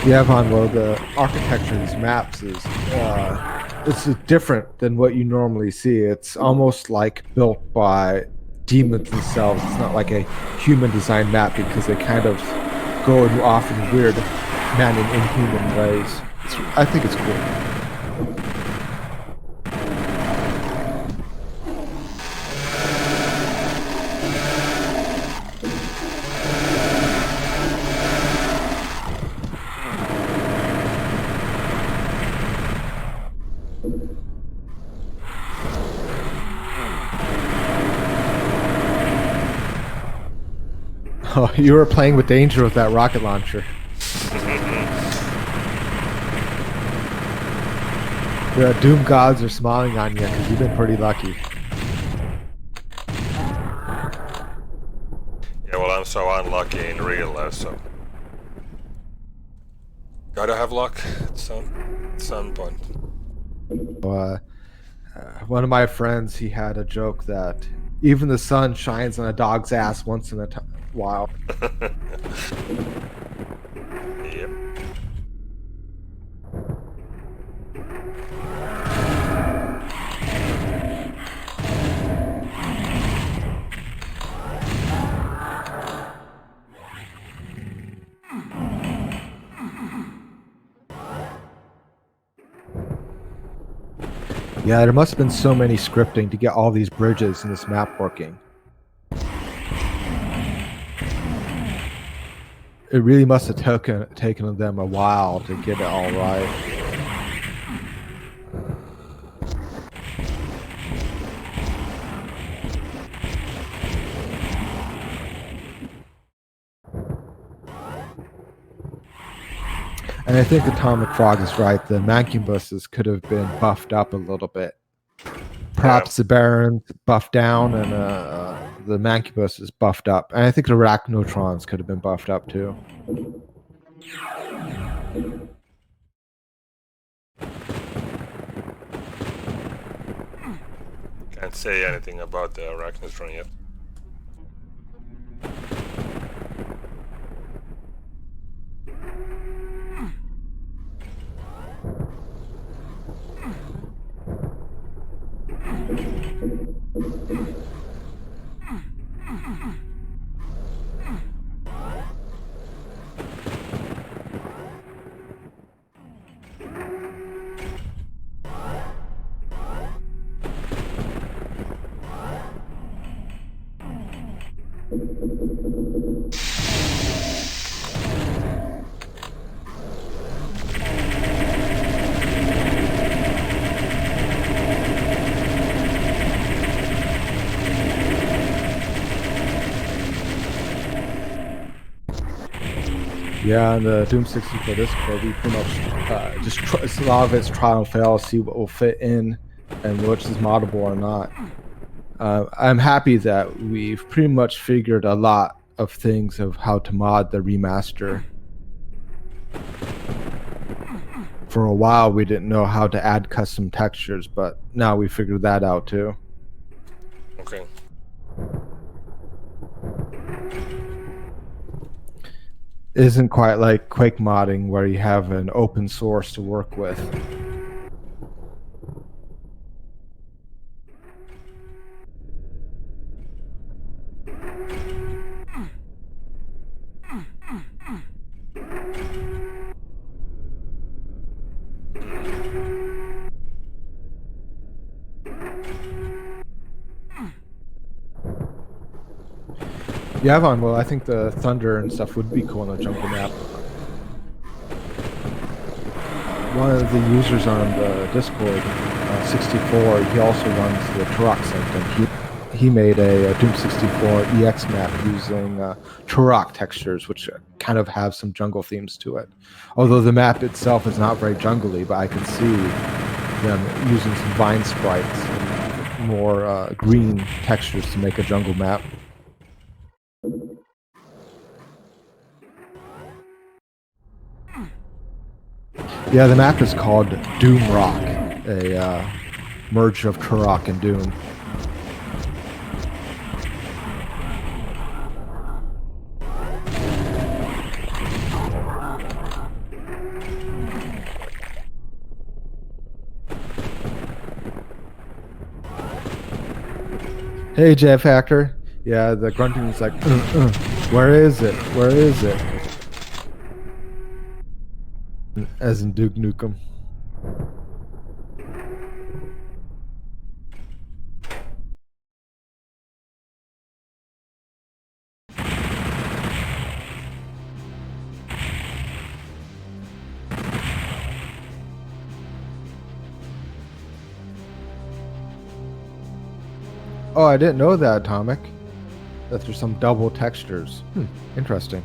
Yeah, Von, well, the architecture of these maps is it's different than what you normally see. It's almost like built by demons themselves. It's not like a human designed map because they kind of go off in weird, man, in inhuman ways. I think it's cool. Oh, you were playing with danger with that rocket launcher. The Doom gods are smiling on you because you've been pretty lucky. Yeah, well, I'm so unlucky in real life, so gotta have luck at some point. One of my friends, he had a joke that even the sun shines on a dog's ass once in a while. Yep. Yeah, there must have been so many scripting to get all these bridges in this map working. It really must have taken them a while to get it all right. And I think Atomic Frog is right. The Mancubuses could have been buffed up a little bit. Perhaps the Barons buffed down and the Mancubus is buffed up. And I think the Arachnotrons could have been buffed up too. Can't say anything about the Arachnotron yet. Yeah, and the Doom 64 Discord, we pretty much just a lot of it's trial and fail, see what will fit in and which is moddable or not. I'm happy that we've pretty much figured a lot of things of how to mod the remaster. For a while, we didn't know how to add custom textures, but now we figured that out too. Okay. It isn't quite like Quake modding where you have an open source to work with. Yeah, Von, well, I think the thunder and stuff would be cool on a jungle map. One of the users on the Discord, 64, he also runs the Turok Sanctum. He made a Doom 64 EX map using Turok textures, which kind of have some jungle themes to it. Although the map itself is not very jungly, but I could see them using some vine sprites and more green textures to make a jungle map. Yeah, the map is called Doom Rock, a merge of Turok and Doom. Hey, J Factor. Yeah, the grunting is like, where is it? Where is it? As in Duke Nukem. Oh, I didn't know that, Atomic. That there's some double textures. Interesting.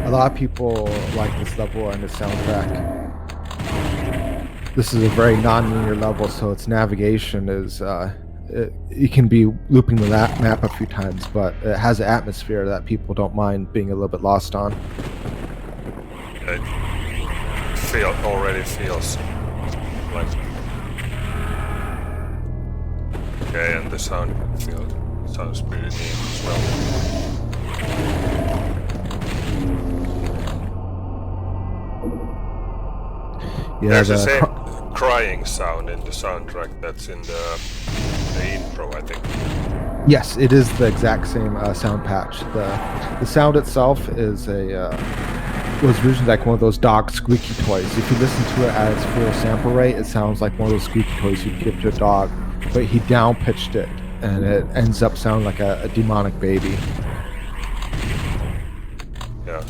A lot of people like this level and the soundtrack. This is a very non-linear level, so its navigation is you can be looping the map a few times, but it has an atmosphere that people don't mind being a little bit lost on. It already feels like. Okay, and the sound sounds pretty neat as well. Yeah, there's the same crying sound in the soundtrack that's in the intro, I think. Yes, it is the exact same sound patch. The sound itself is was originally like one of those dog squeaky toys. If you listen to it at its full sample rate, it sounds like one of those squeaky toys you'd give to a dog. But he down pitched it, and it ends up sounding like a demonic baby. Yeah.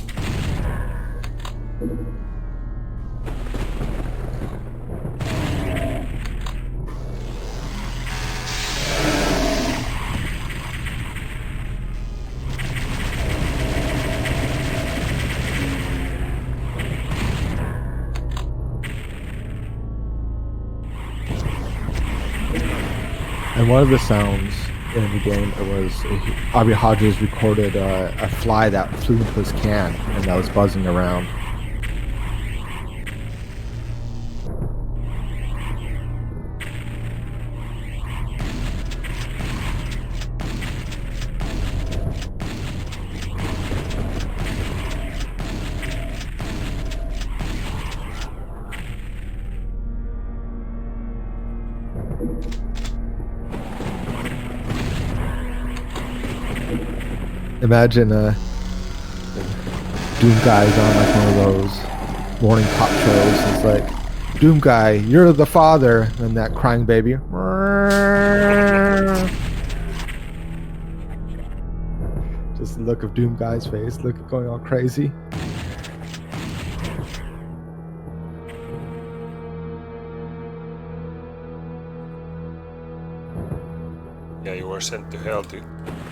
And one of the sounds in the game, it was Aubrey Hodges recorded a fly that flew into his can and that was buzzing around. Imagine Doom Guy's on like one of those morning talk shows. It's like, Doom Guy, you're the father, and that crying baby. Just the look of Doom Guy's face, look at going all crazy. Yeah, you were sent to hell to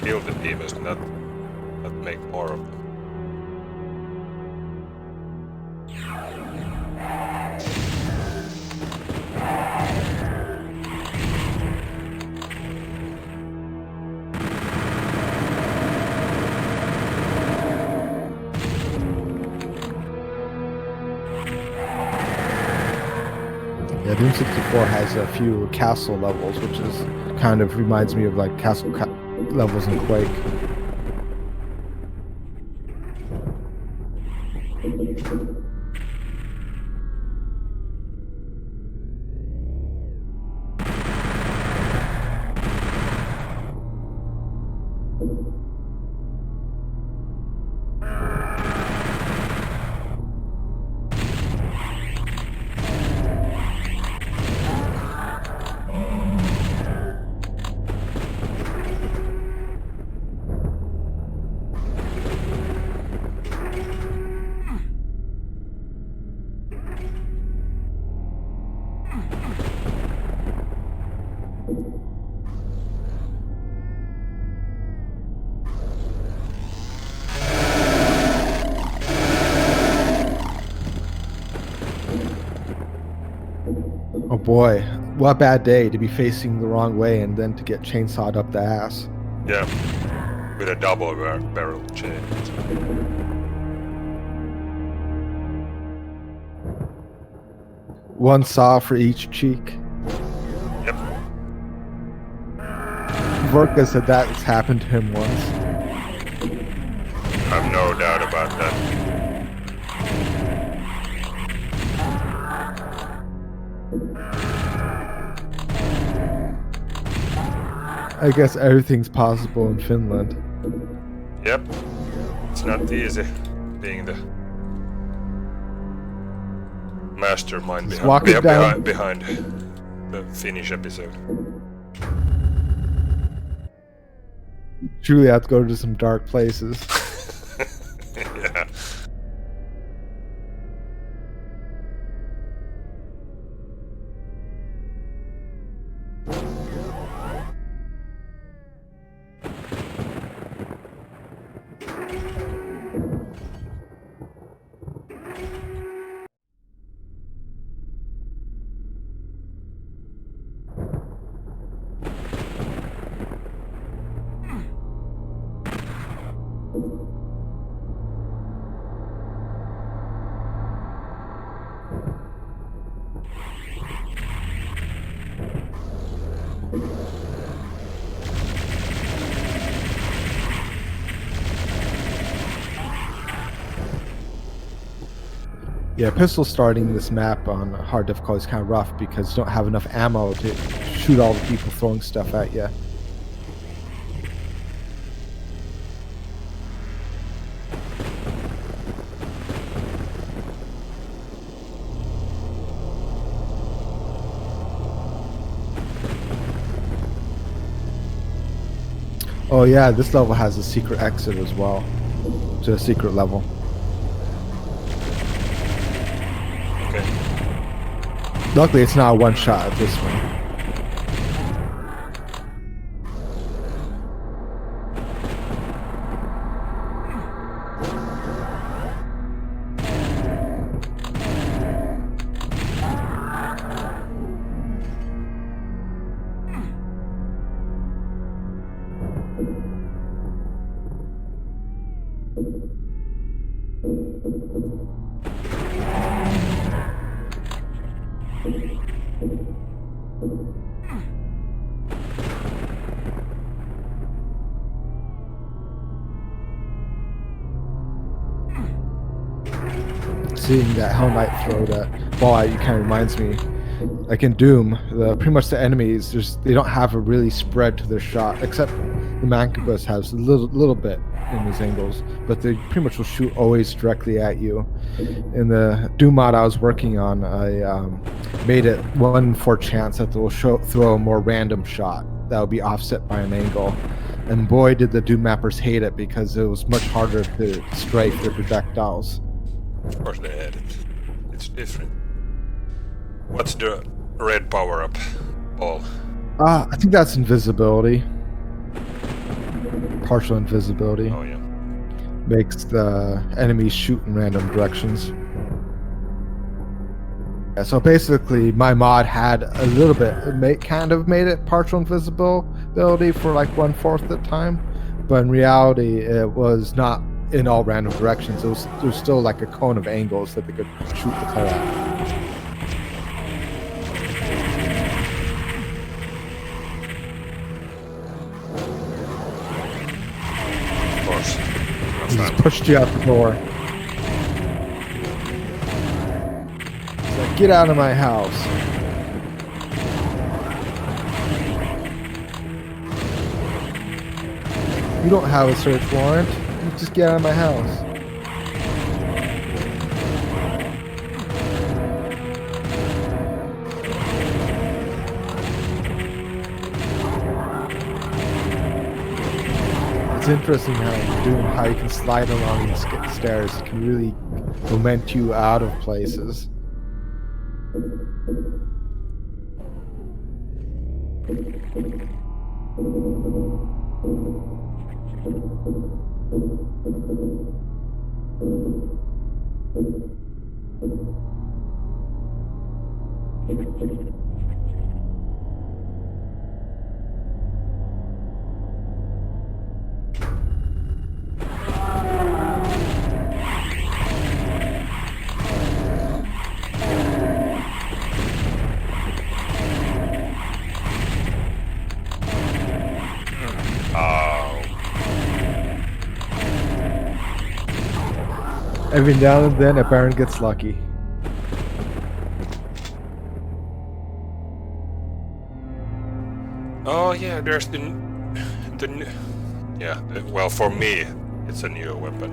kill the demons, not make more of them. Yeah, Doom 64 has a few castle levels, which is kind of reminds me of like castle levels in Quake. Oh boy, what a bad day to be facing the wrong way and then to get chainsawed up the ass. Yeah, with a double barrel chain. One saw for each cheek. Yep. Vorka said that's happened to him once. I have no doubt about that. I guess everything's possible in Finland. Yep. It's not easy being the mastermind behind the Finnish episode. Truly have to go to some dark places. Yeah. Yeah, pistol starting this map on hard difficulty is kind of rough because you don't have enough ammo to shoot all the people throwing stuff at you. Oh yeah, this level has a secret exit as well, to a secret level. Okay. Luckily it's not a one-shot at this one. Seeing that Hell Knight throw that ball at you kind of reminds me, like in Doom, pretty much the enemies they don't have a really spread to their shot, except the Mancubus has a little bit in his angles, but they pretty much will shoot always directly at you. In the Doom mod I was working on, I made it 1 in 4 chance that they'll throw a more random shot that will be offset by an angle. And boy, did the Doom mappers hate it because it was much harder to strike their projectiles. Of course they had it. It's different. What's the red power-up, Paul? I think that's invisibility. Partial invisibility. Oh yeah. Makes the enemies shoot in random directions. Yeah, so basically my mod had a little bit, kind of made it partial invisibility for like 1/4 of the time, but in reality it was not in all random directions. It was still like a cone of angles that they could shoot the player at. pushed you out the door. He's like, get out of my house. You don't have a search warrant. You just get out of my house. It's interesting how you can slide along these stairs. It can really moment you out of places. Every now and then, a Baron gets lucky. Oh yeah, there's well, for me, it's a new weapon.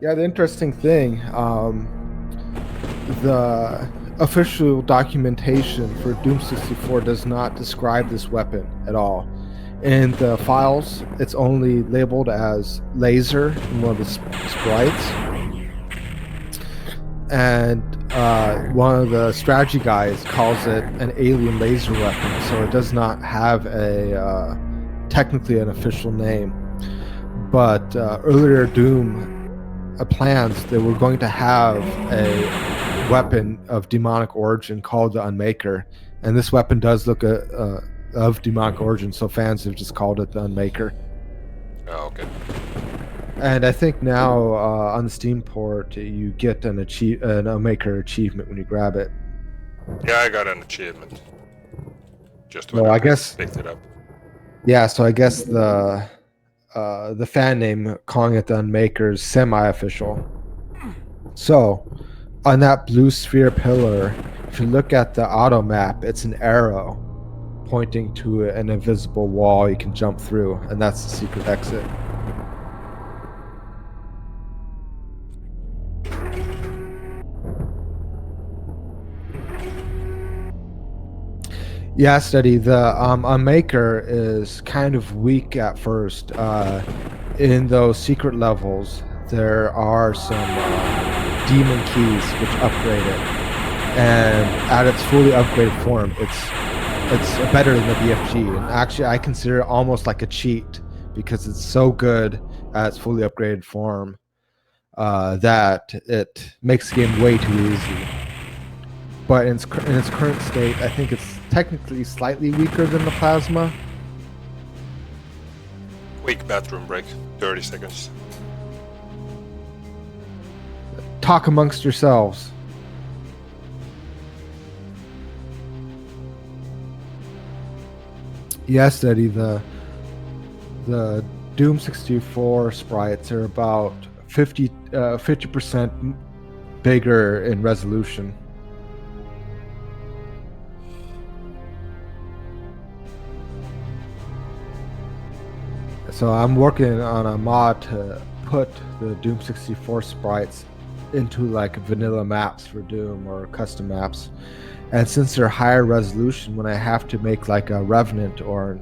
Yeah, the interesting thing, the official documentation for Doom 64 does not describe this weapon at all. In the files, it's only labeled as laser in one of the sprites. And one of the strategy guys calls it an alien laser weapon, so it does not have a technically an official name. But earlier Doom plans, they were going to have a weapon of demonic origin called the Unmaker, and this weapon does look of demonic origin, so fans have just called it the Unmaker. Oh, okay. And I think now on the Steam port, you get an Unmaker achievement when you grab it. Yeah, I got an achievement. Just when I guess picked it up. Yeah, so I guess the fan name calling it the Unmaker is semi-official. So on that blue sphere pillar, if you look at the auto map, it's an arrow pointing to an invisible wall you can jump through, and that's the secret exit. Yeah, Steady. The Unmaker is kind of weak at first. In those secret levels, there are some demon keys which upgrade it, and at its fully upgraded form, it's better than the BFG. And actually, I consider it almost like a cheat because it's so good at its fully upgraded form that it makes the game way too easy. But in its current state, I think it's technically slightly weaker than the Plasma. Quick bathroom break, 30 seconds. Talk amongst yourselves. Yes, Eddie, the Doom 64 sprites are about 50% bigger in resolution. So I'm working on a mod to put the Doom 64 sprites into like vanilla maps for Doom or custom maps. And since they're higher resolution, when I have to make like a Revenant or an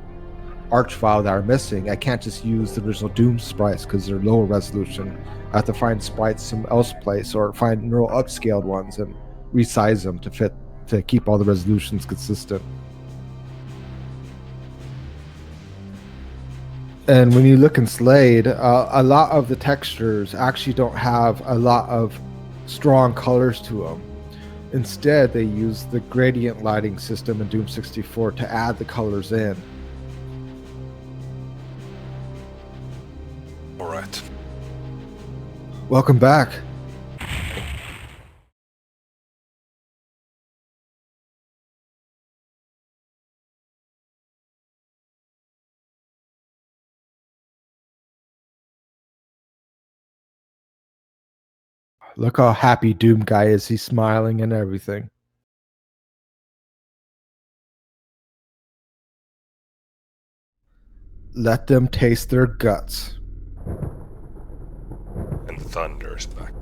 Arch file that are missing, I can't just use the original Doom sprites because they're lower resolution. I have to find sprites some else place or find neural upscaled ones and resize them to keep all the resolutions consistent. And when you look in Slade, a lot of the textures actually don't have a lot of strong colors to them. Instead, they use the gradient lighting system in Doom 64 to add the colors in. All right. Welcome back. Look how happy Doom Guy is. He's smiling and everything. Let them taste their guts. And Thunder's back.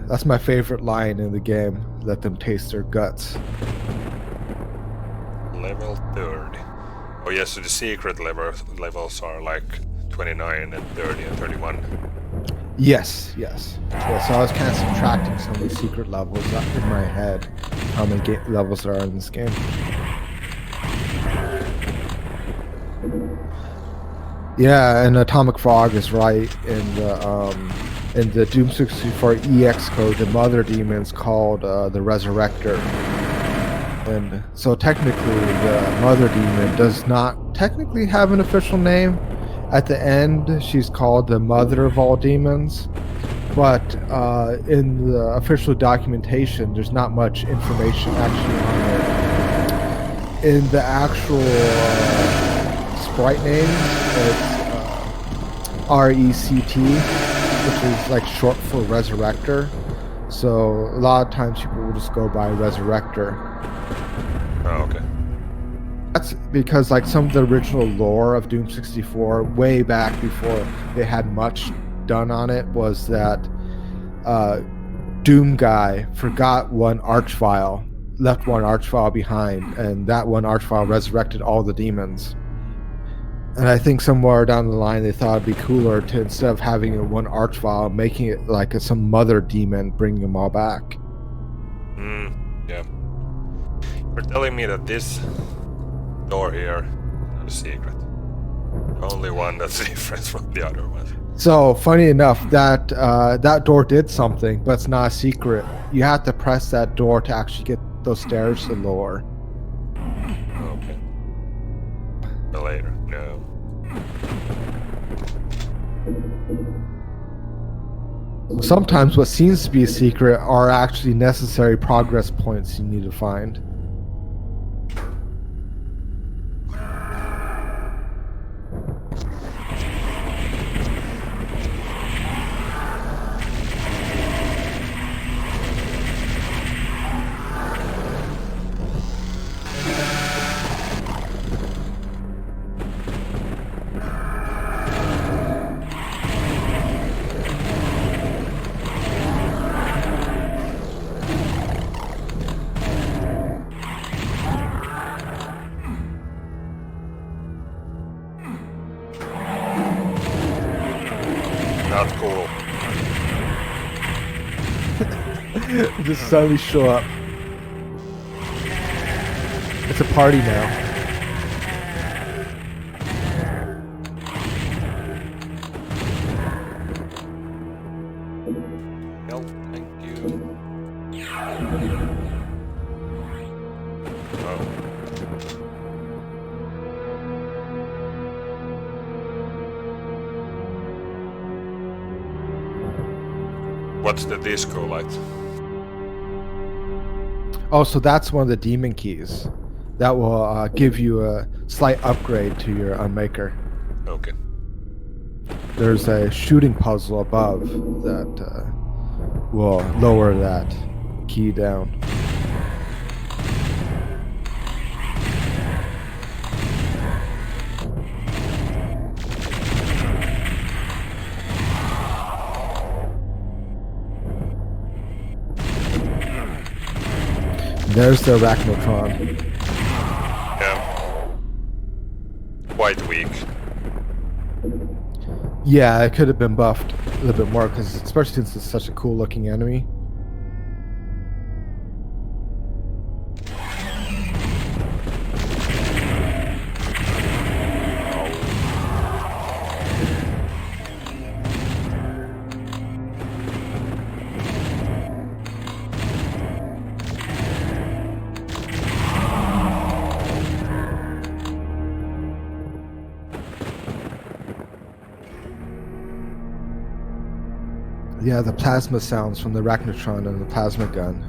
That's my favorite line in the game. Let them taste their guts. Level 30. Oh yes, so the secret levels are like 29 and 30 and 31. Yes. Yeah, so I was kind of subtracting some of the secret levels up in my head. How many levels there are in this game. Yeah, and Atomic Frog is right. In the Doom 64 EX code, the mother demon's called the Resurrector. And so technically the mother demon does not technically have an official name. At the end, she's called the mother of all demons. But in the official documentation, there's not much information actually on her. In the actual sprite name, it's RECT, which is like short for Resurrector. So a lot of times people will just go by Resurrector. Oh, okay. That's because like some of the original lore of Doom 64, way back before they had much done on it, was that Doom Guy forgot one archvile, left one archvile behind, and that one archvile resurrected all the demons. And I think somewhere down the line they thought it'd be cooler to, instead of having one archvile, making it like some mother demon bringing them all back. Yeah. You're telling me that this door here is not a secret. The only one that's different from the other one. So funny enough, that that door did something, but it's not a secret. You have to press that door to actually get those stairs to lower. Okay. But later, no. Sometimes what seems to be a secret are actually necessary progress points you need to find. Not cool. Just suddenly show up. It's a party now. Well, thank you. Oh. What's the disco light? Oh, so that's one of the demon keys. That will give you a slight upgrade to your Unmaker. Okay. There's a shooting puzzle above that will lower that key down. There's the Arachnotron. Yeah. Quite weak. Yeah, it could have been buffed a little bit more, because especially since it's such a cool looking enemy. Yeah, the plasma sounds from the Arachnotron and the plasma gun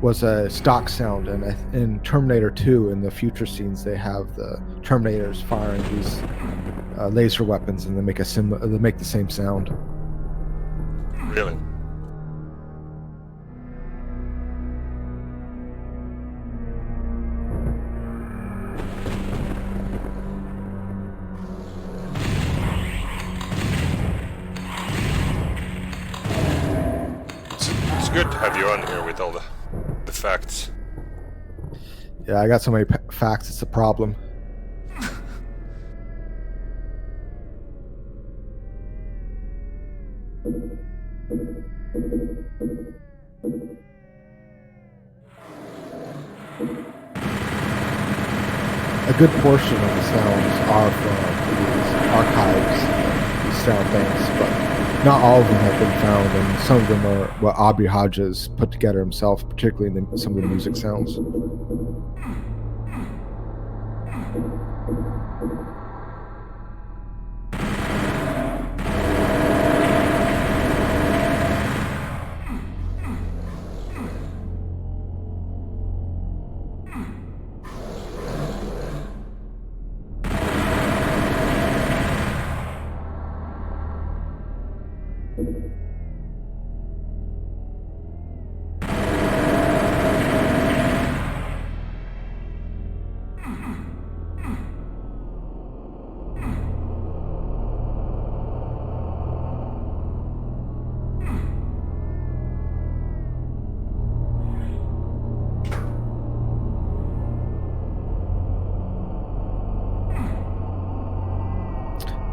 was a stock sound, and in Terminator 2, in the future scenes, they have the Terminators firing these laser weapons, and they make the same sound. Really? It's good to have you on here with all the facts. Yeah, I got so many facts, it's a problem. A good portion of the sounds are from these archives, these sound banks, but not all of them have been found, and some of them are what Aubrey Hodges put together himself, particularly in some of the music sounds.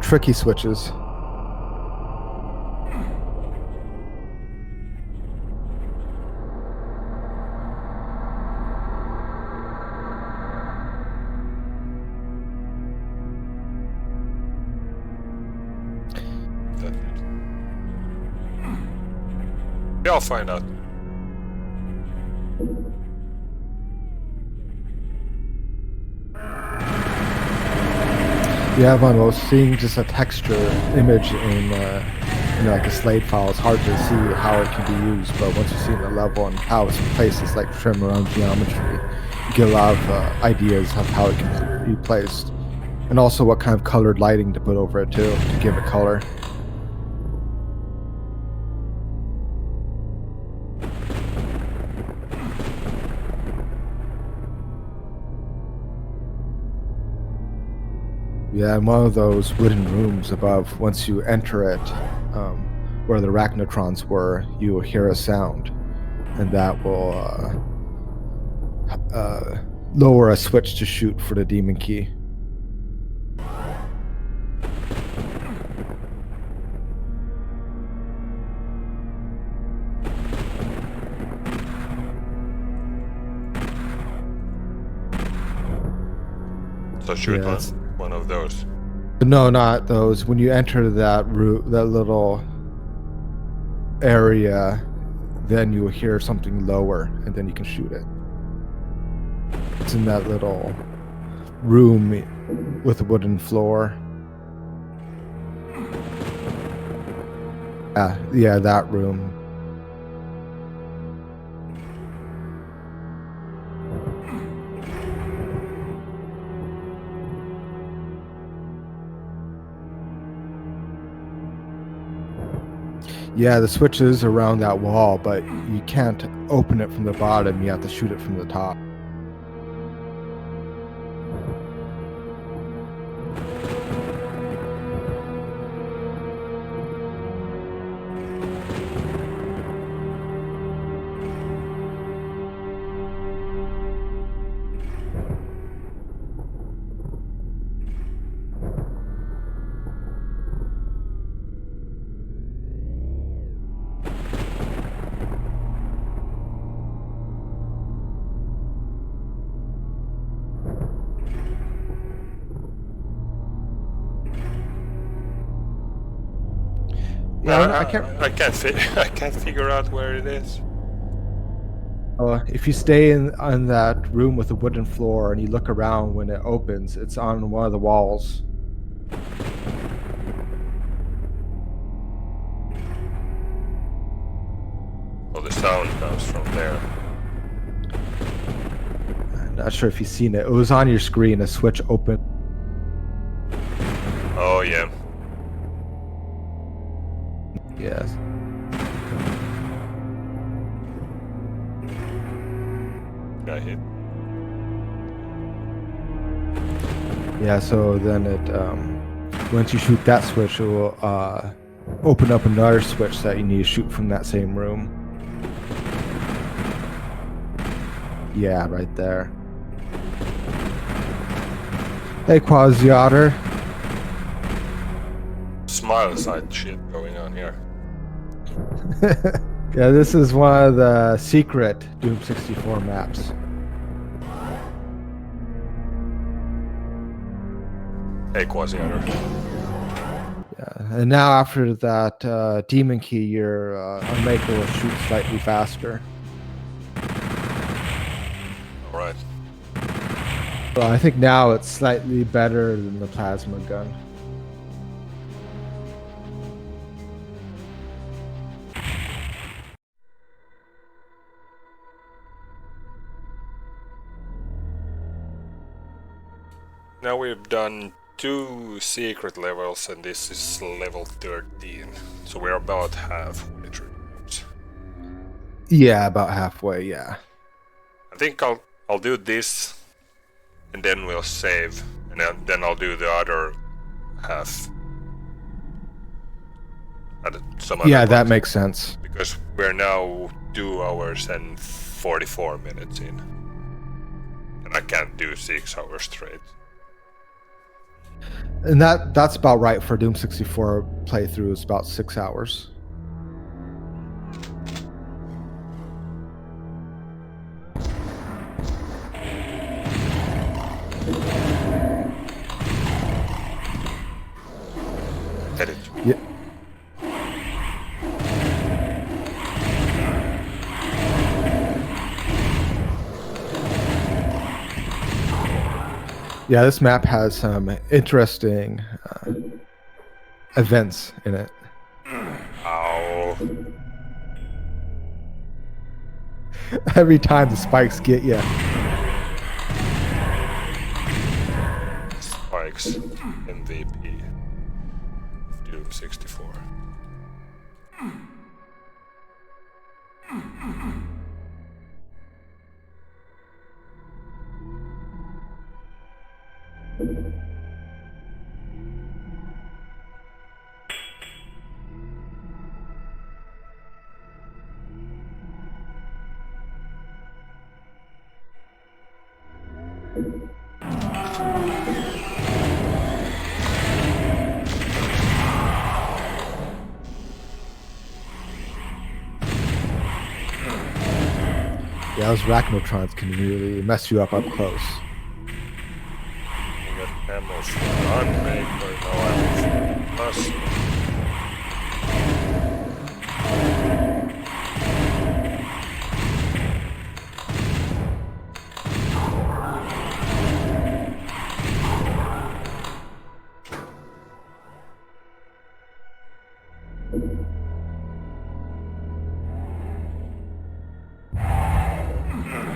Tricky switches. Yeah, I'll find out. Yeah, Von, well, seeing just a texture image in like a slate file, it's hard to see how it can be used, but once you see the level and how it's placed, it's like trim around geometry. You get a lot of ideas of how it can be placed, and also what kind of colored lighting to put over it too, to give it color. Yeah, in one of those wooden rooms above, once you enter it, where the arachnotrons were, you will hear a sound, and that will lower a switch to shoot for the demon key. So shoot one of those. No, not those. When you enter that room, that little area, then you will hear something lower, and then you can shoot it. It's in that little room with a wooden floor. Yeah, that room. Yeah, the switch is around that wall, but you can't open it from the bottom. You have to shoot it from the top. Yeah, I can't figure out where it is. If you stay on that room with the wooden floor and you look around when it opens, it's on one of the walls. Well, the sound comes from there. I'm not sure if you've seen it. It was on your screen. A switch opened. Oh yeah. Yes. guy hit. Yeah, so then it once you shoot that switch, it will open up another switch that you need to shoot from that same room. Yeah, right there. Hey, Quasi-Otter. Smile side shit going on here. Yeah, this is one of the secret Doom 64 maps. Hey, Quasi-Otter. Yeah, and now after that demon key, your Omega will shoot slightly faster. Alright. So I think now it's slightly better than the plasma gun. Now we've done 2 secret levels and this is level 13. So we're about halfway through. Yeah, about halfway, yeah. I think I'll do this and then we'll save and then I'll do the other half at some other Yeah, that point. makes sense. Because we're now 2 hours and 44 minutes in. And I can't do 6 hours straight. And that's about right for Doom 64 playthrough. It's about 6 hours. Edit. Yeah. Yeah, this map has some interesting events in it. Ow. Every time the spikes get you. Spikes. MVP. Doom 64. Yeah, those Arachnotrons can really mess you up close. I got ammo for Unmaker, no ammo for Plus.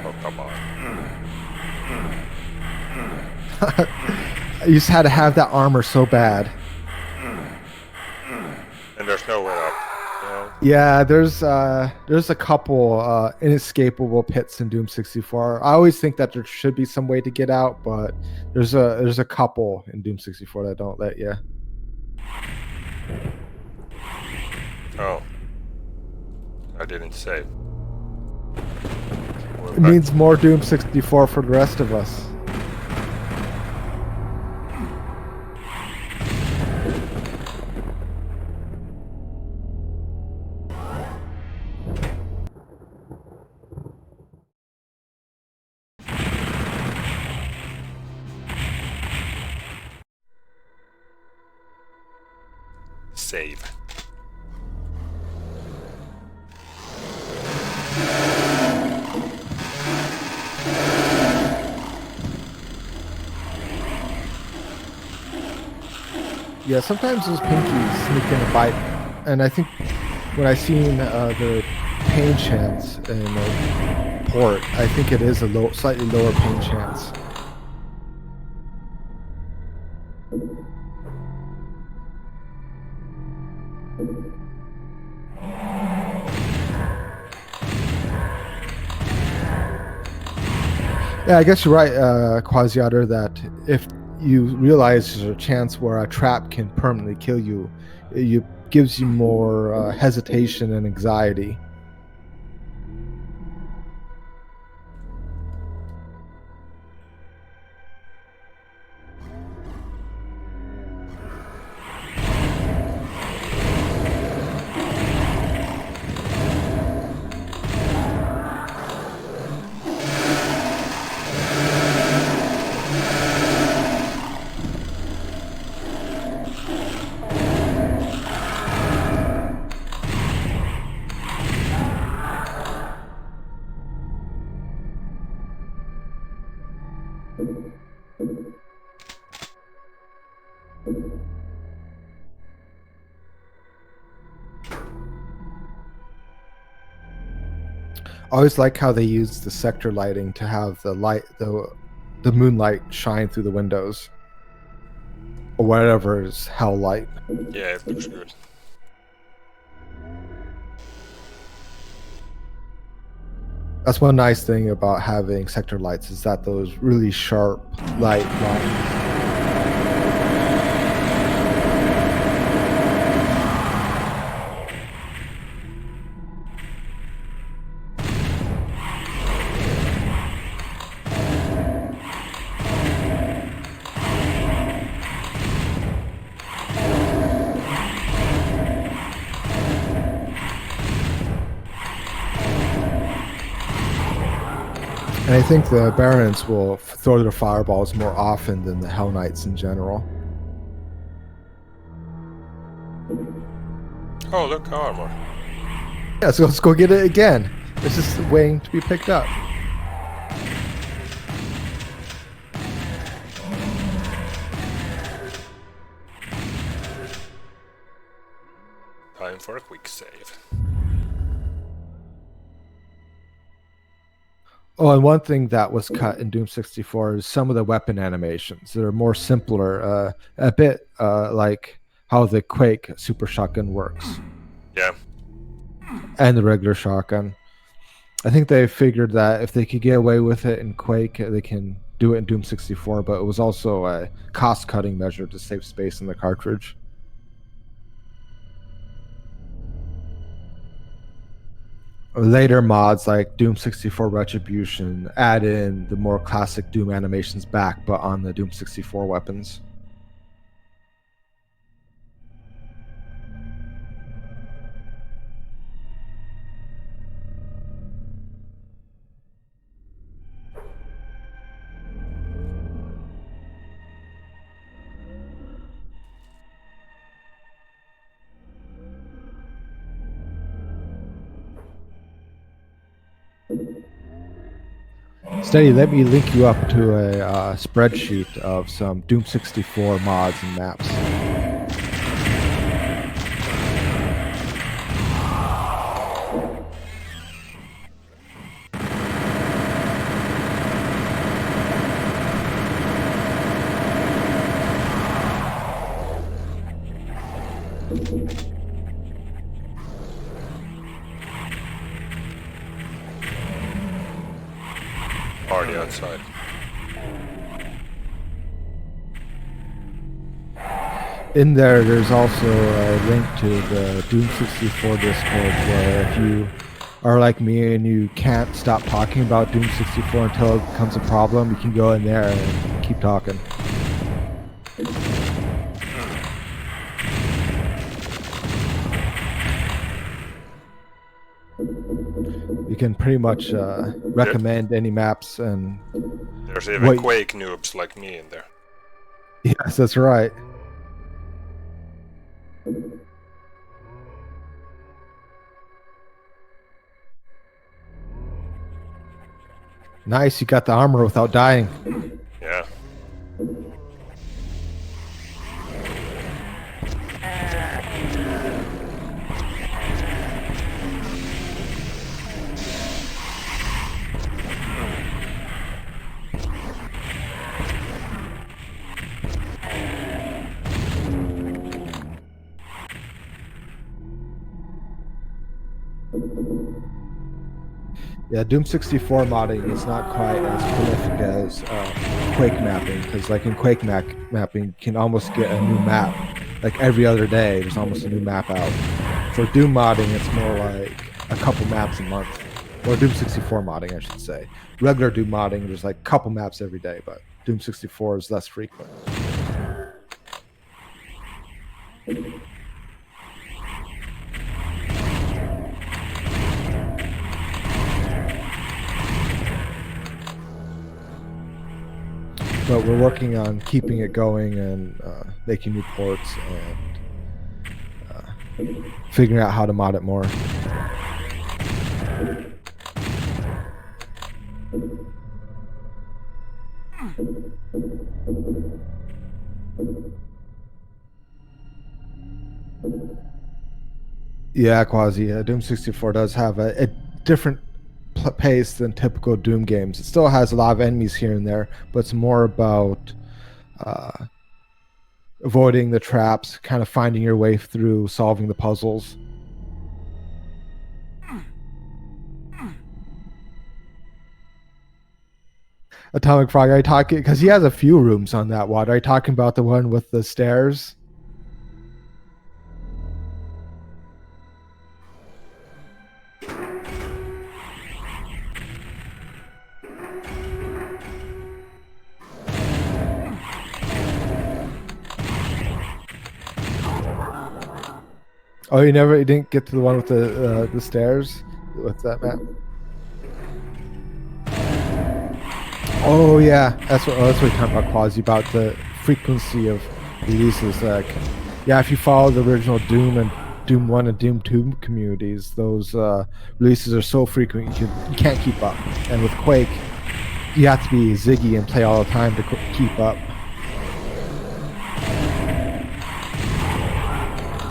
Oh, come on. You just had to have that armor so bad. And there's no way up. You know? Yeah, there's a couple inescapable pits in Doom 64. I always think that there should be some way to get out, but there's a couple in Doom 64 that don't let you. Oh. I didn't save. It means more Doom 64 for the rest of us. Save. Yeah, sometimes those pinkies sneak in a bite, and I think when I seen the pain chance in the port, I think it is a slightly lower pain chance. Yeah, I guess you're right, Quasiator, that if you realize there's a chance where a trap can permanently kill you, it gives you more hesitation and anxiety. I always like how they use the sector lighting to have the moonlight shine through the windows, or whatever is hell light. Yeah, it looks good. That's one nice thing about having sector lights, is that those really sharp light lines. And I think the Barons will throw their fireballs more often than the Hell Knights in general. Oh, look, armor. Yeah, so let's go get it again. It's just waiting to be picked up. Time for a quick save. Oh, and one thing that was cut in Doom 64 is some of the weapon animations. They're more simpler, a bit like how the Quake super shotgun works. Yeah. And the regular shotgun. I think they figured that if they could get away with it in Quake, they can do it in Doom 64, but it was also a cost-cutting measure to save space in the cartridge. Later mods like Doom 64 Retribution add in the more classic Doom animations back, but on the Doom 64 weapons. Steady, let me link you up to a spreadsheet of some Doom 64 mods and maps. Party outside. In there's also a link to the Doom 64 Discord, where if you are like me and you can't stop talking about Doom 64 until it becomes a problem, you can go in there and keep talking. You can pretty much recommend any maps, and there's even Quake noobs like me in there. Yes, that's right. Nice, you got the armor without dying. Yeah. Yeah, Doom 64 modding is not quite as prolific as Quake mapping, because like in Quake mapping, you can almost get a new map. Like every other day, there's almost a new map out. For Doom modding, it's more like a couple maps a month. Or Doom 64 modding, I should say. Regular Doom modding, there's like a couple maps every day, but Doom 64 is less frequent. But we're working on keeping it going and making new ports and figuring out how to mod it more. Yeah, Quasi. Doom 64 does have a different pace than typical Doom games. It still has a lot of enemies here and there, but it's more about avoiding the traps, kind of finding your way through, solving the puzzles. Atomic Frog, are you talking? Because he has a few rooms on that one. Are you talking about the one with the stairs? Oh, you didn't get to the one with the stairs with that map. Oh yeah, that's what you're talking about, Quasi, about the frequency of releases. Like, yeah, if you follow the original Doom and Doom 1 and Doom 2 communities, those releases are so frequent you can't keep up. And with Quake, you have to be ziggy and play all the time to keep up.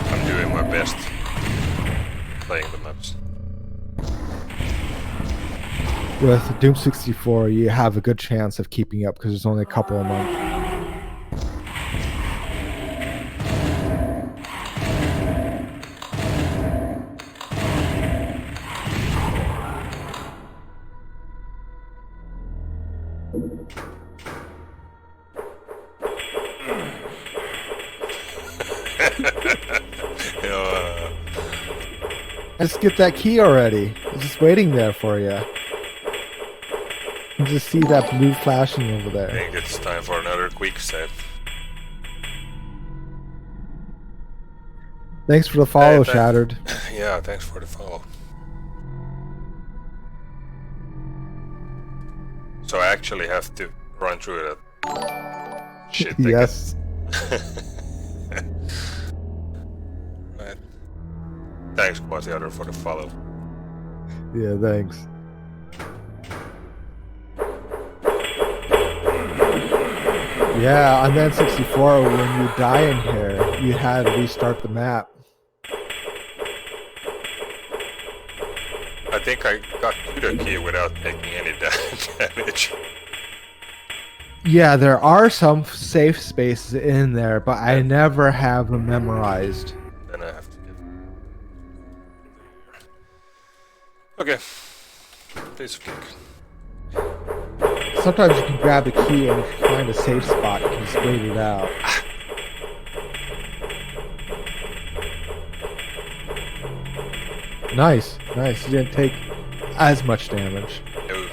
I'm doing my best playing the maps. With Doom 64, you have a good chance of keeping up because there's only a couple a month. Let's get that key already. It's just waiting there for you. You just see that blue flashing over there. I think it's time for another quick save. Thanks for the follow, Shattered. Yeah, thanks for the follow. So I actually have to run through that shit again. Yes. Right. Thanks, Quasiator, for the follow. Yeah, thanks. Yeah, on the N64, when you die in here, you had to restart the map. I think I got to the key without taking any damage. Yeah, there are some safe spaces in there, but I never have them memorized. Then I have to get... Okay. Piece of cake. Sometimes you can grab the key and if you find a safe spot, you can just wait it out. Nice, nice. You didn't take as much damage. No.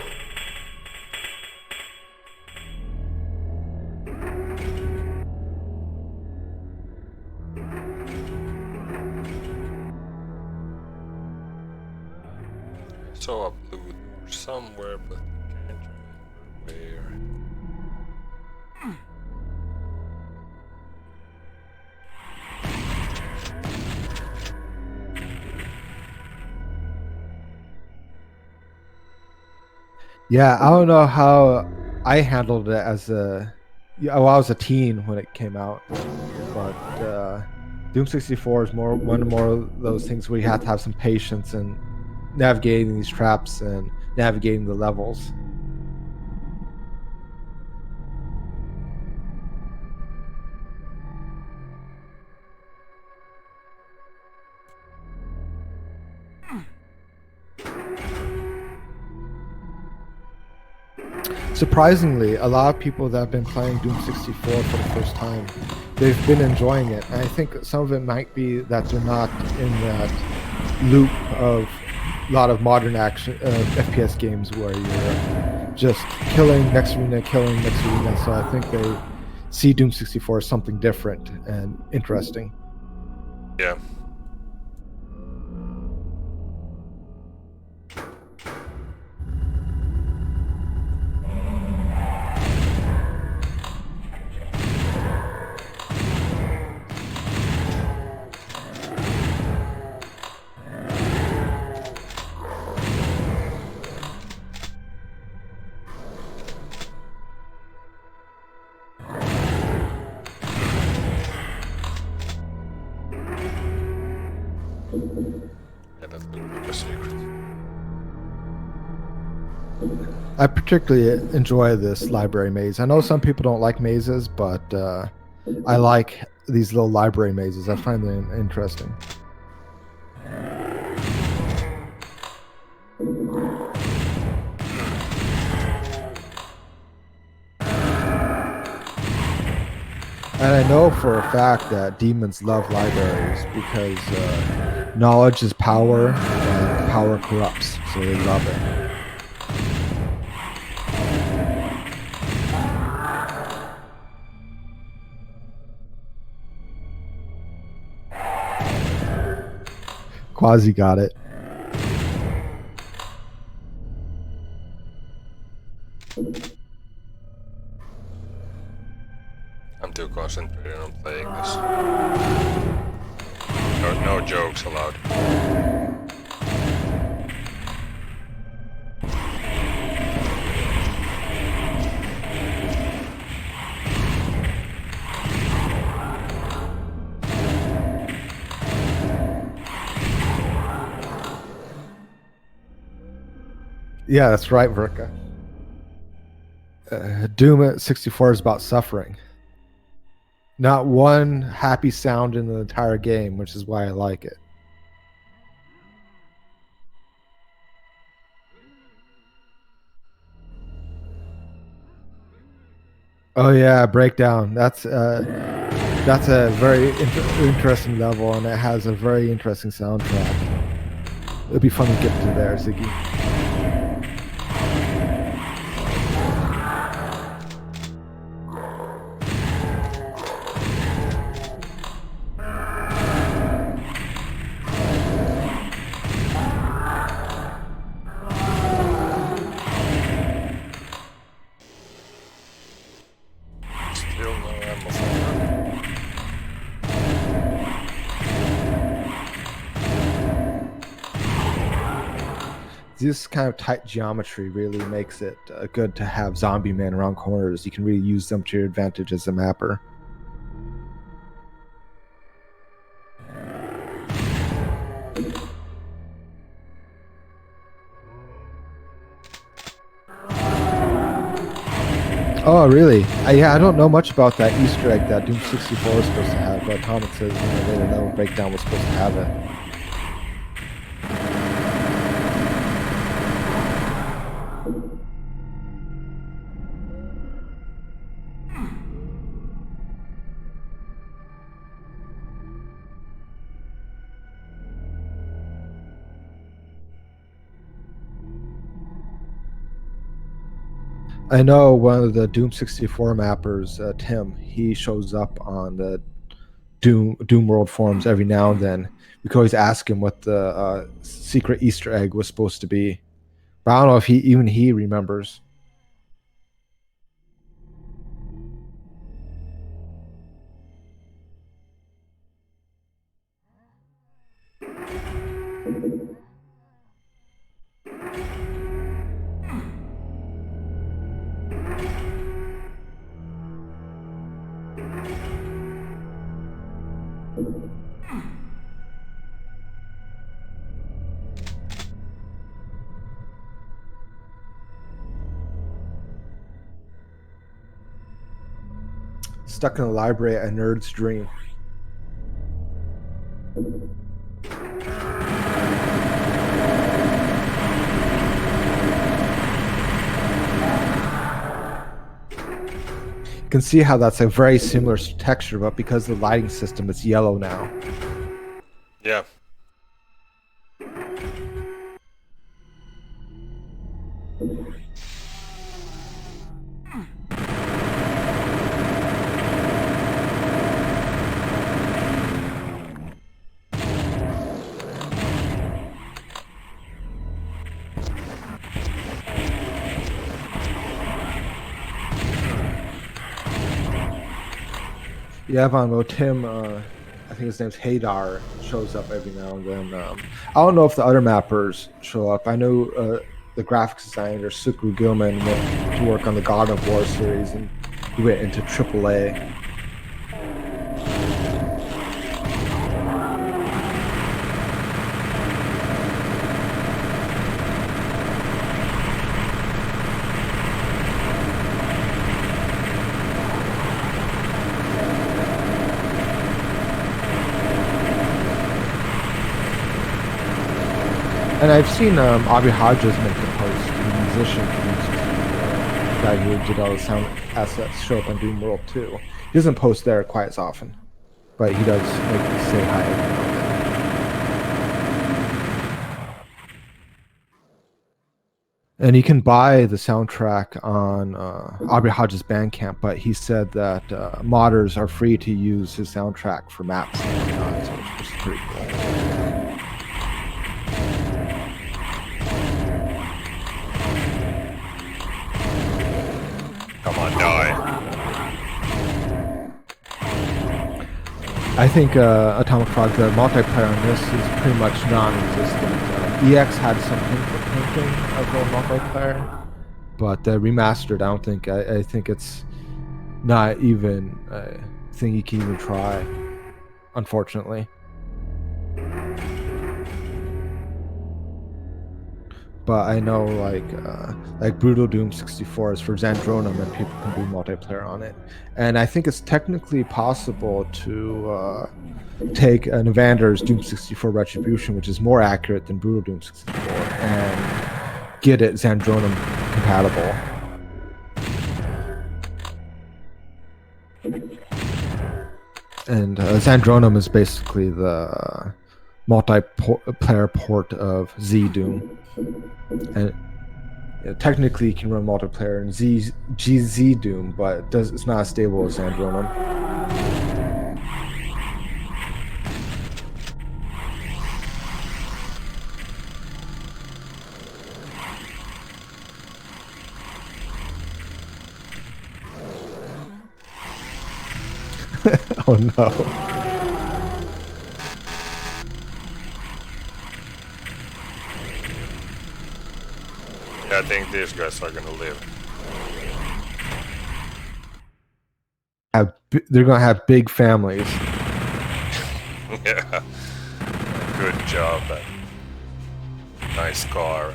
Saw a blue door somewhere, but I can't remember where. Yeah, I don't know how I handled it as a... I was a teen when it came out, but Doom 64 is one of those things where you have to have some patience in navigating these traps and navigating the levels. surprisingly, a lot of people that have been playing Doom 64 for the first time, they've been enjoying it. And I think some of it might be that they're not in that loop of a lot of modern action FPS games where you're just killing next arena, killing next arena. So I think they see Doom 64 as something different and interesting. Yeah. I particularly enjoy this library maze. I know some people don't like mazes, but I like these little library mazes. I find them interesting. And I know for a fact that demons love libraries because knowledge is power and power corrupts, so they love it. Quasi got it. I'm too concentrated on playing this. No jokes allowed. Yeah, that's right, Verka. Doom at 64 is about suffering. Not one happy sound in the entire game, which is why I like it. Oh yeah, Breakdown. That's a very interesting level, and it has a very interesting soundtrack. It'd be fun to get to there, Ziggy. This kind of tight geometry really makes it good to have zombie men around corners. You can really use them to your advantage as a mapper. Oh, really? Yeah, I don't know much about that Easter egg that Doom 64 is supposed to have, but Atomic says they don't know Breakdown was supposed to have it. I know one of the Doom 64 mappers, Tim, he shows up on the Doom World forums every now and then. We could always ask him what the secret Easter egg was supposed to be. But I don't know if he remembers. Stuck in a library, a nerd's dream. You can see how that's a very similar texture, but because the lighting system is yellow now. Yeah. Yeah, Von Mo, Tim, I think his name's Hadar, shows up every now and then. I don't know if the other mappers show up. I know the graphics designer, Sukru Gilman, went to work on the God of War series, and he went into AAA. And I've seen Avi Hodges make a post, the musician the guy who did all the sound assets, show up on Doom World too. He doesn't post there quite as often, but he does say hi every now and then. And you can buy the soundtrack on Aubrey Hodges' Bandcamp, but he said that modders are free to use his soundtrack for maps and whatnot, so which is pretty cool. Come on, die. I think Atomic Frog, the multiplayer on this is pretty much non-existent. EX had some hinting of the multiplayer, but remastered, I don't think. I think it's not even a thing you can even try, unfortunately. But I know like Brutal Doom 64 is for Zandronum, and people can do multiplayer on it. And I think it's technically possible to take an Evander's Doom 64 Retribution, which is more accurate than Brutal Doom 64, and get it Zandronum compatible. And Zandronum is basically the multiplayer port of Z Doom. And technically you can run multiplayer in GZ Doom, but it's not as stable as Zandronum. Oh no. Yeah, I think these guys are gonna live. They're gonna have big families. Yeah. Good job. Nice car.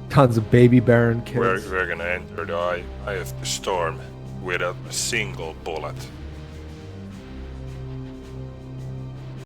Tons of baby Baron kids. We're gonna enter the eye of the storm without a single bullet.